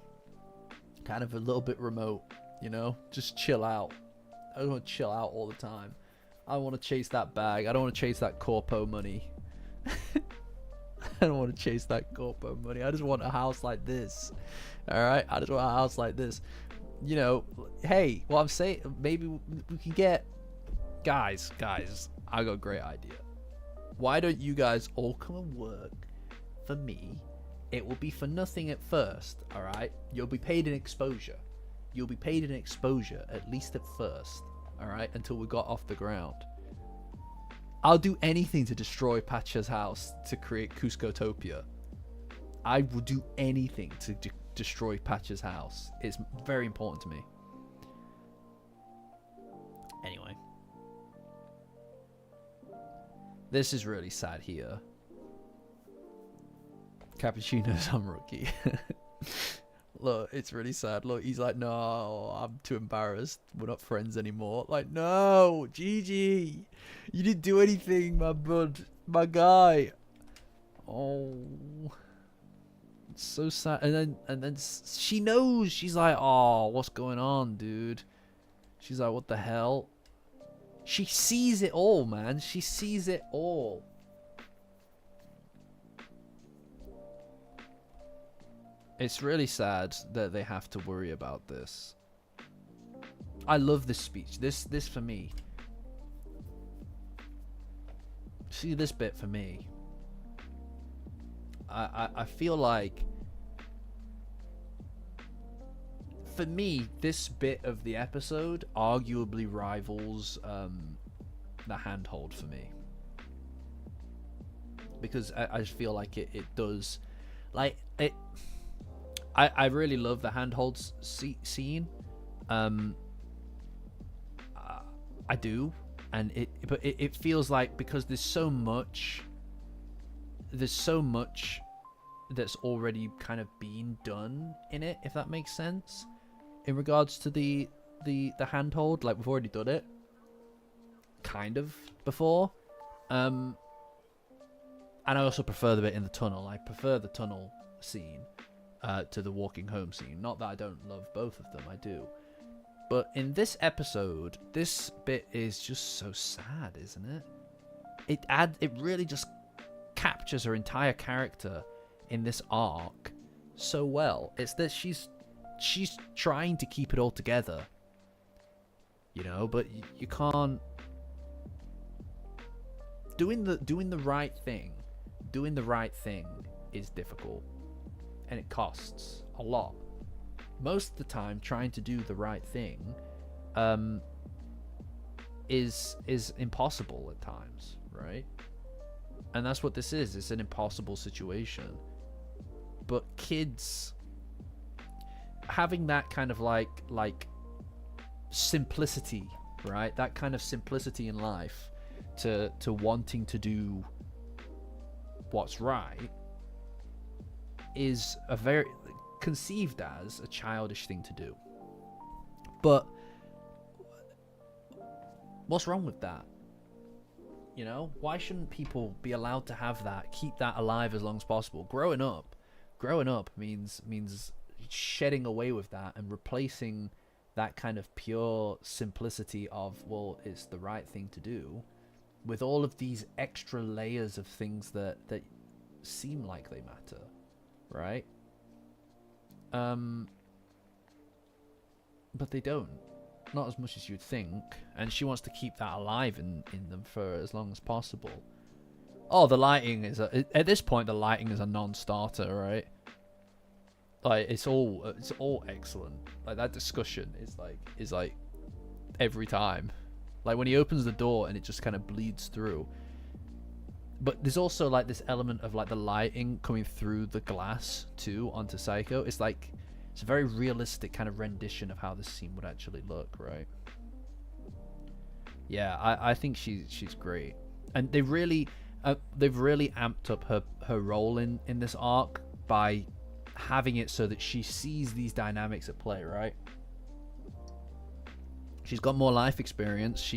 kind of a little bit remote, you know, just chill out. I don't want to chill out all the time. I want to chase that bag. I don't want to chase that corpo money. I don't want to chase that corpo money. I just want a house like this. All right, I just want a house like this. You know, hey, what I'm saying, maybe we can get guys. I got a great idea. Why don't you guys all come and work for me? It will be for nothing at first, alright? You'll be paid in exposure. You'll be paid in exposure, at least at first, alright? Until we got off the ground. I'll do anything to destroy Pacha's house to create Cuscotopia. I will do anything to destroy Pacha's house. It's very important to me. Anyway. This is really sad here. Cappuccino's on Rookie. Look, it's really sad. Look, he's like, no, I'm too embarrassed. We're not friends anymore. Like, no, Gigi, you didn't do anything, my bud, my guy. Oh, it's so sad. And then she knows. She's like, oh, what's going on, dude? She's like, what the hell? She sees it all, man. She sees it all. It's really sad that they have to worry about this. I love this speech. This for me. See this bit for me. I feel like, for me, this bit of the episode arguably rivals the handhold for me. Because I just feel like it does, like it. I really love the handholds scene. I do, and but it feels like, because there's so much that's already kind of been done in it, if that makes sense, in regards to the handhold. Like, we've already done it kind of before, and I also prefer the bit in the tunnel. I prefer the tunnel scene to the walking home scene. Not that I don't love both of them, I do. But in this episode, this bit is just so sad, isn't it? It really just captures her entire character in this arc so well. It's that she's trying to keep it all together, you know, but you can't. Doing the right thing is difficult. And it costs a lot. Most of the time, trying to do the right thing is impossible at times, right? And that's what this is. It's an impossible situation. But kids having that kind of like simplicity, right? That kind of simplicity in life to wanting to do what's right is a very conceived as a childish thing to do. But what's wrong with that? You know, why shouldn't people be allowed to have that, keep that alive as long as possible? Growing up means shedding away with that and replacing that kind of pure simplicity of, well, it's the right thing to do, with all of these extra layers of things that seem like they matter. Right? But they don't. Not as much as you'd think. And she wants to keep that alive in them for as long as possible. Oh, the lighting is at this point the lighting is a non-starter, right? Like, it's all excellent. Like, that discussion is like every time. Like, when he opens the door and it just kind of bleeds through. But there's also like this element of like the lighting coming through the glass too onto Seiko. It's like, it's a very realistic kind of rendition of how this scene would actually look, right? Yeah, I think she's great, and they've really amped up her role in this arc by having it so that she sees these dynamics at play, right? She's got more life experience.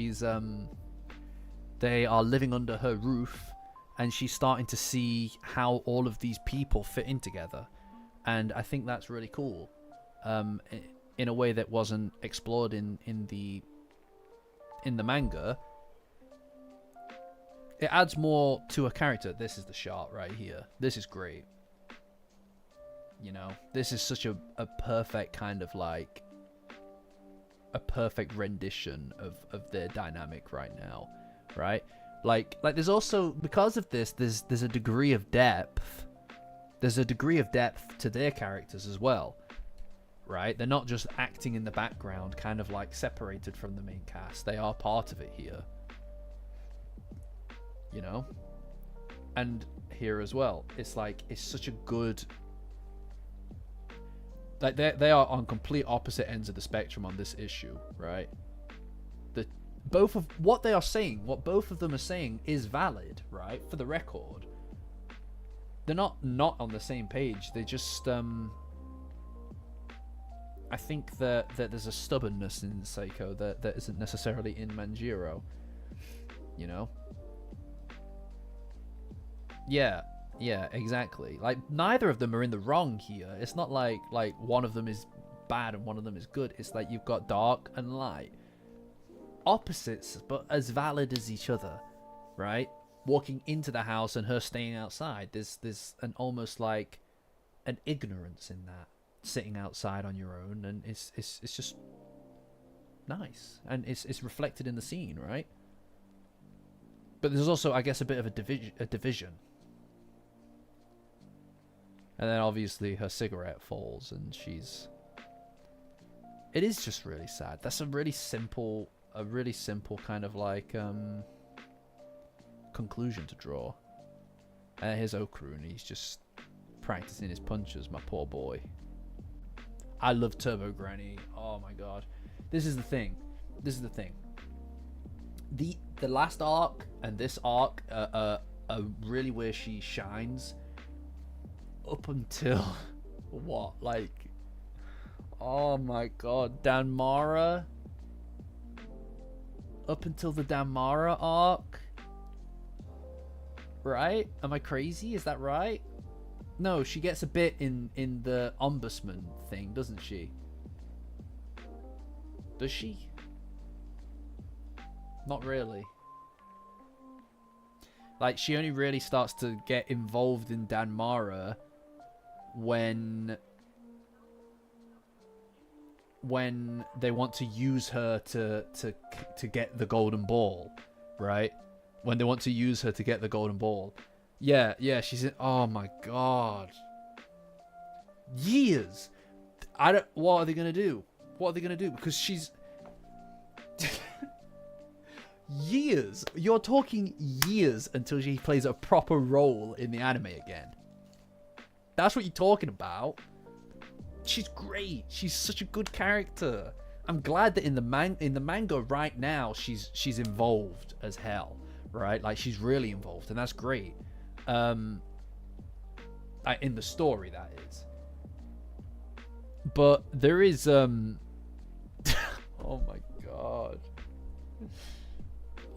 They are living under her roof. And she's starting to see how all of these people fit in together. And I think that's really cool. In a way that wasn't explored in the manga. It adds more to a character. This is the shot right here. This is great. You know, this is such a perfect kind of like a perfect rendition of their dynamic right now, right? Like there's also, because of this, there's a degree of depth. There's a degree of depth to their characters as well, right? They're not just acting in the background, kind of like separated from the main cast. They are part of it here, you know? And here as well, it's like, it's such a good, like they are on complete opposite ends of the spectrum on this issue, right? Both of what they are saying, what both of them are saying is valid, right? For the record, they're not on the same page. They just I think that there's a stubbornness in Seiko that isn't necessarily in Manjiro, you know? Yeah, exactly. Like, neither of them are in the wrong here. It's not like one of them is bad and one of them is good. It's like you've got dark and light, opposites but as valid as each other, right? Walking into the house and her staying outside, there's an almost like an ignorance in that, sitting outside on your own, and it's just nice, and it's reflected in the scene, right? But there's also, I guess, a bit of a division. And then obviously her cigarette falls and it is just really sad. That's a really simple kind of like conclusion to draw. And here's Okuru, and he's just practicing his punches, my poor boy. I love Turbo Granny. Oh my god. This is the thing. The last arc and this arc are really where she shines. Up until what? Like, oh my god, Danmara. Up until the Danmara arc. Right? Am I crazy? Is that right? No, she gets a bit in the ombudsman thing, doesn't she? Does she? Not really. Like, she only really starts to get involved in Danmara when they want to use her to get the golden ball, right? When they want to use her to get the golden ball. Yeah, she's in. Oh my god. Years. What are they gonna do? Because she's years. You're talking years until she plays a proper role in the anime again. That's what you're talking about. She's great. She's such a good character. I'm glad that in the manga right now she's involved as hell, right? Like, she's really involved, and that's great. In the story, that is. But there is oh my god.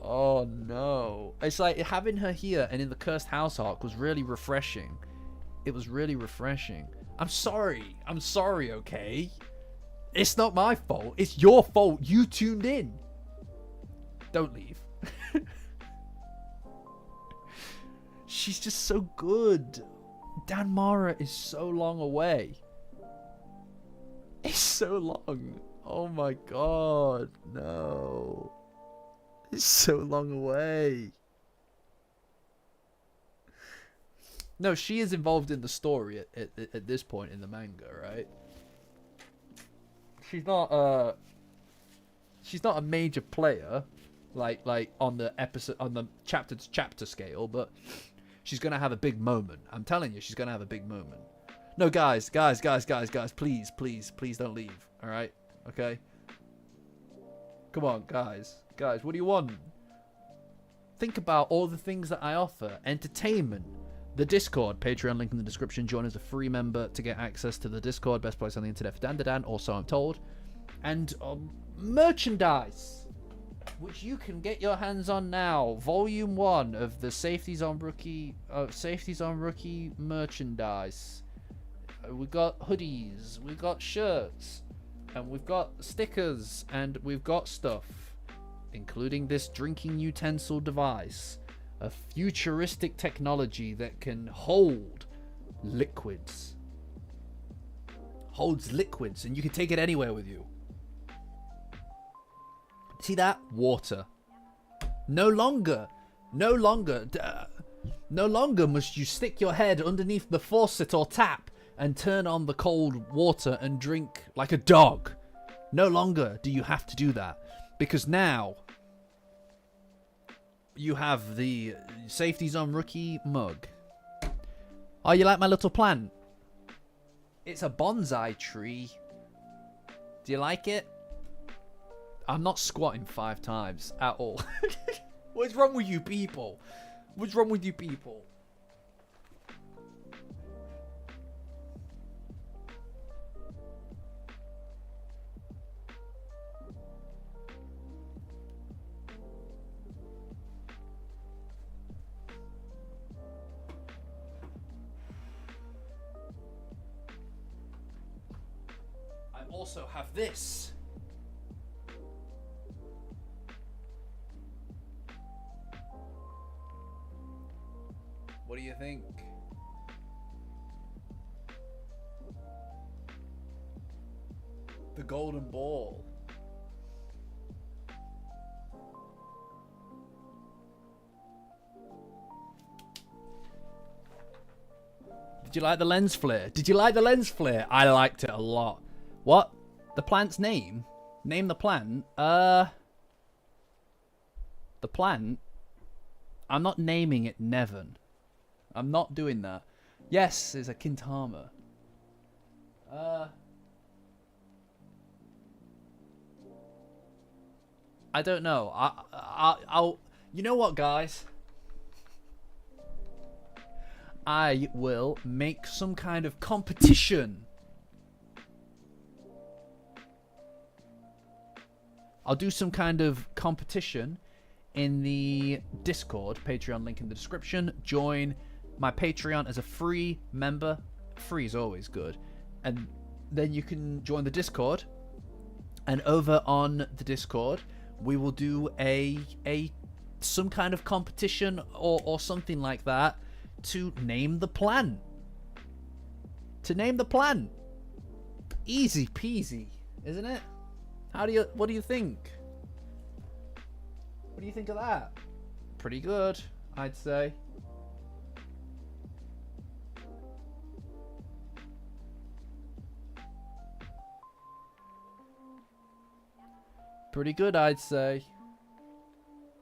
Oh no. It's like having her here and in the Cursed House arc was really refreshing. It was really refreshing. I'm sorry, okay? It's not my fault. It's your fault. You tuned in. Don't leave. She's just so good. Danmara is so long away. It's so long. Oh my god, no. It's so long away. No, she is involved in the story at this point in the manga, right? She's not a major player, like on the episode, on the chapter to chapter scale, but she's gonna have a big moment. I'm telling you, she's gonna have a big moment. No, guys, please don't leave. All right, okay. Come on, guys, what do you want? Think about all the things that I offer: entertainment. The Discord, Patreon, link in the description. Join as a free member to get access to the Discord, best place on the internet for Dandadan, or so I'm told. And merchandise, which you can get your hands on now. Volume 1 of the Safety Zone Rookie merchandise. We've got hoodies, we've got shirts, and we've got stickers, and we've got stuff, including this drinking utensil device. A futuristic technology that can hold liquids. Holds liquids, and you can take it anywhere with you. See that? Water. No longer No longer must you stick your head underneath the faucet or tap and turn on the cold water and drink like a dog. No longer do you have to do that, because now you have the Safety Zone Rookie mug. Oh, you like my little plant? It's a bonsai tree. Do you like it? I'm not squatting 5 times at all. What's wrong with you people? What's wrong with you people? I also have this. What do you think? The golden ball. Did you like the lens flare? Did you like the lens flare? I liked it a lot. What? The plant's name? Name the plant? The plant? I'm not naming it Nevin. I'm not doing that. Yes, it's a Kintama. I don't know. I'll. You know what, guys? I will make some kind of competition. I'll do some kind of competition in the Discord. Patreon link in the description. Join my Patreon as a free member. Free is always good. And then you can join the Discord. And over on the Discord, we will do some kind of competition or something like that to name the plant. To name the plant. Easy peasy, isn't it? What do you think? What do you think of that? Pretty good, I'd say. Pretty good, I'd say.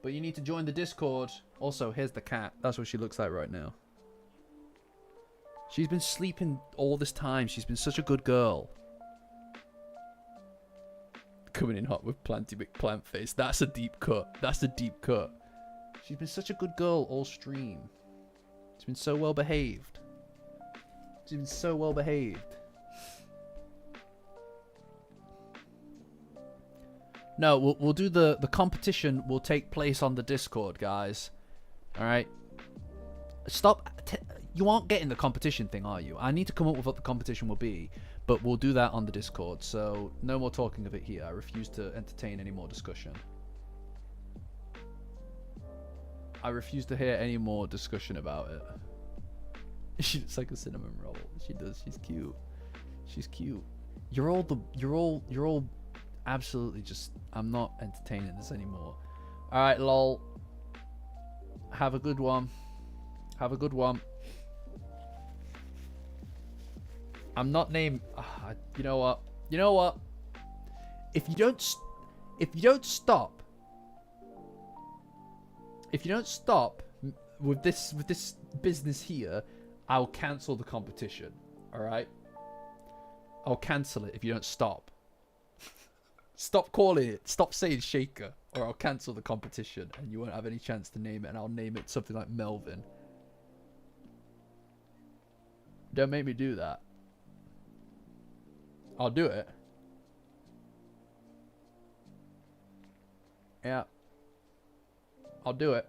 But you need to join the Discord. Also, here's the cat. That's what she looks like right now. She's been sleeping all this time. She's been such a good girl. Coming in hot with Planty McPlant face. That's a deep cut. That's a deep cut. She's been such a good girl all stream. She's been so well behaved. She's been so well behaved. No, we'll do the competition will take place on the Discord, guys. Alright? Stop. You aren't getting the competition thing, are you? I need to come up with what the competition will be, but we'll do that on the Discord. So, no more talking of it here. I refuse to entertain any more discussion. I refuse to hear any more discussion about it. She looks like a cinnamon roll. She does. She's cute. She's cute. You're all absolutely just... I'm not entertaining this anymore. Alright, lol. Have a good one. Have a good one. I'm not named... you know what? You know what? If you don't stop with this business here, I'll cancel the competition. Alright? I'll cancel it if you don't stop. Stop calling it. Stop saying Shaker, or I'll cancel the competition and you won't have any chance to name it, and I'll name it something like Melvin. Don't make me do that. I'll do it. Yeah. I'll do it.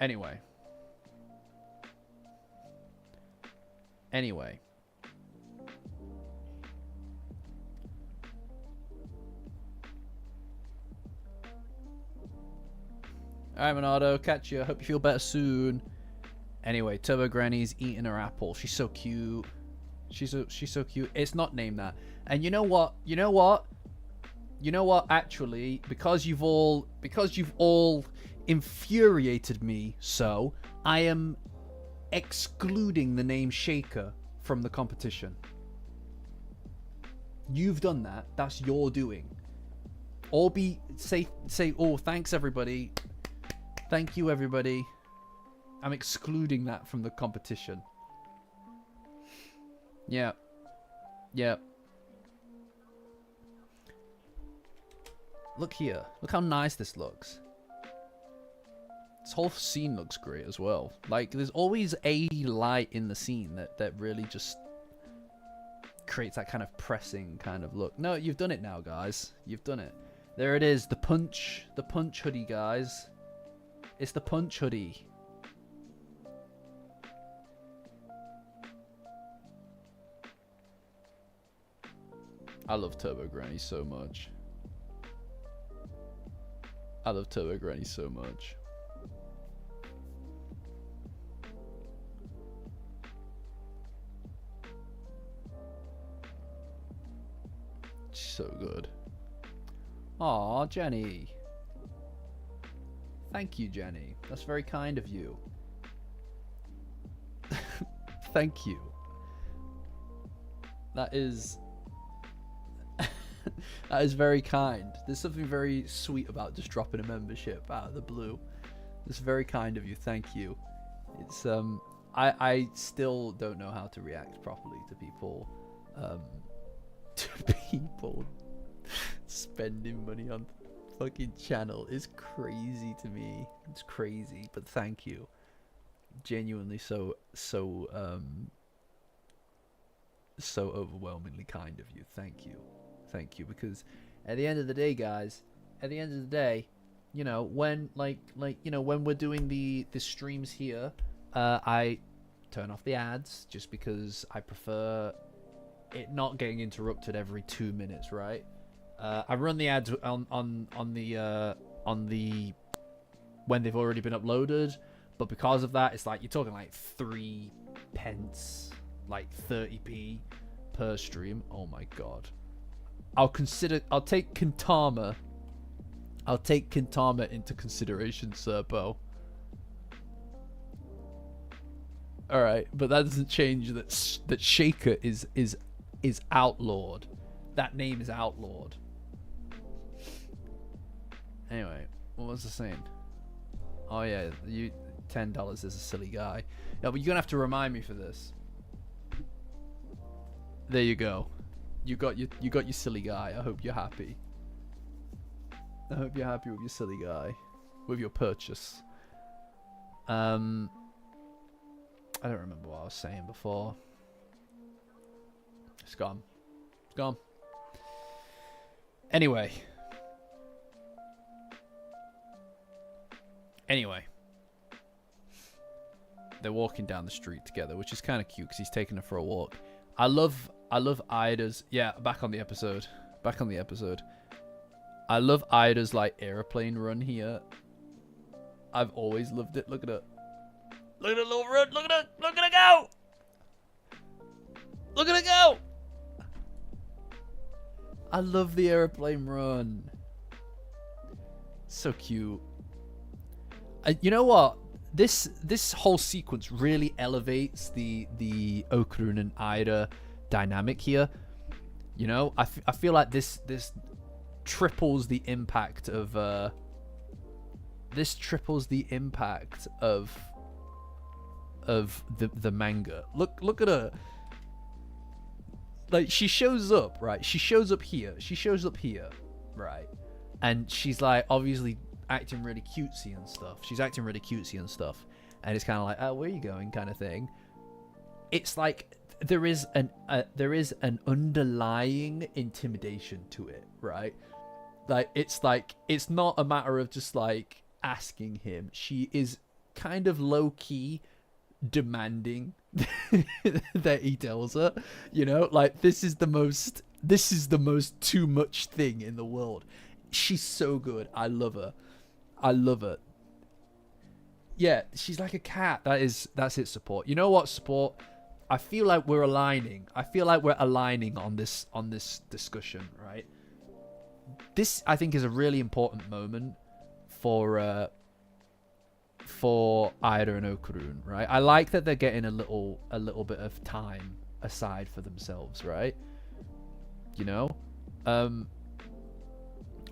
Anyway. Alright, Monado, catch you. Hope you feel better soon. Anyway, Turbo Granny's eating her apple. She's so cute. She's so cute. It's not named that. And you know what? You know what? You know what? Actually, because you've all infuriated me, so I am excluding the name Shaker from the competition. You've done that. That's your doing. Say, oh, thanks everybody. Thank you everybody. I'm excluding that from the competition. Yeah. Yeah. Look here. Look how nice this looks. This whole scene looks great as well. Like, there's always a light in the scene that really just creates that kind of pressing kind of look. No, you've done it now, guys. You've done it. There it is. The punch hoodie, guys. It's the punch hoodie. I love Turbo Granny so much. I love Turbo Granny so much. So good. Aw, Jenny. Thank you, Jenny. That's very kind of you. Thank you. That is... that is very kind. There's something very sweet about just dropping a membership out of the blue. It's very kind of you. Thank you. It's I still don't know how to react properly to people spending money on fucking channel. Is crazy to me. It's crazy, but thank you. Genuinely so overwhelmingly kind of you. Thank you. Thank you, because at the end of the day, guys, at the end of the day, you know, when when we're doing the streams here, I turn off the ads just because I prefer it not getting interrupted every 2 minutes, right? I run the ads on the when they've already been uploaded, but because of that, it's like you're talking like 3 pence, like 30p per stream. Oh my god. I'll take Kintama into consideration, Serpo. Alright, but that doesn't change that Shaker is outlawed. That name is outlawed. Anyway, what was I saying? Oh yeah, you $10 is a silly guy. Yeah, but you're gonna have to remind me for this. There you go. You got your silly guy. I hope you're happy. I hope you're happy with your silly guy, with your purchase. I don't remember what I was saying before. It's gone. It's gone. Anyway. They're walking down the street together, which is kind of cute because he's taking her for a walk. I love Ida's... Yeah, back on the episode. I love Ida's, like, airplane run here. I've always loved it. Look at it. Look at the little run. Look at it. Look at it go. Look at it go. I love the airplane run. So cute. You know what? This whole sequence really elevates the Okarun and Ida dynamic here. You know, I feel like this triples the impact of the manga. Look at her. Like, she shows up, right? She shows up here, right? And she's like obviously acting really cutesy and stuff. And it's kind of like, oh, where are you going, kind of thing. It's like there is an underlying intimidation to it, right? Like it's not a matter of just like asking him. She is kind of low key demanding that he tells her, you know, like this is the most too much thing in the world. She's so good. I love her. Yeah, she's like a cat. That's it, support. You know what, support? I feel like we're aligning. on this discussion, right? this I think is a really important moment for Ida and Okurun, right? I like that they're getting a little bit of time aside for themselves, right? You know?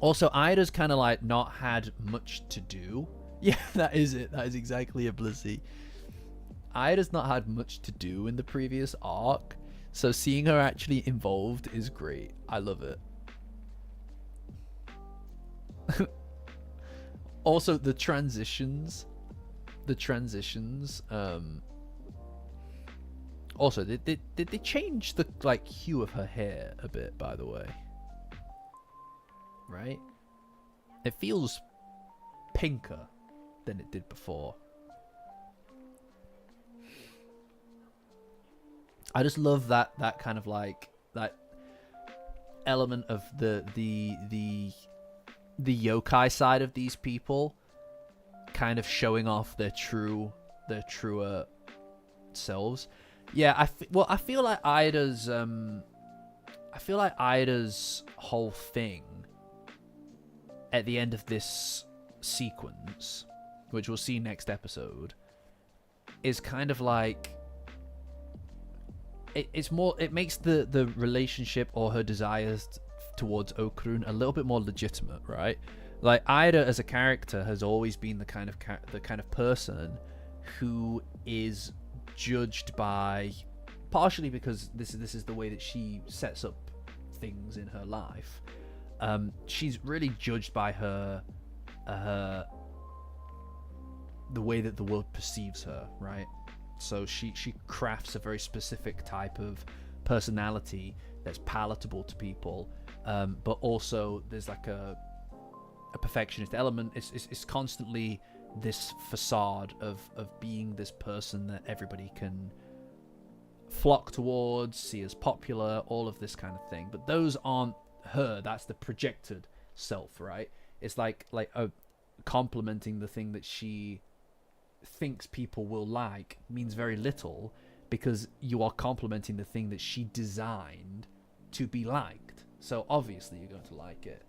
Also, Ida's kind of like not had much to do. Yeah, that is it. That is exactly it, Blissey. Ida's not had much to do in the previous arc, so seeing her actually involved is great. I love it. Also, the transitions. Also, did they change the like hue of her hair a bit? By the way, right? It feels pinker than it did before. I just love that kind of like that element of the yokai side of these people, kind of showing off their truer selves. Yeah, I feel like Ida's whole thing at the end of this sequence, which we'll see next episode, is kind of like it makes the relationship or her desires towards Okurun a little bit more legitimate, right? Like, Ida as a character has always been the kind of person who is judged by, partially because this is the way that she sets up things in her life. She's really judged by her the way that the world perceives her, right? So she crafts a very specific type of personality that's palatable to people, but also there's like a perfectionist element. It's constantly this facade of being this person that everybody can flock towards, see as popular, all of this kind of thing. But those aren't her. That's the projected self, right? It's like complimenting the thing that she thinks people will like means very little, because you are complimenting the thing that she designed to be liked. So obviously you're going to like it.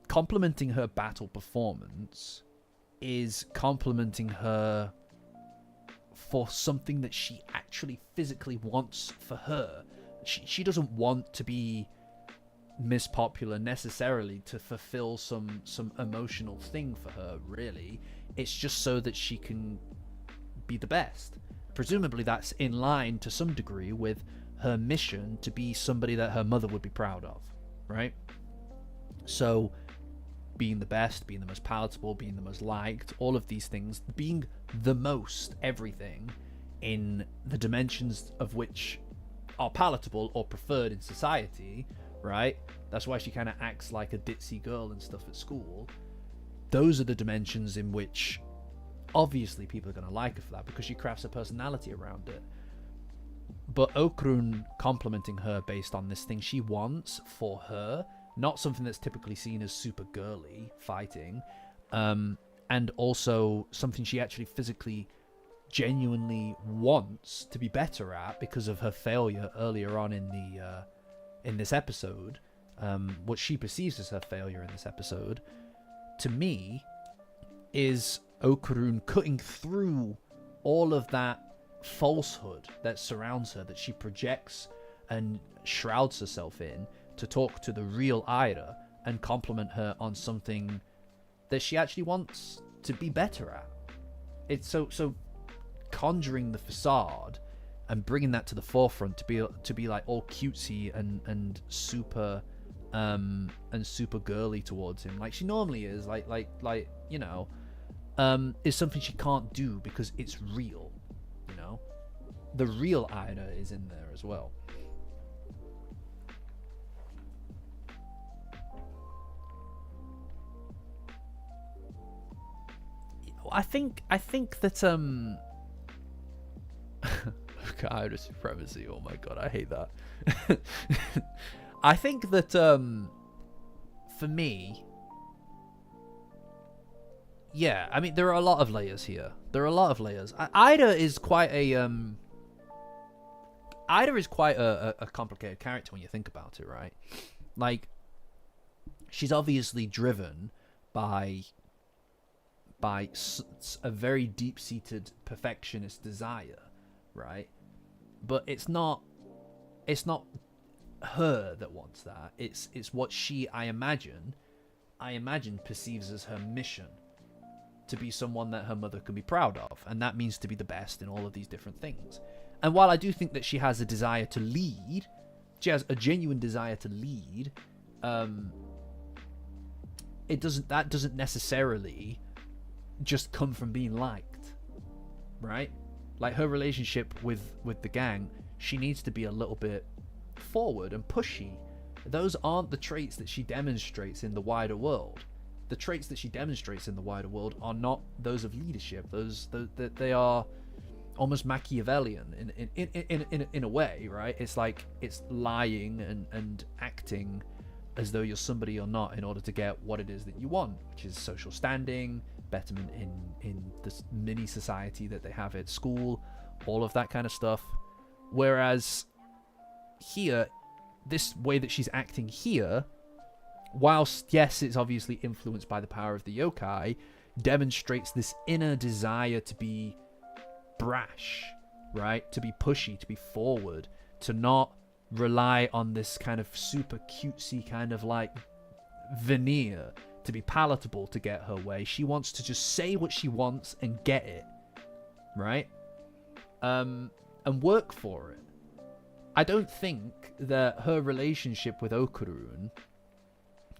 Complimenting her battle performance is complimenting her for something that she actually physically wants for her. She doesn't want to be Miss Popular necessarily to fulfill some emotional thing for her, really. It's just so that she can be the best. Presumably that's in line to some degree with her mission to be somebody that her mother would be proud of, right? So being the best, being the most palatable, being the most liked, all of these things, being the most everything in the dimensions of which are palatable or preferred in society, right? That's why she kind of acts like a ditzy girl and stuff at school. Those are the dimensions in which obviously people are going to like her for that, because she crafts a personality around it. But Okurun complimenting her based on this thing she wants for her, not something that's typically seen as super girly fighting, and also something she actually physically genuinely wants to be better at because of her failure earlier on in this episode, what she perceives as her failure in this episode, to me, is Okurun cutting through all of that falsehood that surrounds her, that she projects and shrouds herself in, to talk to the real Ida and compliment her on something that she actually wants to be better at. It's so conjuring the facade and bringing that to the forefront to be like all cutesy and super girly towards him, like she normally is, like you know, is something she can't do because it's real. You know, the real Ida is in there as well. I think that Ida supremacy. Oh my god, I hate that. I think that for me, yeah, I mean there are a lot of layers here. There are a lot of layers. Ida is quite a complicated character when you think about it, right? Like, she's obviously driven by a very deep-seated perfectionist desire, right? But it's not her that wants that. It's what she, I imagine perceives as her mission, to be someone that her mother can be proud of, and that means to be the best in all of these different things. And while I do think that she has a desire to lead, she has a genuine desire to lead, that doesn't necessarily just come from being liked, right? Like, her relationship with the gang, she needs to be a little bit forward and pushy. Those aren't the traits that she demonstrates in the wider world. The traits that she demonstrates in the wider world are not those of leadership. They are almost Machiavellian in a way, right? It's like, it's lying and acting as though you're somebody you're not in order to get what it is that you want, which is social standing, betterment in this mini society that they have at school, all of that kind of stuff. Whereas here, this way that she's acting here, whilst yes, it's obviously influenced by the power of the yokai, demonstrates this inner desire to be brash, right? To be pushy, to be forward, to not rely on this kind of super cutesy kind of like veneer to be palatable to get her way. She wants to just say what she wants and get it, right? And work for it. I don't think that her relationship with Okurun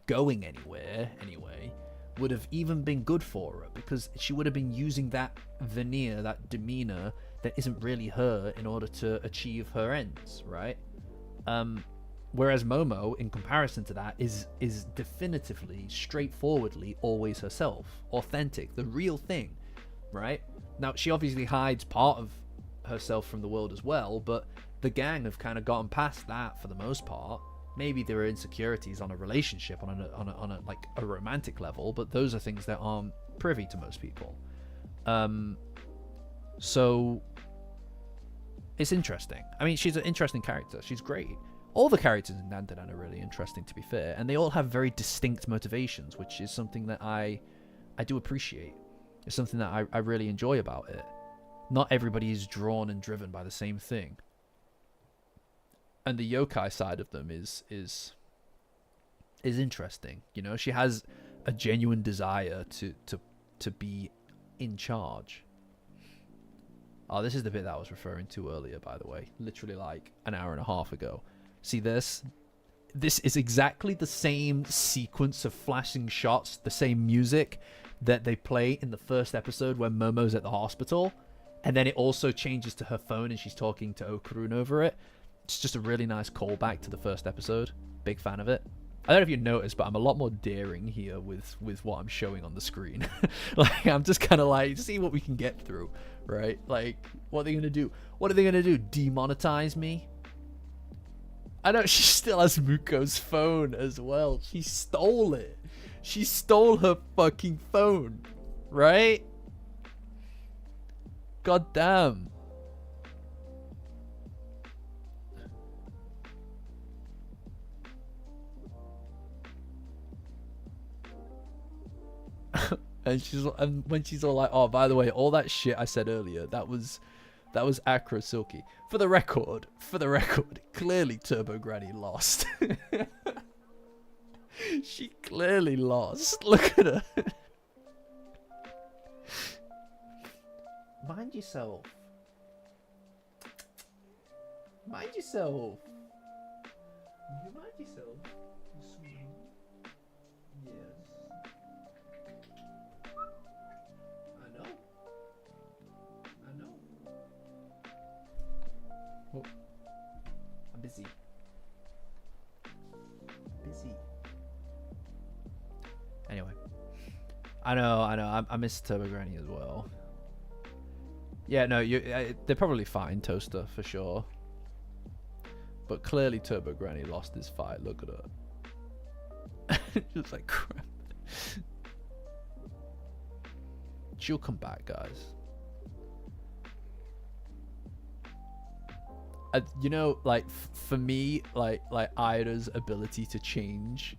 going anywhere anyway would have even been good for her, because she would have been using that veneer, that demeanor that isn't really her, in order to achieve her ends, right? Whereas Momo, in comparison to that, is definitively, straightforwardly always herself, authentic, the real thing, right? Now, she obviously hides part of herself from the world as well, but the gang have kind of gotten past that for the most part. Maybe there are insecurities on a relationship, on a like a romantic level, but those are things that aren't privy to most people. So it's interesting. I mean, she's an interesting character. She's great. All the characters in Dandadan are really interesting, to be fair, and they all have very distinct motivations, which is something that I do appreciate. It's something that I really enjoy about it. Not everybody is drawn and driven by the same thing. And the yokai side of them is interesting. You know, she has a genuine desire to be in charge. Oh, this is the bit that I was referring to earlier, by the way. Literally like an hour and a half ago. See this? This is exactly the same sequence of flashing shots, the same music that they play in the first episode when Momo's at the hospital. And then it also changes to her phone and she's talking to Okurun over it. It's just a really nice callback to the first episode. Big fan of it. I don't know if you noticed, but I'm a lot more daring here with what I'm showing on the screen. Like, I'm just kind of like, see what we can get through, right? Like, what are they going to do? What are they going to do? Demonetize me? I know she still has Muko's phone as well. She stole it. She stole her fucking phone, right? God damn. And when she's all like, oh, by the way, all that shit I said earlier, that was Acro Silky. For the record, clearly Turbo Granny lost. She clearly lost. Look at her. Mind yourself. Mind yourself. You mind yourself. Oh, I'm busy. Anyway, I know. I miss Turbo Granny as well. Yeah, no, they're probably fine, Toaster, for sure. But clearly Turbo Granny lost this fight. Look at her. Just like crap. She'll come back, guys. You know, like, for me, like Ida's ability to change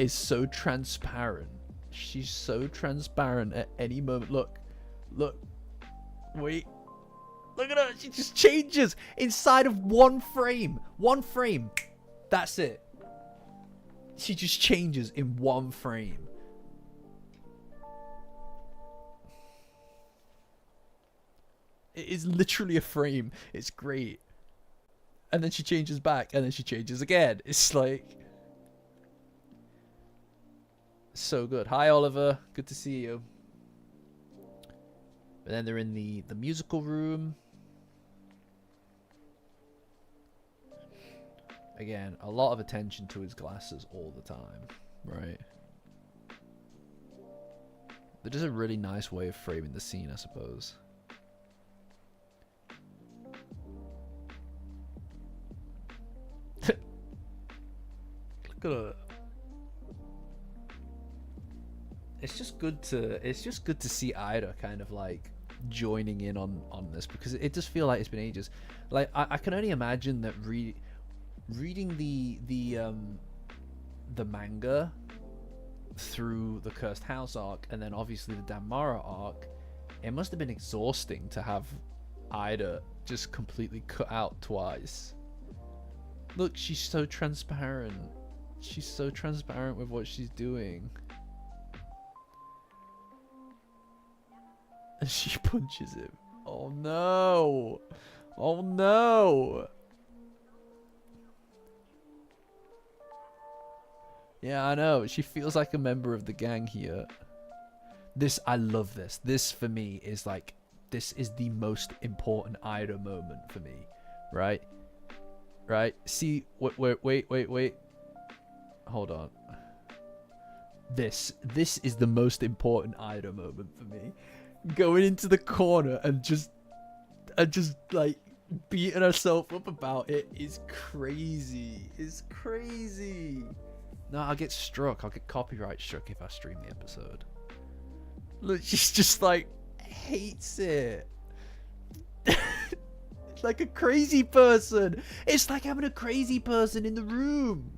is so transparent. She's so transparent at any moment. Look, wait, look at her. She just changes inside of one frame. That's it. She just changes in one frame. It is literally a frame. It's great. And then she changes back, and then she changes again. It's like so good. Hi, Oliver. Good to see you. And then they're in the musical room. Again, a lot of attention to his glasses all the time, right? They're just a really nice way of framing the scene, I suppose. Look at her. It's just good to see Ida kind of like joining in on this, because it does feel like it's been ages. Like I can only imagine that reading the manga through the Cursed House arc and then obviously the Damara arc, it must have been exhausting to have Ida just completely cut out twice. Look, she's so transparent. She's so transparent with what she's doing. And she punches him. Oh no! Oh no! Yeah, I know. She feels like a member of the gang here. I love this. This, for me, is like... This is the most important Ida moment for me. Right? Right? See... Wait. Hold on. This is the most important Ida moment for me. Going into the corner and just like beating herself up about it is crazy. It's crazy. No, I'll get struck. I'll get copyright struck if I stream the episode. Look, she's just like hates it. Like a crazy person. It's like having a crazy person in the room.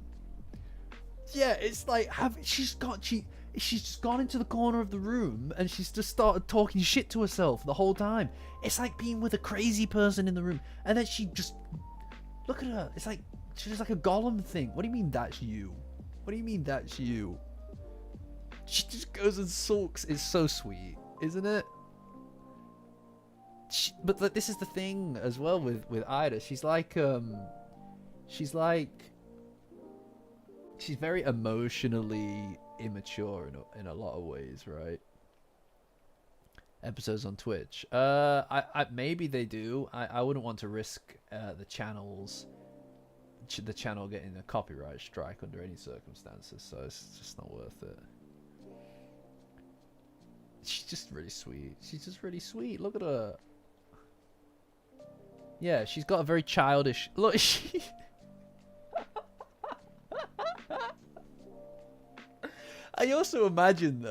Yeah, it's like she's just gone into the corner of the room and she's just started talking shit to herself the whole time. It's like being with a crazy person in the room, and then she just look at her. It's like she's just like a golem thing. What do you mean that's you? What do you mean that's you? She just goes and sulks. It's so sweet, isn't it? But like, this is the thing as well with Ida. She's very emotionally immature in a lot of ways, right? Episodes on Twitch. Maybe they do. I wouldn't want to risk the channel getting a copyright strike under any circumstances, so it's just not worth it. She's just really sweet. She's just really sweet. Look at her. Yeah, she's got a very childish look. I also imagine,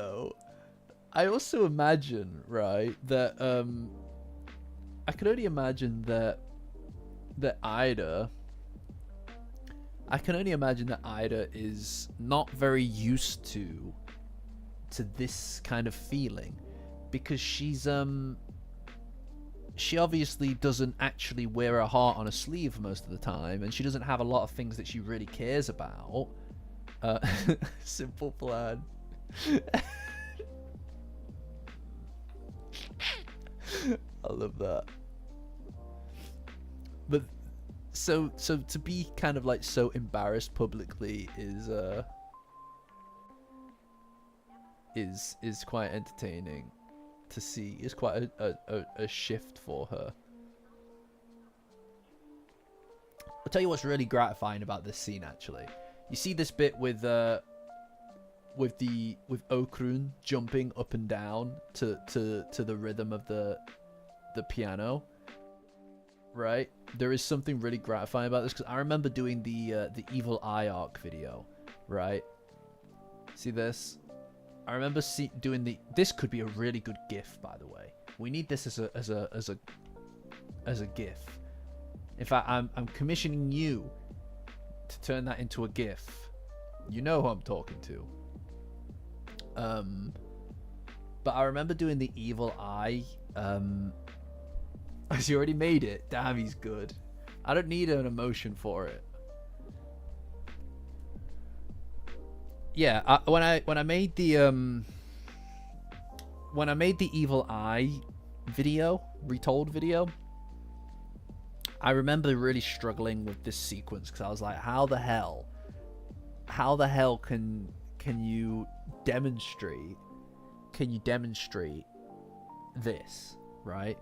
right, that I can only imagine that Ida is not very used to this kind of feeling, because she obviously doesn't actually wear her heart on a sleeve most of the time, and she doesn't have a lot of things that she really cares about. Simple plan. I love that. But so to be kind of like so embarrassed publicly is quite entertaining to see. It's quite a shift for her. I'll tell you what's really gratifying about this scene, actually. You see this bit with Okrun jumping up and down to the rhythm of the piano, right? There is something really gratifying about this, because I remember doing the Evil Eye arc video, right? See this? I remember doing this could be a really good GIF, by the way. We need this as a GIF. In fact, I'm commissioning you to turn that into a GIF, You know who I'm talking to. But I remember doing the evil eye. Has he already made it? Damn, he's good. I don't need an emotion for it. Yeah, when I made the evil eye video, retold video, I remember really struggling with this sequence because I was like, how the hell can you demonstrate this, right?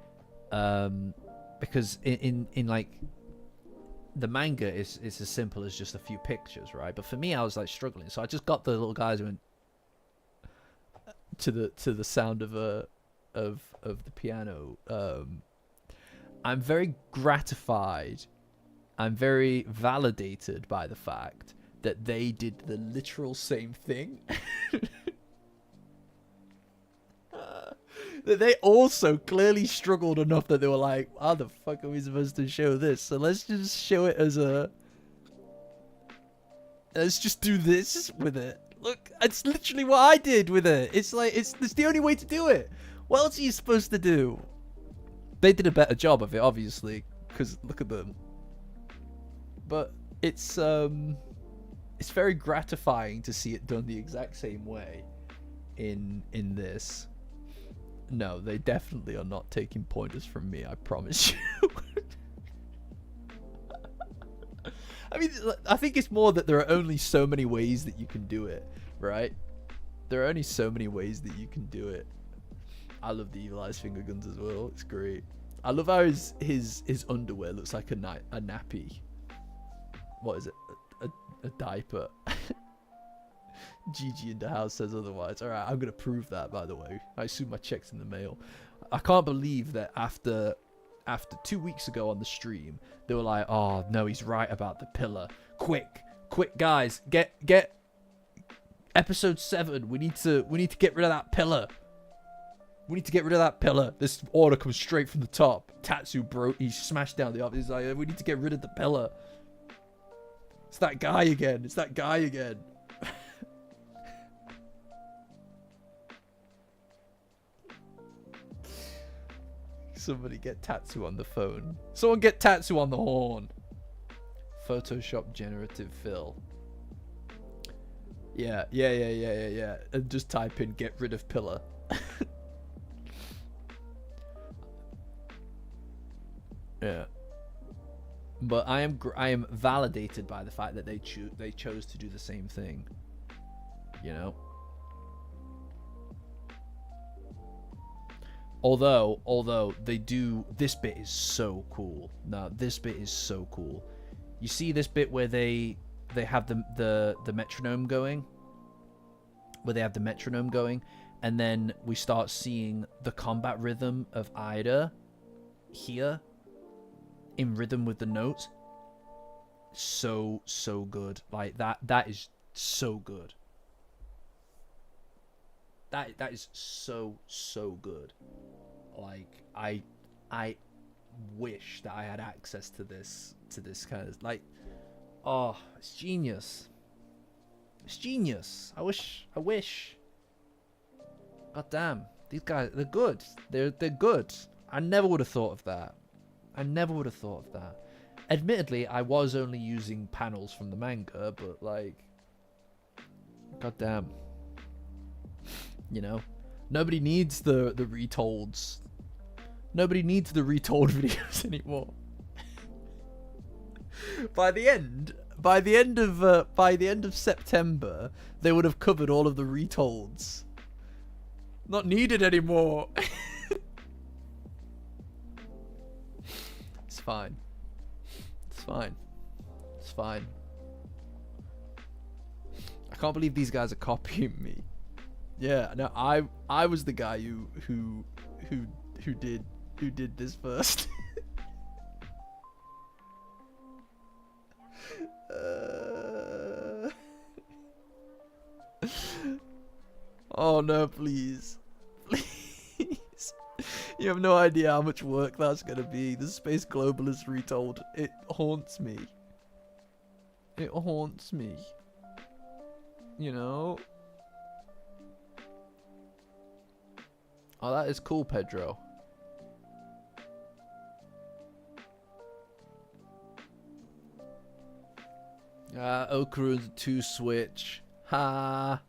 Because in like the manga is as simple as just a few pictures, right? But for me, I was like struggling, so I just got the little guys who went to the sound of the piano. I'm very gratified. I'm very validated by the fact that they did the literal same thing. That they also clearly struggled enough that they were like, how the fuck are we supposed to show this? So let's just show it as let's just do this with it. Look, it's literally what I did with it. It's like, it's the only way to do it. What else are you supposed to do? They did a better job of it, obviously, because look at them. But it's very gratifying to see it done the exact same way in this. No, they definitely are not taking pointers from me, I promise you. I mean, I think it's more that there are only so many ways that you can do it, right? There are only so many ways that you can do it. I love the Evil Eyes finger guns as well. It's great. I love how his underwear looks like a nappy. What is it? A diaper. GG in the house says otherwise. Alright, I'm going to prove that, by the way. I assume my check's in the mail. I can't believe that after 2 weeks ago on the stream, they were like, oh, no, he's right about the pillar. Quick, guys, get episode 7. We need to get rid of that pillar. We need to get rid of that pillar. This order comes straight from the top. Tatsu broke. He smashed down the office. He's like, we need to get rid of the pillar. It's that guy again. Somebody get Tatsu on the phone. Someone get Tatsu on the horn. Photoshop generative fill. Yeah. And just type in get rid of pillar. Yeah. But I am validated by the fact that they chose to do the same thing. You know? Although they do, this bit is so cool. No, this bit is so cool. You see this bit where they have the metronome going? Where they have the metronome going, and then we start seeing the combat rhythm of Ida here in rhythm with the notes. So good. Like that is so good. That is so good. Like I wish that I had access to this kind of, like, oh, it's genius. It's genius. I wish. God damn, these guys, they're good. They're good. I never would have thought of that. Admittedly, I was only using panels from the manga, but like, god damn. You know, nobody needs the retolds. Nobody needs the retold videos anymore. By the end of September, they would have covered all of the retolds. Not needed anymore. It's fine. I can't believe these guys are copying me. Yeah, no, I was the guy who did this first. Oh no, please. You have no idea how much work that's gonna be. The Space Globalist retold. It haunts me. You know? Oh, that is cool, Pedro. Okarun's 2 switch. Ha.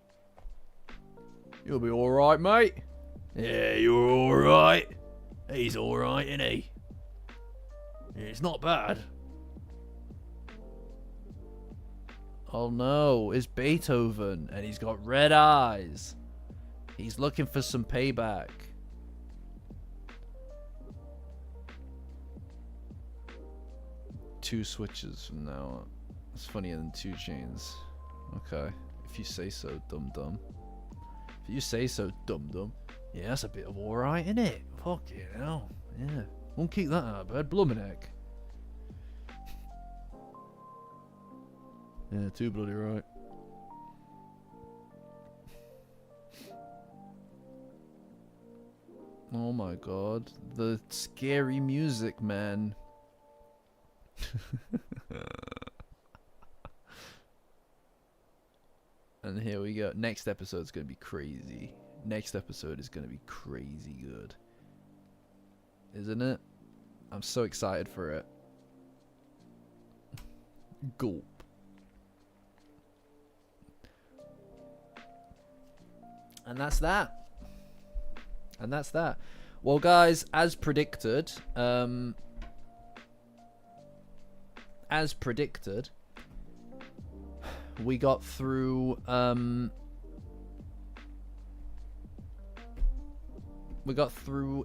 You'll be alright, mate. Yeah, you're alright. He's alright, isn't he? It's not bad. Oh no, it's Beethoven, and he's got red eyes. He's looking for some payback. Two switches from now on. It's funnier than 2 chains. Okay, if you say so, dum-dum. If you say so, dum-dum. Yeah, that's a bit of alright, isn't it? Fuck you know. Yeah. Won't keep that out of bed. Blummeneck. Yeah, too bloody right. Oh my god. The scary music, man. And here we go. Next episode's gonna be crazy. Next episode is gonna be crazy good. Isn't it? I'm so excited for it. Gulp. And that's that. And that's that. Well, guys, as predicted, we got through,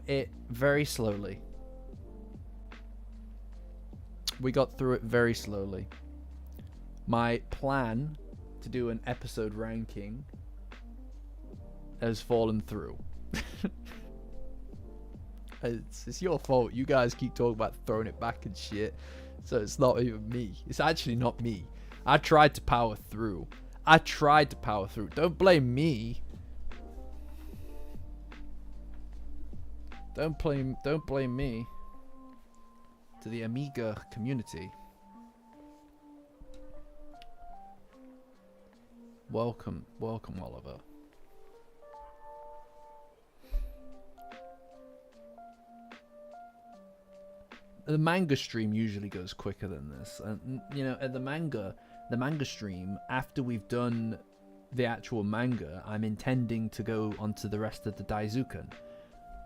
it very slowly. We got through it very slowly. My plan to do an episode ranking has fallen through. It's your fault. You guys keep talking about throwing it back and shit. So it's not even me. It's actually not me. I tried to power through. Don't blame me. Don't blame me. To the Amiga community. Welcome, Oliver. The manga stream usually goes quicker than this, and you know, at the manga stream, after we've done the actual manga, I'm intending to go onto the rest of the Daizuken.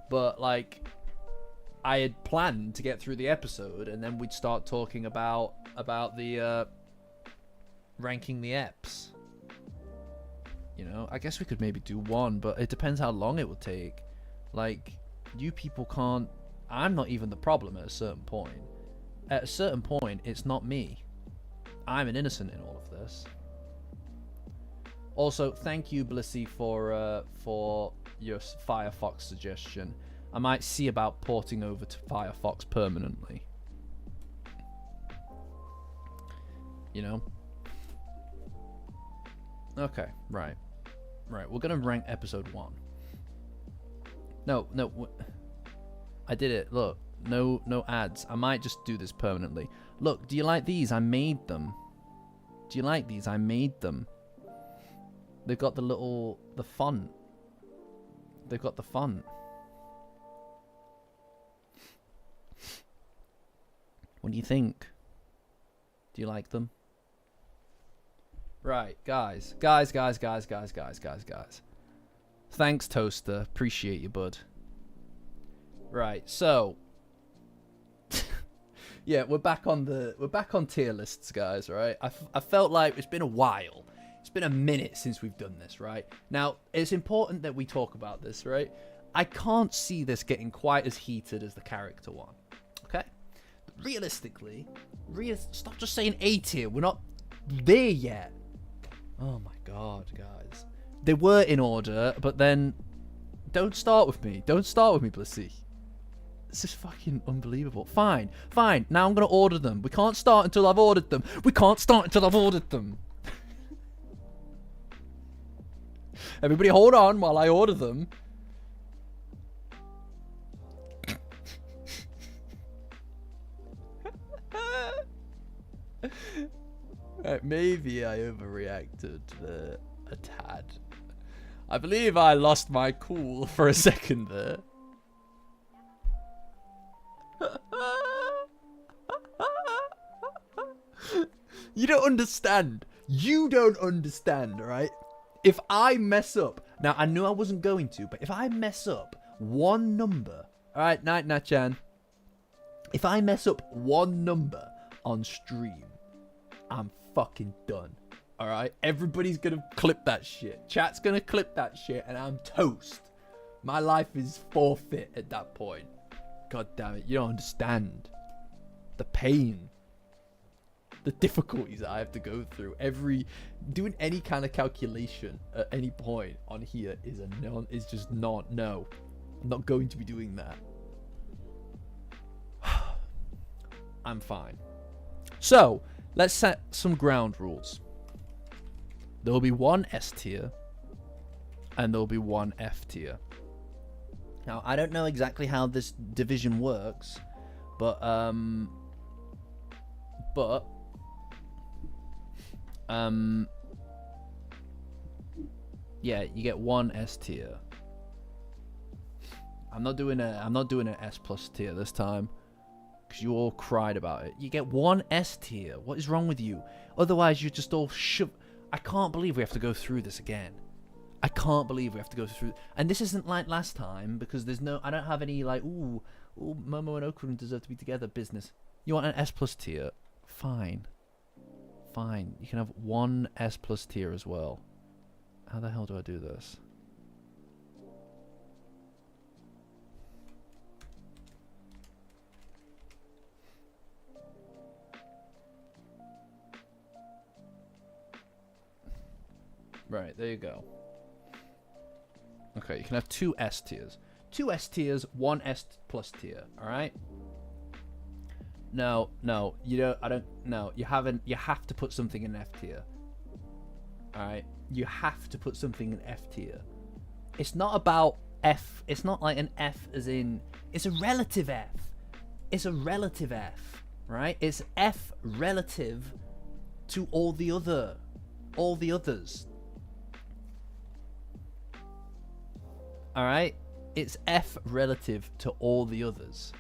But like, I had planned to get through the episode, and then we'd start talking about the ranking the eps. You know, I guess we could maybe do one, but it depends how long it will take. Like, you people can't. I'm not even the problem at a certain point. At a certain point, it's not me. I'm an innocent in all of this. Also, thank you, Blissy, for your Firefox suggestion. I might see about porting over to Firefox permanently. You know? Okay, right. Right, we're gonna rank episode 1. No. I did it. Look, no ads. I might just do this permanently. Look, do you like these? I made them. Do you like these? I made them. They've got the font. They've got the font. What do you think? Do you like them? Right, guys. Thanks, Toaster. Appreciate you, bud. Right, so yeah, we're back on tier lists, guys, right? I felt like it's been a while. It's been a minute since we've done this, right? Now, it's important that we talk about this, right? I can't see this getting quite as heated as the character one. Okay? Realistically, stop just saying A tier. We're not there yet. Oh my god, guys. They were in order, but then don't start with me. Don't start with me, Blissy. This is fucking unbelievable. Fine. Now I'm going to order them. We can't start until I've ordered them. Everybody hold on while I order them. Right, maybe I overreacted there. a tad. I believe I lost my cool for a second there. You don't understand. You don't understand, right? If I mess up, now I knew I wasn't going to, but if I mess up one number, all right, night, Nachan. If I mess up one number on stream, I'm fucking done. All right, everybody's gonna clip that shit. Chat's gonna clip that shit, and I'm toast. My life is forfeit at that point. God damn it, you don't understand the pain, the difficulties I have to go through. Doing any kind of calculation at any point on here is just not. No, I'm not going to be doing that. I'm fine. So let's set some ground rules. There will be one S tier, and there will be one F tier. Now, I don't know exactly how this division works, but yeah, you get one S tier. I'm not doing an S plus tier this time, because you all cried about it. You get one S tier. What is wrong with you? Otherwise, you're just all I can't believe we have to go through this again. I can't believe we have to go through. And this isn't like last time, because I don't have any like, ooh, Momo and Okurun deserve to be together business. You want an S plus tier? Fine. Fine. You can have one S plus tier as well. How the hell do I do this? Right, there you go. Okay, you can have two S tiers. Two S tiers, one S plus tier, alright? No, you don't, you have to put something in F tier. Alright? You have to put something in F tier. It's not about F, it's not like an F as in, it's a relative F. It's a relative F, right? It's F relative to all the others. Alright? It's F relative to all the others.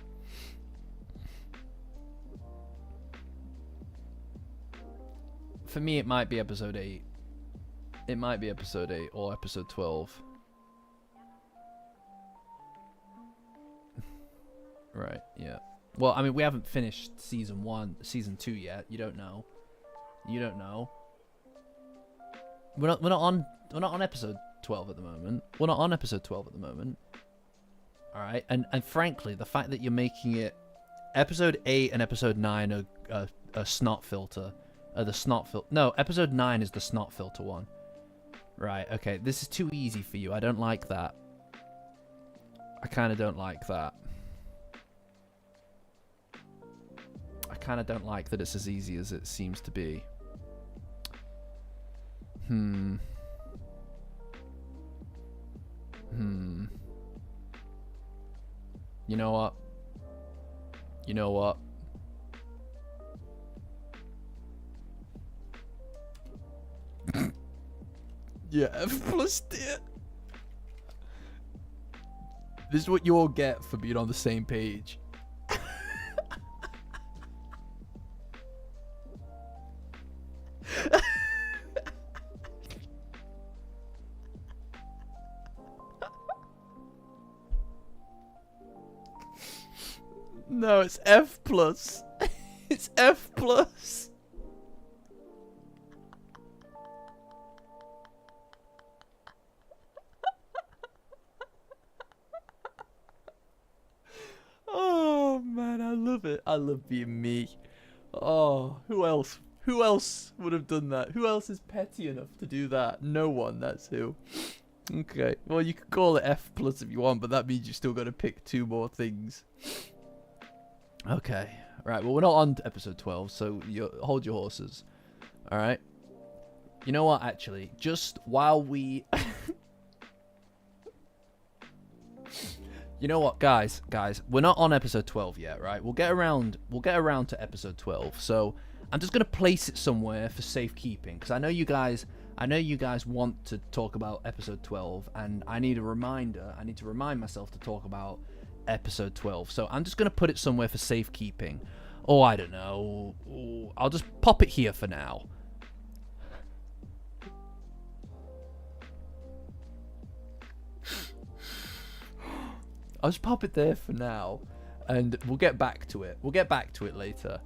For me, it might be episode 8. It might be episode 8 or episode 12. Right, yeah. Well, I mean, we haven't finished season 2 yet. You don't know. You don't know. We're not on episode 12 at the moment. We're not on episode 12 at the moment. Alright, and frankly, the fact that you're making it episode 8 and episode 9 are snot filter. No, episode 9 is the snot filter one. Right, okay, this is too easy for you. I don't like that. I kind of don't like that. I kind of don't like that it's as easy as it seems to be. You know what? You know what? Yeah, F plus tier. This is what you all get for being on the same page. No, it's F plus. It's F plus. Oh man, I love it. I love being me. Oh, who else? Who else would have done that? Who else is petty enough to do that? No one, that's who. Okay, well you could call it F plus if you want, but that means you still got to pick 2 more things. Okay, right, well we're not on to episode 12, so you hold your horses. Alright. You know what, actually, just while we... You know what, guys, we're not on episode 12 yet, right? We'll get around to episode 12. So I'm just gonna place it somewhere for safekeeping, because I know you guys I know you guys want to talk about episode 12, and I need a reminder. I need to remind myself to talk about episode 12. So I'm just going to put it somewhere for safekeeping. Oh, I don't know. Oh, I'll just pop it here for now. I'll just pop it there for now, and we'll get back to it. We'll get back to it later.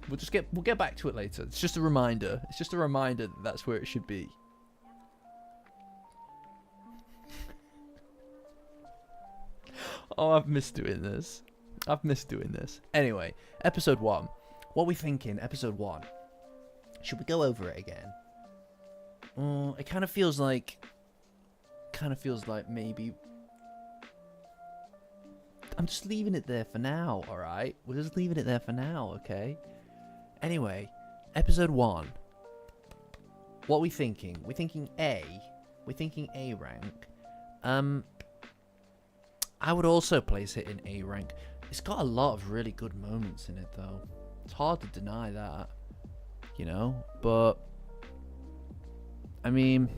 We'll get back to it later. It's just a reminder. It's just a reminder that that's where it should be. Oh, I've missed doing this. I've missed doing this. Anyway, episode 1. What are we thinking? Episode 1. Should we go over it again? It kind of feels like maybe. I'm just leaving it there for now, alright? We're just leaving it there for now, okay? Anyway, episode 1. What are we thinking? We're thinking A. We're thinking A rank. I would also place it in A rank. It's got a lot of really good moments in it, though. It's hard to deny that. You know? But I mean,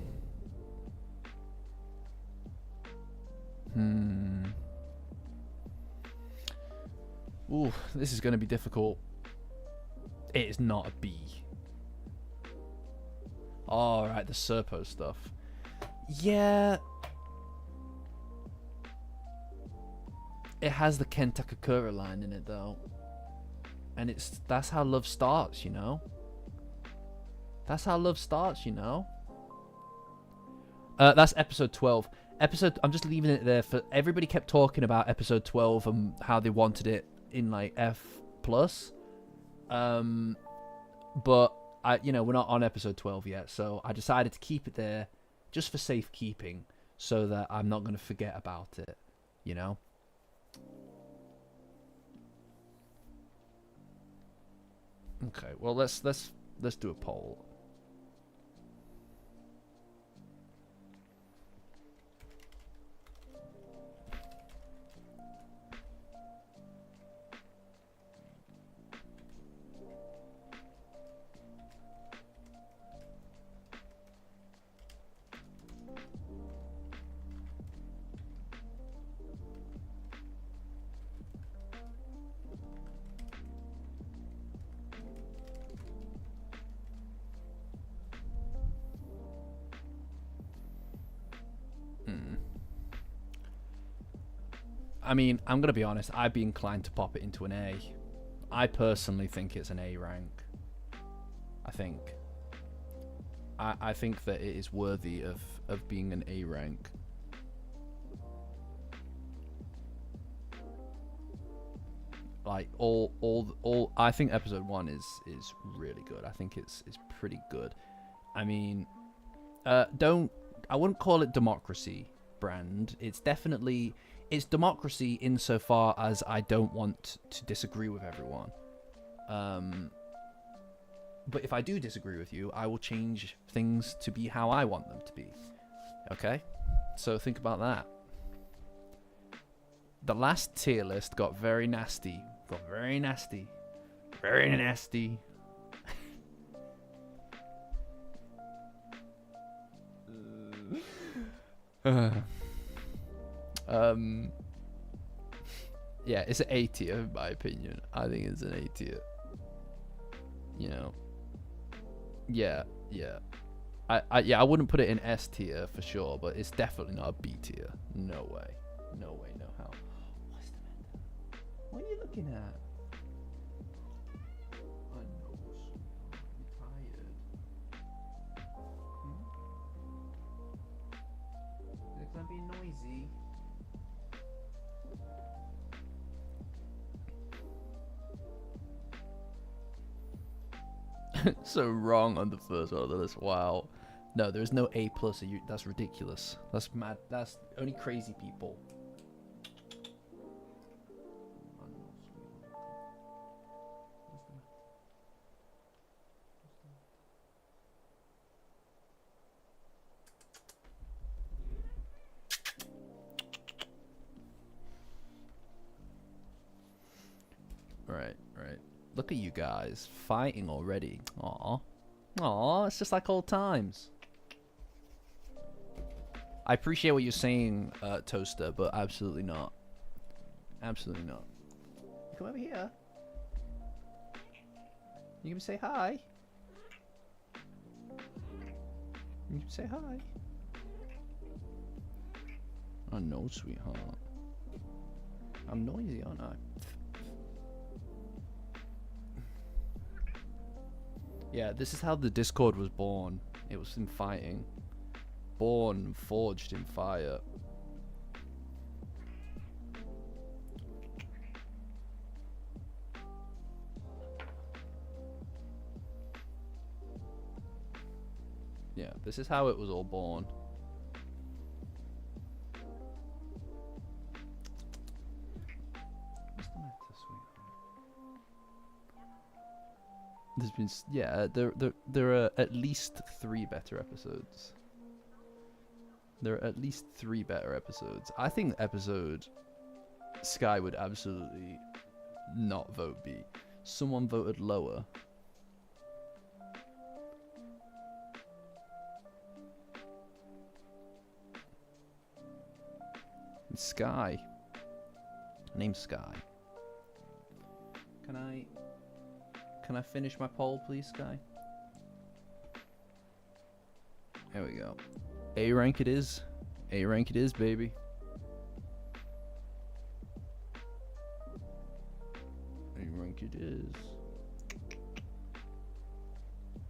ooh, this is going to be difficult. It is not a B. Alright, the Serpo stuff. Yeah. It has the Ken Takakura line in it, though. And that's how love starts, you know? That's how love starts, you know? That's episode 12. I'm just leaving it there for... Everybody kept talking about episode 12 and how they wanted it in, like, F+. But, we're not on episode 12 yet, so I decided to keep it there just for safekeeping so that I'm not going to forget about it, you know? Okay, well, let's do a poll. I mean, I'm going to be honest, I'd be inclined to pop it into an A. I personally think it's an A rank. I think that it is worthy of being an A rank. Like, I think episode 1 is really good. I think it's pretty good. I mean, I wouldn't call it democracy brand. It's democracy insofar as I don't want to disagree with everyone. But if I do disagree with you, I will change things to be how I want them to be. Okay? So think about that. The last tier list got very nasty. Very nasty. Yeah, it's an A tier in my opinion. I think it's an A tier. You know. Yeah. I wouldn't put it in S tier for sure, but it's definitely not a B tier. No way, no how. What's the matter? What are you looking at? I know, I'm tired. Because I'm being noisy. So wrong on the first one of this. Wow. No, there is no A+. That's ridiculous. That's mad. That's only crazy people. Right. Look at you guys fighting already. Aw, it's just like old times. I appreciate what you're saying, Toaster, but absolutely not. Absolutely not. Come over here. You can say hi. You can say hi. I know, sweetheart. I'm noisy, aren't I? Yeah, this is how the Discord was born. It was in fighting. Born, forged in fire. Yeah, this is how it was all born. What's the matter, sweetheart? There's been, yeah, there are at least 3 better episodes. There are at least 3 better episodes. I think episode Sky would absolutely not vote B. Someone voted lower. Sky. Name Sky. Can I finish my poll, please, Sky? There we go. A rank it is. A rank it is, baby. A rank it is.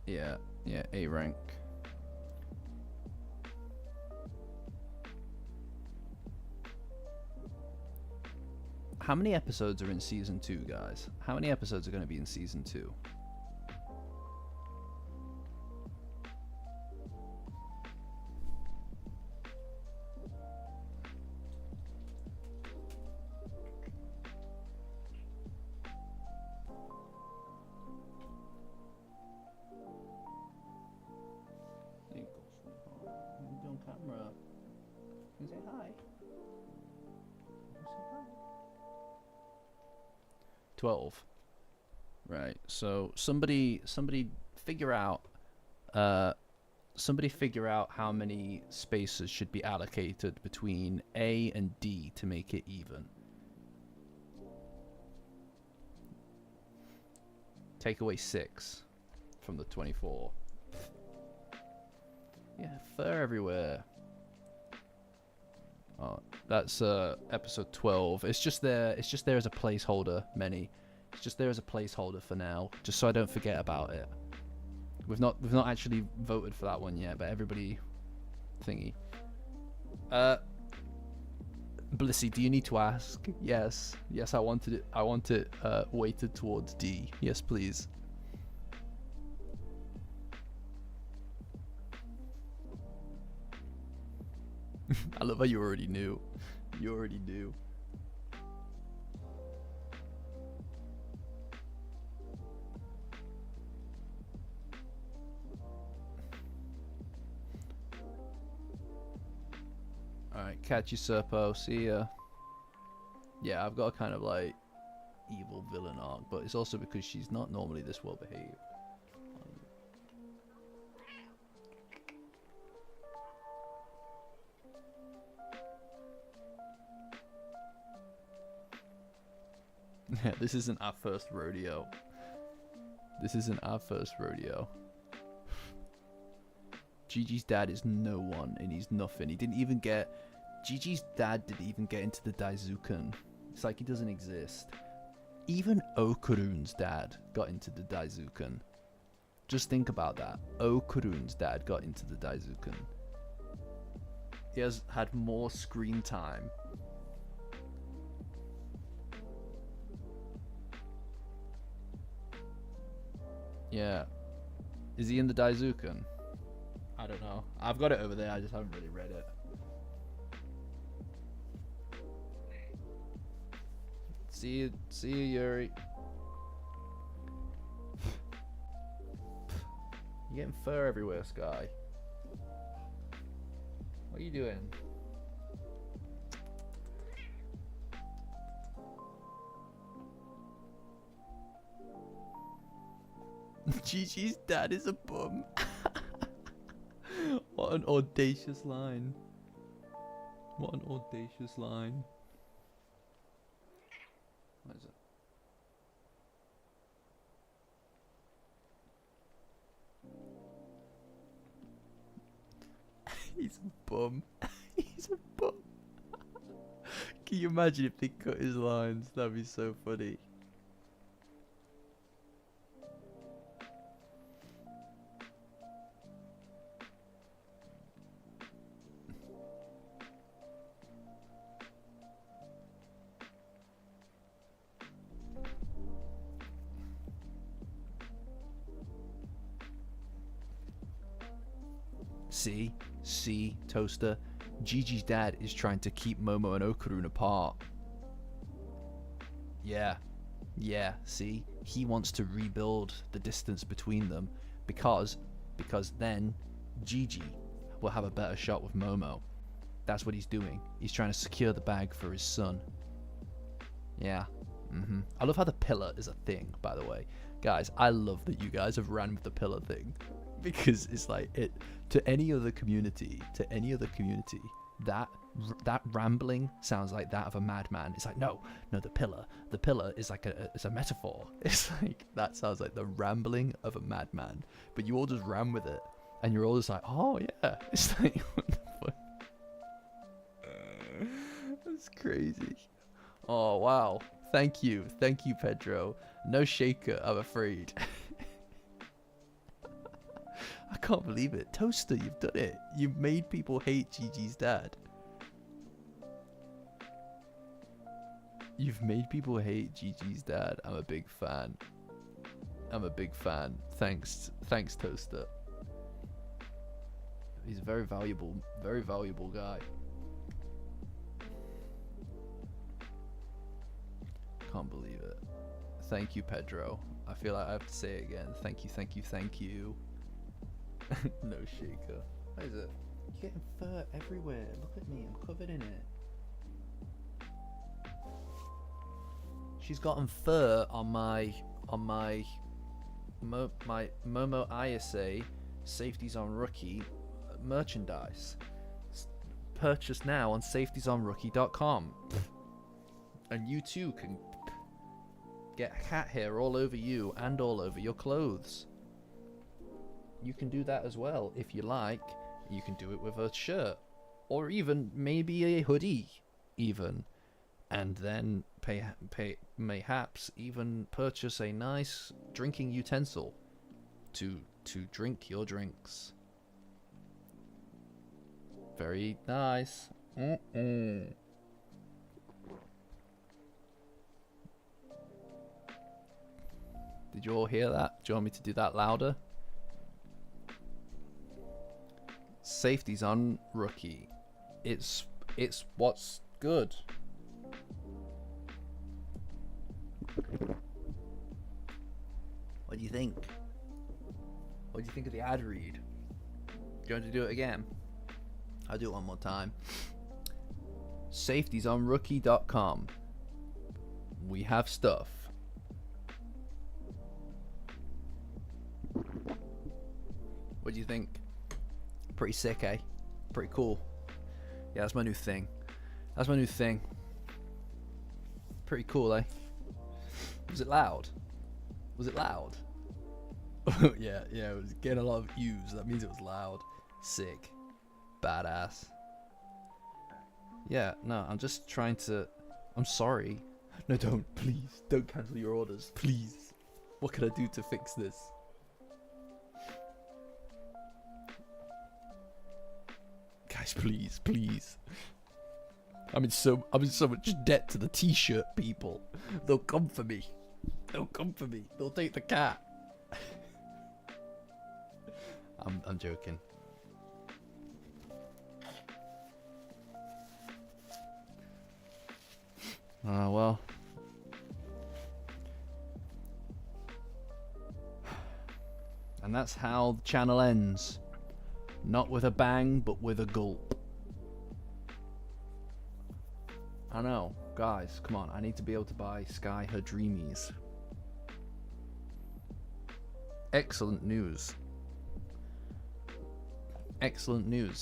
Yeah, A rank. How many episodes are in season 2, guys? How many episodes are going to be in season 2? On camera. You can say hi. 12. Right. So somebody figure out how many spaces should be allocated between A and D to make it even. Take away 6 from the 24. Yeah, fur everywhere. Oh, that's episode 12. It's just there as a placeholder, Many. It's just there as a placeholder for now, just so I don't forget about it. We've not actually voted for that one yet, but everybody thingy. Blissy, do you need to ask? Yes, I want it weighted towards D. Yes, please. I love how you already knew. You already knew. Alright, catch you, Serpo. See ya. Yeah, I've got a kind of like evil villain arc, but it's also because she's not normally this well behaved. Yeah, this isn't our first rodeo. This isn't our first rodeo. Gigi's dad is no one, and he's nothing. He didn't even get... Gigi's dad didn't even get into the Daizuken. It's like he doesn't exist. Even Okurun's dad got into the Daizuken. Just think about that. Okurun's dad got into the Daizuken. He has had more screen time. Yeah. Is he in the Daizuken? I don't know. I've got it over there, I just haven't really read it. See you, Yuri. You're getting fur everywhere, Sky. What are you doing? Gigi's dad is a bum. What an audacious line. What an audacious line. What is it? He's a bum. He's a bum. Can you imagine if they cut his lines? That'd be so funny. See, Toaster. Gigi's dad is trying to keep Momo and Okarun apart. Yeah, see? He wants to rebuild the distance between them because then Gigi will have a better shot with Momo. That's what he's doing. He's trying to secure the bag for his son. Yeah. I love how the pillar is a thing, by the way. Guys, I love that you guys have ran with the pillar thing. Because it's like it to any other community, that rambling sounds like that of a madman. It's like no, the pillar is like it's a metaphor. It's like that sounds like the rambling of a madman. But you all just ran with it, and you're all just like, oh yeah. It's like what the fuck? That's crazy. Oh wow, thank you, Pedro. No shaker, I'm afraid. I can't believe it. Toaster, you've done it. You've made people hate Gigi's dad. You've made people hate Gigi's dad. I'm a big fan. Thanks, Toaster. He's a very valuable guy. Can't believe it. Thank you, Pedro. I feel like I have to say it again. Thank you. No shaker. What is it? You're getting fur everywhere. Look at me. I'm covered in it. She's gotten fur on my Momo ISA Safeties on Rookie merchandise. Purchase now on safetiesonrookie.com. And you too can get cat hair all over you and all over your clothes. You can do that as well if you like. You can do it with a shirt or even maybe a hoodie even, and then pay mayhaps even purchase a nice drinking utensil to drink your drinks. Very nice. Did you all hear that? Do you want me to do that louder? Safeties on Rookie. It's what's good. What do you think? What do you think of the ad read? Do you want to do it again? I'll do it one more time. Safetiesonrookie.com. We have stuff. What do you think? Pretty sick, eh? Pretty cool. Yeah, that's my new thing. Pretty cool, eh? Was it loud? Yeah, it was getting a lot of views. That means it was loud. Sick. Badass. Yeah, no, I'm just trying to... I'm sorry. No, don't. Please. Don't cancel your orders. Please. What can I do to fix this? Guys, please. I'm in so much debt to the t-shirt people. They'll come for me. They'll take the cat. I'm joking. Well. And that's how the channel ends. Not with a bang, but with a gulp. I know, guys, come on. I need to be able to buy Sky her dreamies. Excellent news.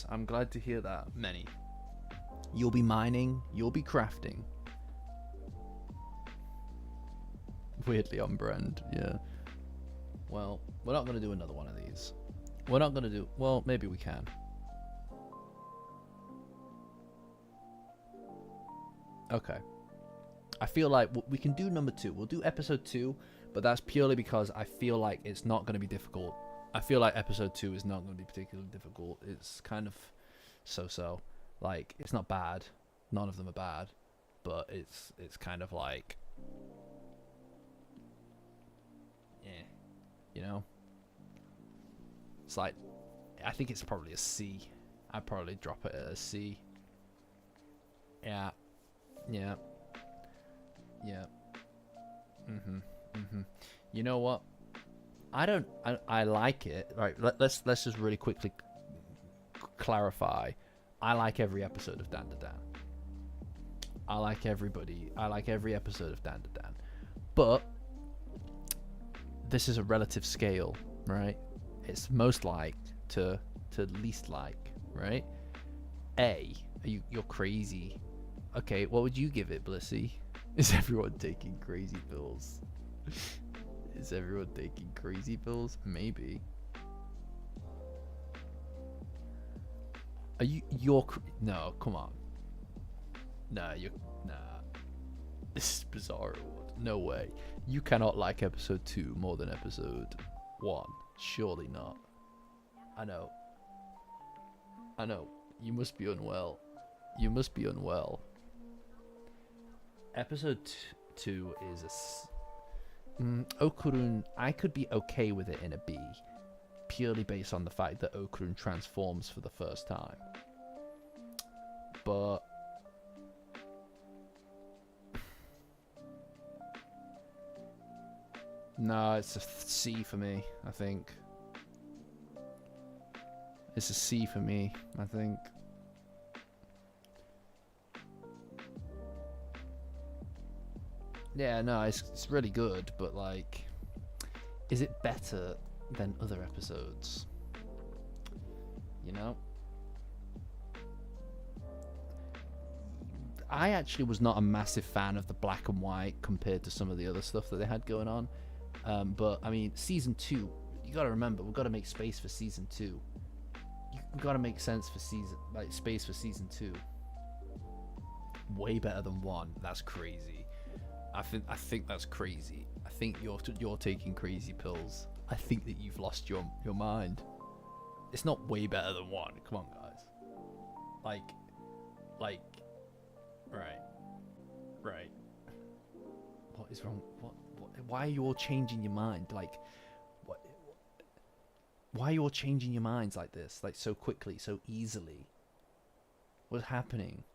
I'm glad to hear that, Many. You'll be mining, you'll be crafting. Weirdly on brand, yeah. Well, we're not going to do another one of these. We're not going to do... Well, maybe we can. Okay. I feel like we can do number 2. We'll do episode 2, but that's purely because I feel like it's not going to be difficult. I feel like episode 2 is not going to be particularly difficult. It's kind of so-so. Like, it's not bad. None of them are bad. But it's kind of like... Yeah. You know? It's like... I think it's probably a C. I'd probably drop it at a C. Yeah. Yeah. Yeah. You know what? I like it. Right, let's just really quickly clarify. I like every episode of Dandadan. I like every episode of Dandadan. But this is a relative scale, right? It's most liked to least like, right? You're crazy. Okay, what would you give it, Blissy? Is everyone taking crazy pills? Is everyone taking crazy pills? Maybe. Are you're no, come on. Nah. This is bizarre. No way. You cannot like episode 2 more than episode 1. Surely not. I know. You must be unwell. Episode 2 is Okurun. I could be okay with it in a B, purely based on the fact that Okurun transforms for the first time. But no, it's a C for me. I think it's a C for me. I think. Yeah, no, it's really good, but like, is it better than other episodes? You know? I actually was not a massive fan of the black and white compared to some of the other stuff that they had going on. But, I mean, Season 2, you gotta remember, we've got to make space for Season 2. You've got to make space for Season 2. Way better than 1. That's crazy. I think that's crazy. I think you're taking crazy pills. I think that you've lost your mind. It's not way better than 1. Come on, guys. Like, right. What is wrong? What? Why are you all changing your mind? Like, what? Why are you all changing your minds like this? Like, so quickly, so easily? What's happening?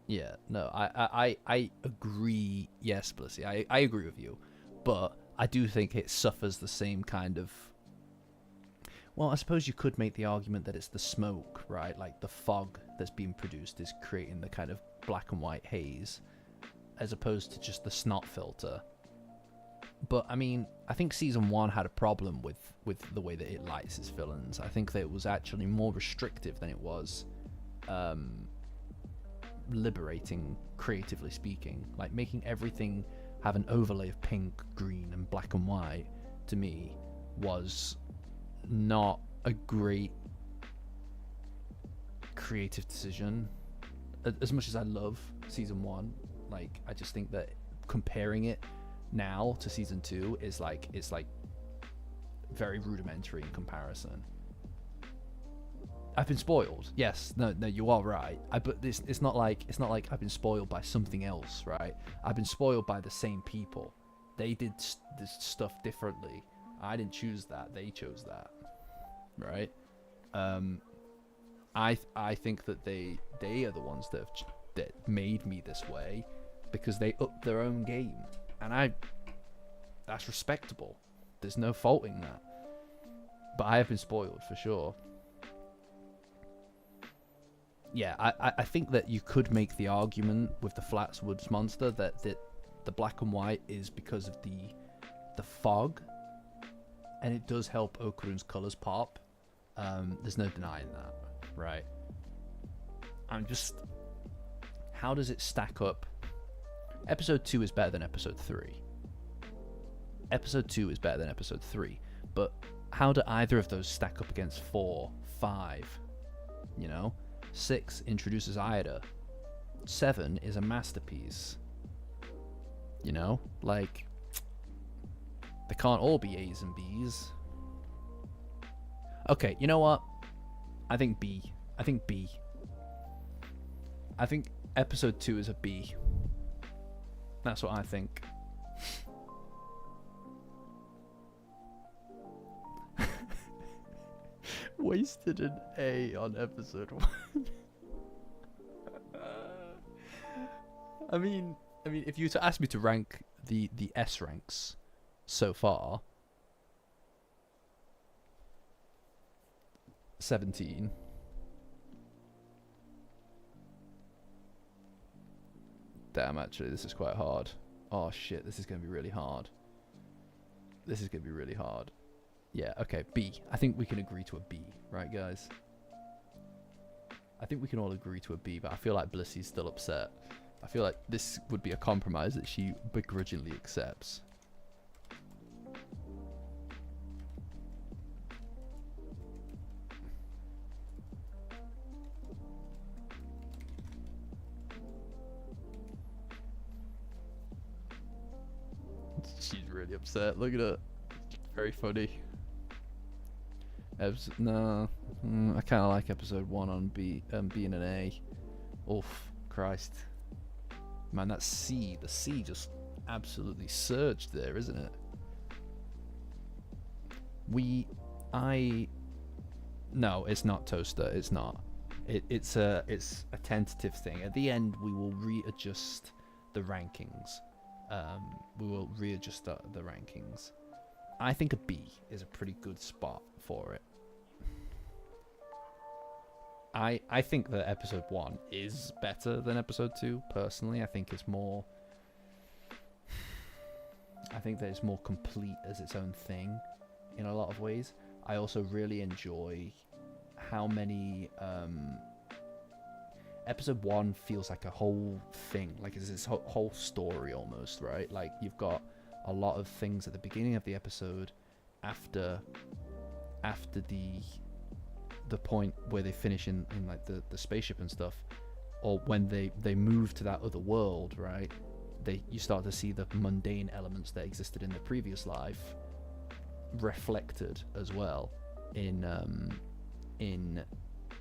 Yeah, no, I agree. Yes, Blissy, I agree with you, but I do think it suffers the same kind of... Well, I suppose you could make the argument that it's the smoke, right? Like the fog that's being produced is creating the kind of black and white haze, as opposed to just the snot filter. But I mean, I think Season 1 had a problem with the way that it lights its villains. I think that it was actually more restrictive than it was liberating, creatively speaking. Like, making everything have an overlay of pink, green, and black and white, to me, was not a great creative decision. As much as I love Season 1, like, I just think that comparing it now to Season 2 is like, it's like very rudimentary in comparison. I've been spoiled. Yes, no, you are right. But it's not like I've been spoiled by something else, right? I've been spoiled by the same people. They did this stuff differently. I didn't choose that. They chose that, right? I think that they are the ones that made me this way, because they upped their own game, and that's respectable. There's no faulting that. But I have been spoiled for sure. Yeah, I think that you could make the argument with the Flatswoods monster that the black and white is because of the fog, and it does help Okurun's colours pop. There's no denying that, right? I'm just... How does it stack up? Episode 2 is better than episode 3. Episode 2 is better than episode 3. But how do either of those stack up against 4, 5? You know? 6 introduces Ida. 7 is a masterpiece. You know? Like, they can't all be A's and B's. Okay, you know what? I think B. I think B. I think episode 2 is a B. That's what I think. Wasted an A on episode 1. I mean, if you were to ask me to rank the S ranks so far, 17. Damn, actually, this is quite hard. Oh shit, this is going to be really hard. This is going to be really hard. Yeah, okay, B. I think we can agree to a B, right, guys? I think we can all agree to a B, but I feel like Blissy's still upset. I feel like this would be a compromise that she begrudgingly accepts. She's really upset. Look at her. Very funny. No, I kind of like episode 1 on B, being an A. Oof, Christ. Man, that C, the C just absolutely surged there, isn't it? No, it's not Toaster. It's not. It's a tentative thing. At the end, we will readjust the rankings. We will readjust the rankings. I think a B is a pretty good spot for it. I think that episode 1 is better than episode 2, personally. I think it's more... I think that it's more complete as its own thing in a lot of ways. I also really enjoy how many... episode 1 feels like a whole thing. Like it's this whole story almost, right? Like you've got a lot of things at the beginning of the episode after the point where they finish in like the spaceship and stuff, or when they move to that other world, right? You start to see the mundane elements that existed in the previous life reflected as well in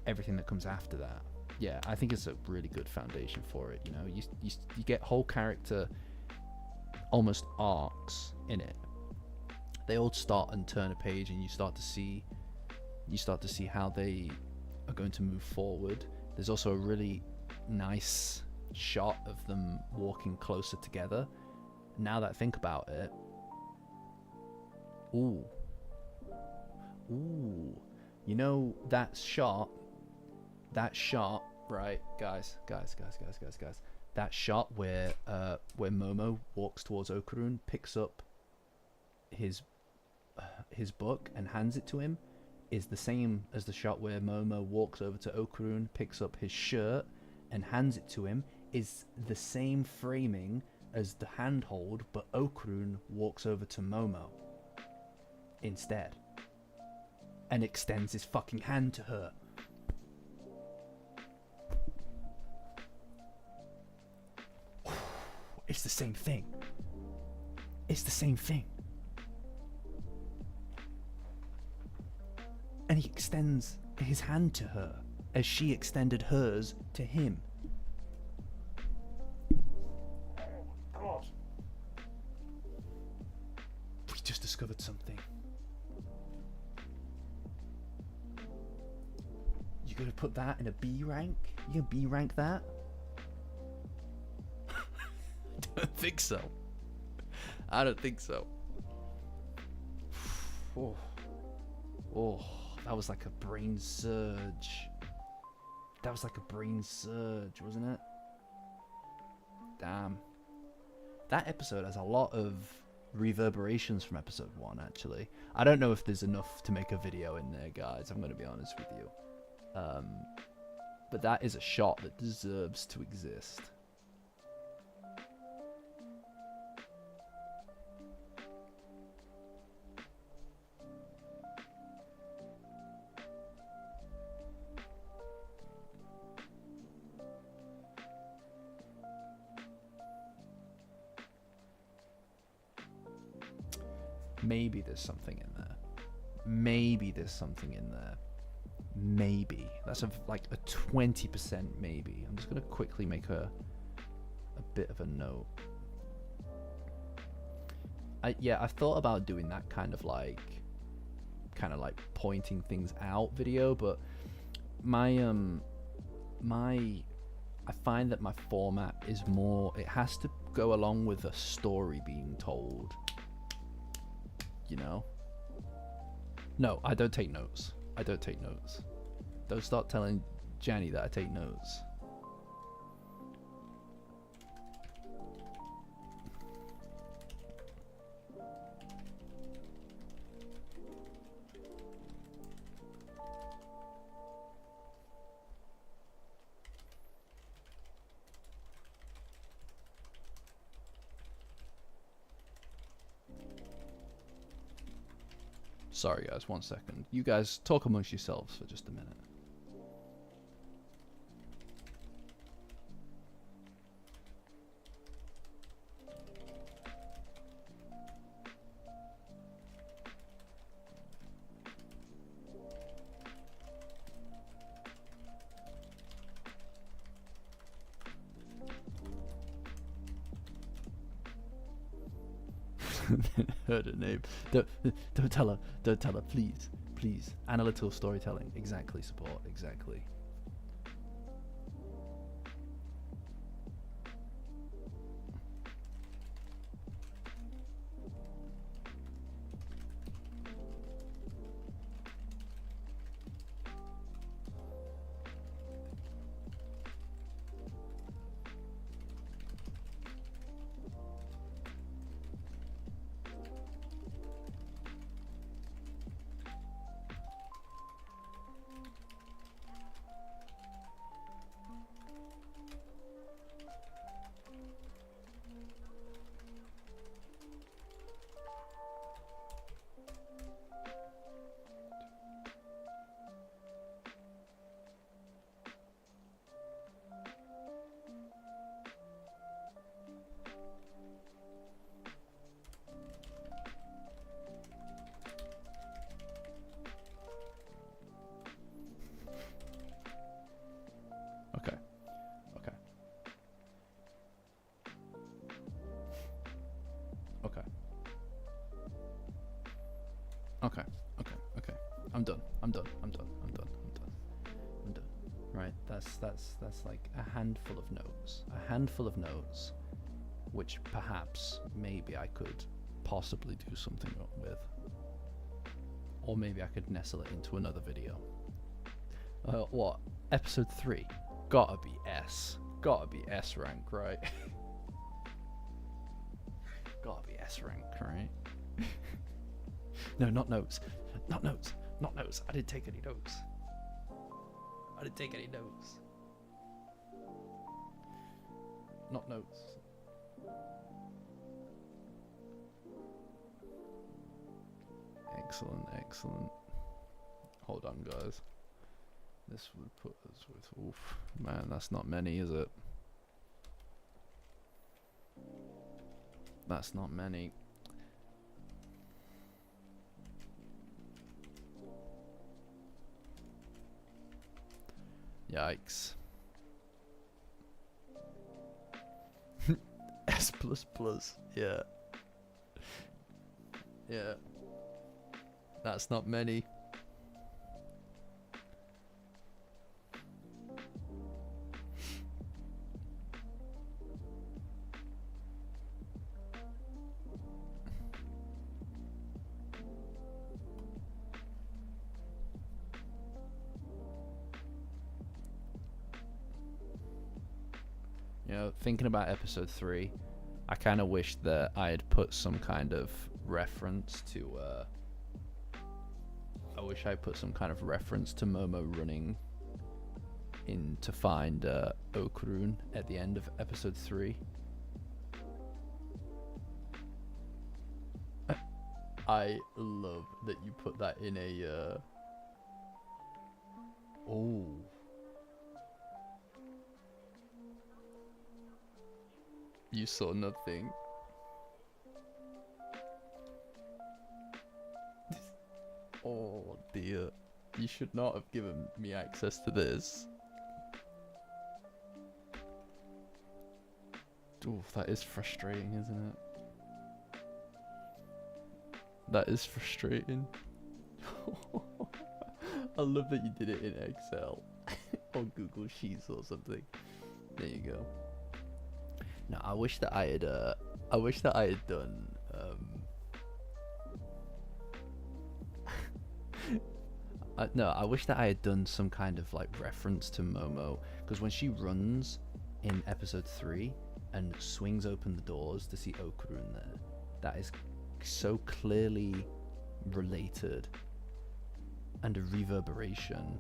everything that comes after that. Yeah, I think it's a really good foundation for it. You know, you get whole character almost arcs in it. They all start and turn a page, and you start to see how they are going to move forward. There's also a really nice shot of them walking closer together. Now that I think about it, ooh, you know that shot, right, guys, that shot where Momo walks towards Okarun, picks up his book and hands it to him, is the same as the shot where Momo walks over to Okarun, picks up his shirt and hands it to him, is the same framing as the handhold, but Okarun walks over to Momo instead and extends his fucking hand to her. It's the same thing. It's the same thing. And he extends his hand to her as she extended hers to him. Oh my God. We just discovered something. You gonna put that in a B rank? You gonna B rank that? I don't think so. I don't think so. Oh, that was like a brain surge. That was like a brain surge, wasn't it? Damn. That episode has a lot of reverberations from episode 1, actually. I don't know if there's enough to make a video in there, guys. I'm going to be honest with you. But that is a shot that deserves to exist. Maybe there's something in there. Maybe there's something in there. Maybe. That's like a 20% maybe. I'm just going to quickly make a bit of a note. I've thought about doing that kind of like pointing things out video, but I find that my format is more, it has to go along with a story being told. You know? No, I don't take notes. I don't take notes. Don't start telling Jenny that I take notes. Sorry guys, 1 second. You guys talk amongst yourselves for just a minute. Heard her name. Don't tell her. Don't tell her, please. Please. Analytical storytelling. Exactly, support. Exactly. Okay. Okay. Okay. Okay. Okay. Okay. I'm done. I'm done. I'm done. I'm done. I'm done. I'm done. Right. That's like a handful of notes. A handful of notes, which perhaps maybe I could possibly do something with, or maybe I could nestle it into another video. What? Episode 3. Gotta be S. Gotta be S rank, right? Gotta be S rank, right? No, not notes. Not notes. Not notes. I didn't take any notes. I didn't take any notes. Not notes. Excellent, excellent. Hold on, guys. This would put us with, oof, man, that's not many, is it? That's not many. Yikes. S++, yeah. Yeah. That's not many. You know, thinking about episode 3, I kind of wish that I had put some kind of reference to, I wish I put some kind of reference to Momo running in to find Okrun at the end of episode 3. I love that you put that in a oh. You saw nothing. Oh dear. You should not have given me access to this. Oof, that is frustrating, isn't it? That is frustrating. I love that you did it in Excel or Google Sheets or something. There you go. No, I wish that I had done I wish that I had done some kind of like reference to Momo, because when she runs in episode 3 and swings open the doors to see Okrun there, that is so clearly related and a reverberation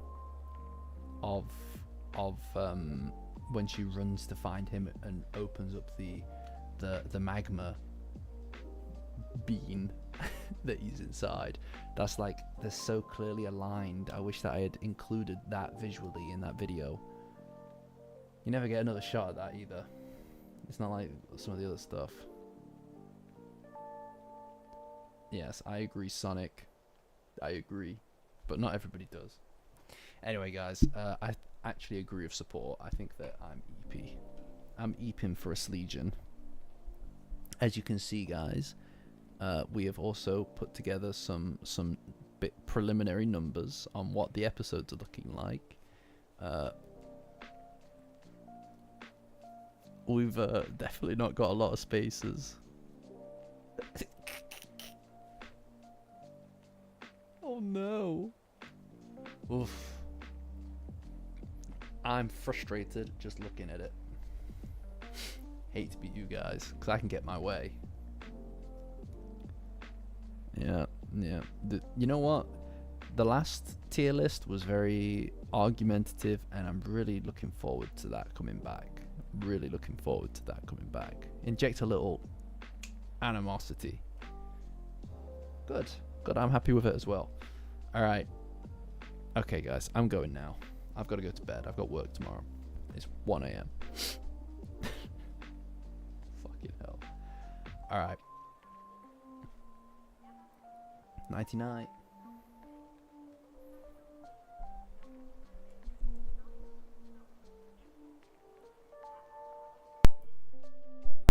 of when she runs to find him and opens up the magma bean that he's inside. That's like, they're so clearly aligned. I wish that I had included that visually in that video. You never get another shot at that either. It's not like some of the other stuff. Yes, I agree, Sonic. I agree. But not everybody does. Anyway, guys, I actually agree with support. I think that I'm EP. I'm EPing for a Legion. As you can see, guys, we have also put together some bit preliminary numbers on what the episodes are looking like. We've definitely not got a lot of spaces. Oh no. Oof. I'm frustrated just looking at it. Hate to be you guys, because I can get my way. Yeah. You know what? The last tier list was very argumentative, and I'm really looking forward to that coming back. Inject a little animosity. Good. I'm happy with it as well. Alright. Okay, guys, I'm going now. I've got to go to bed. I've got work tomorrow. It's 1 a.m. Fucking hell. Alright. Nighty night.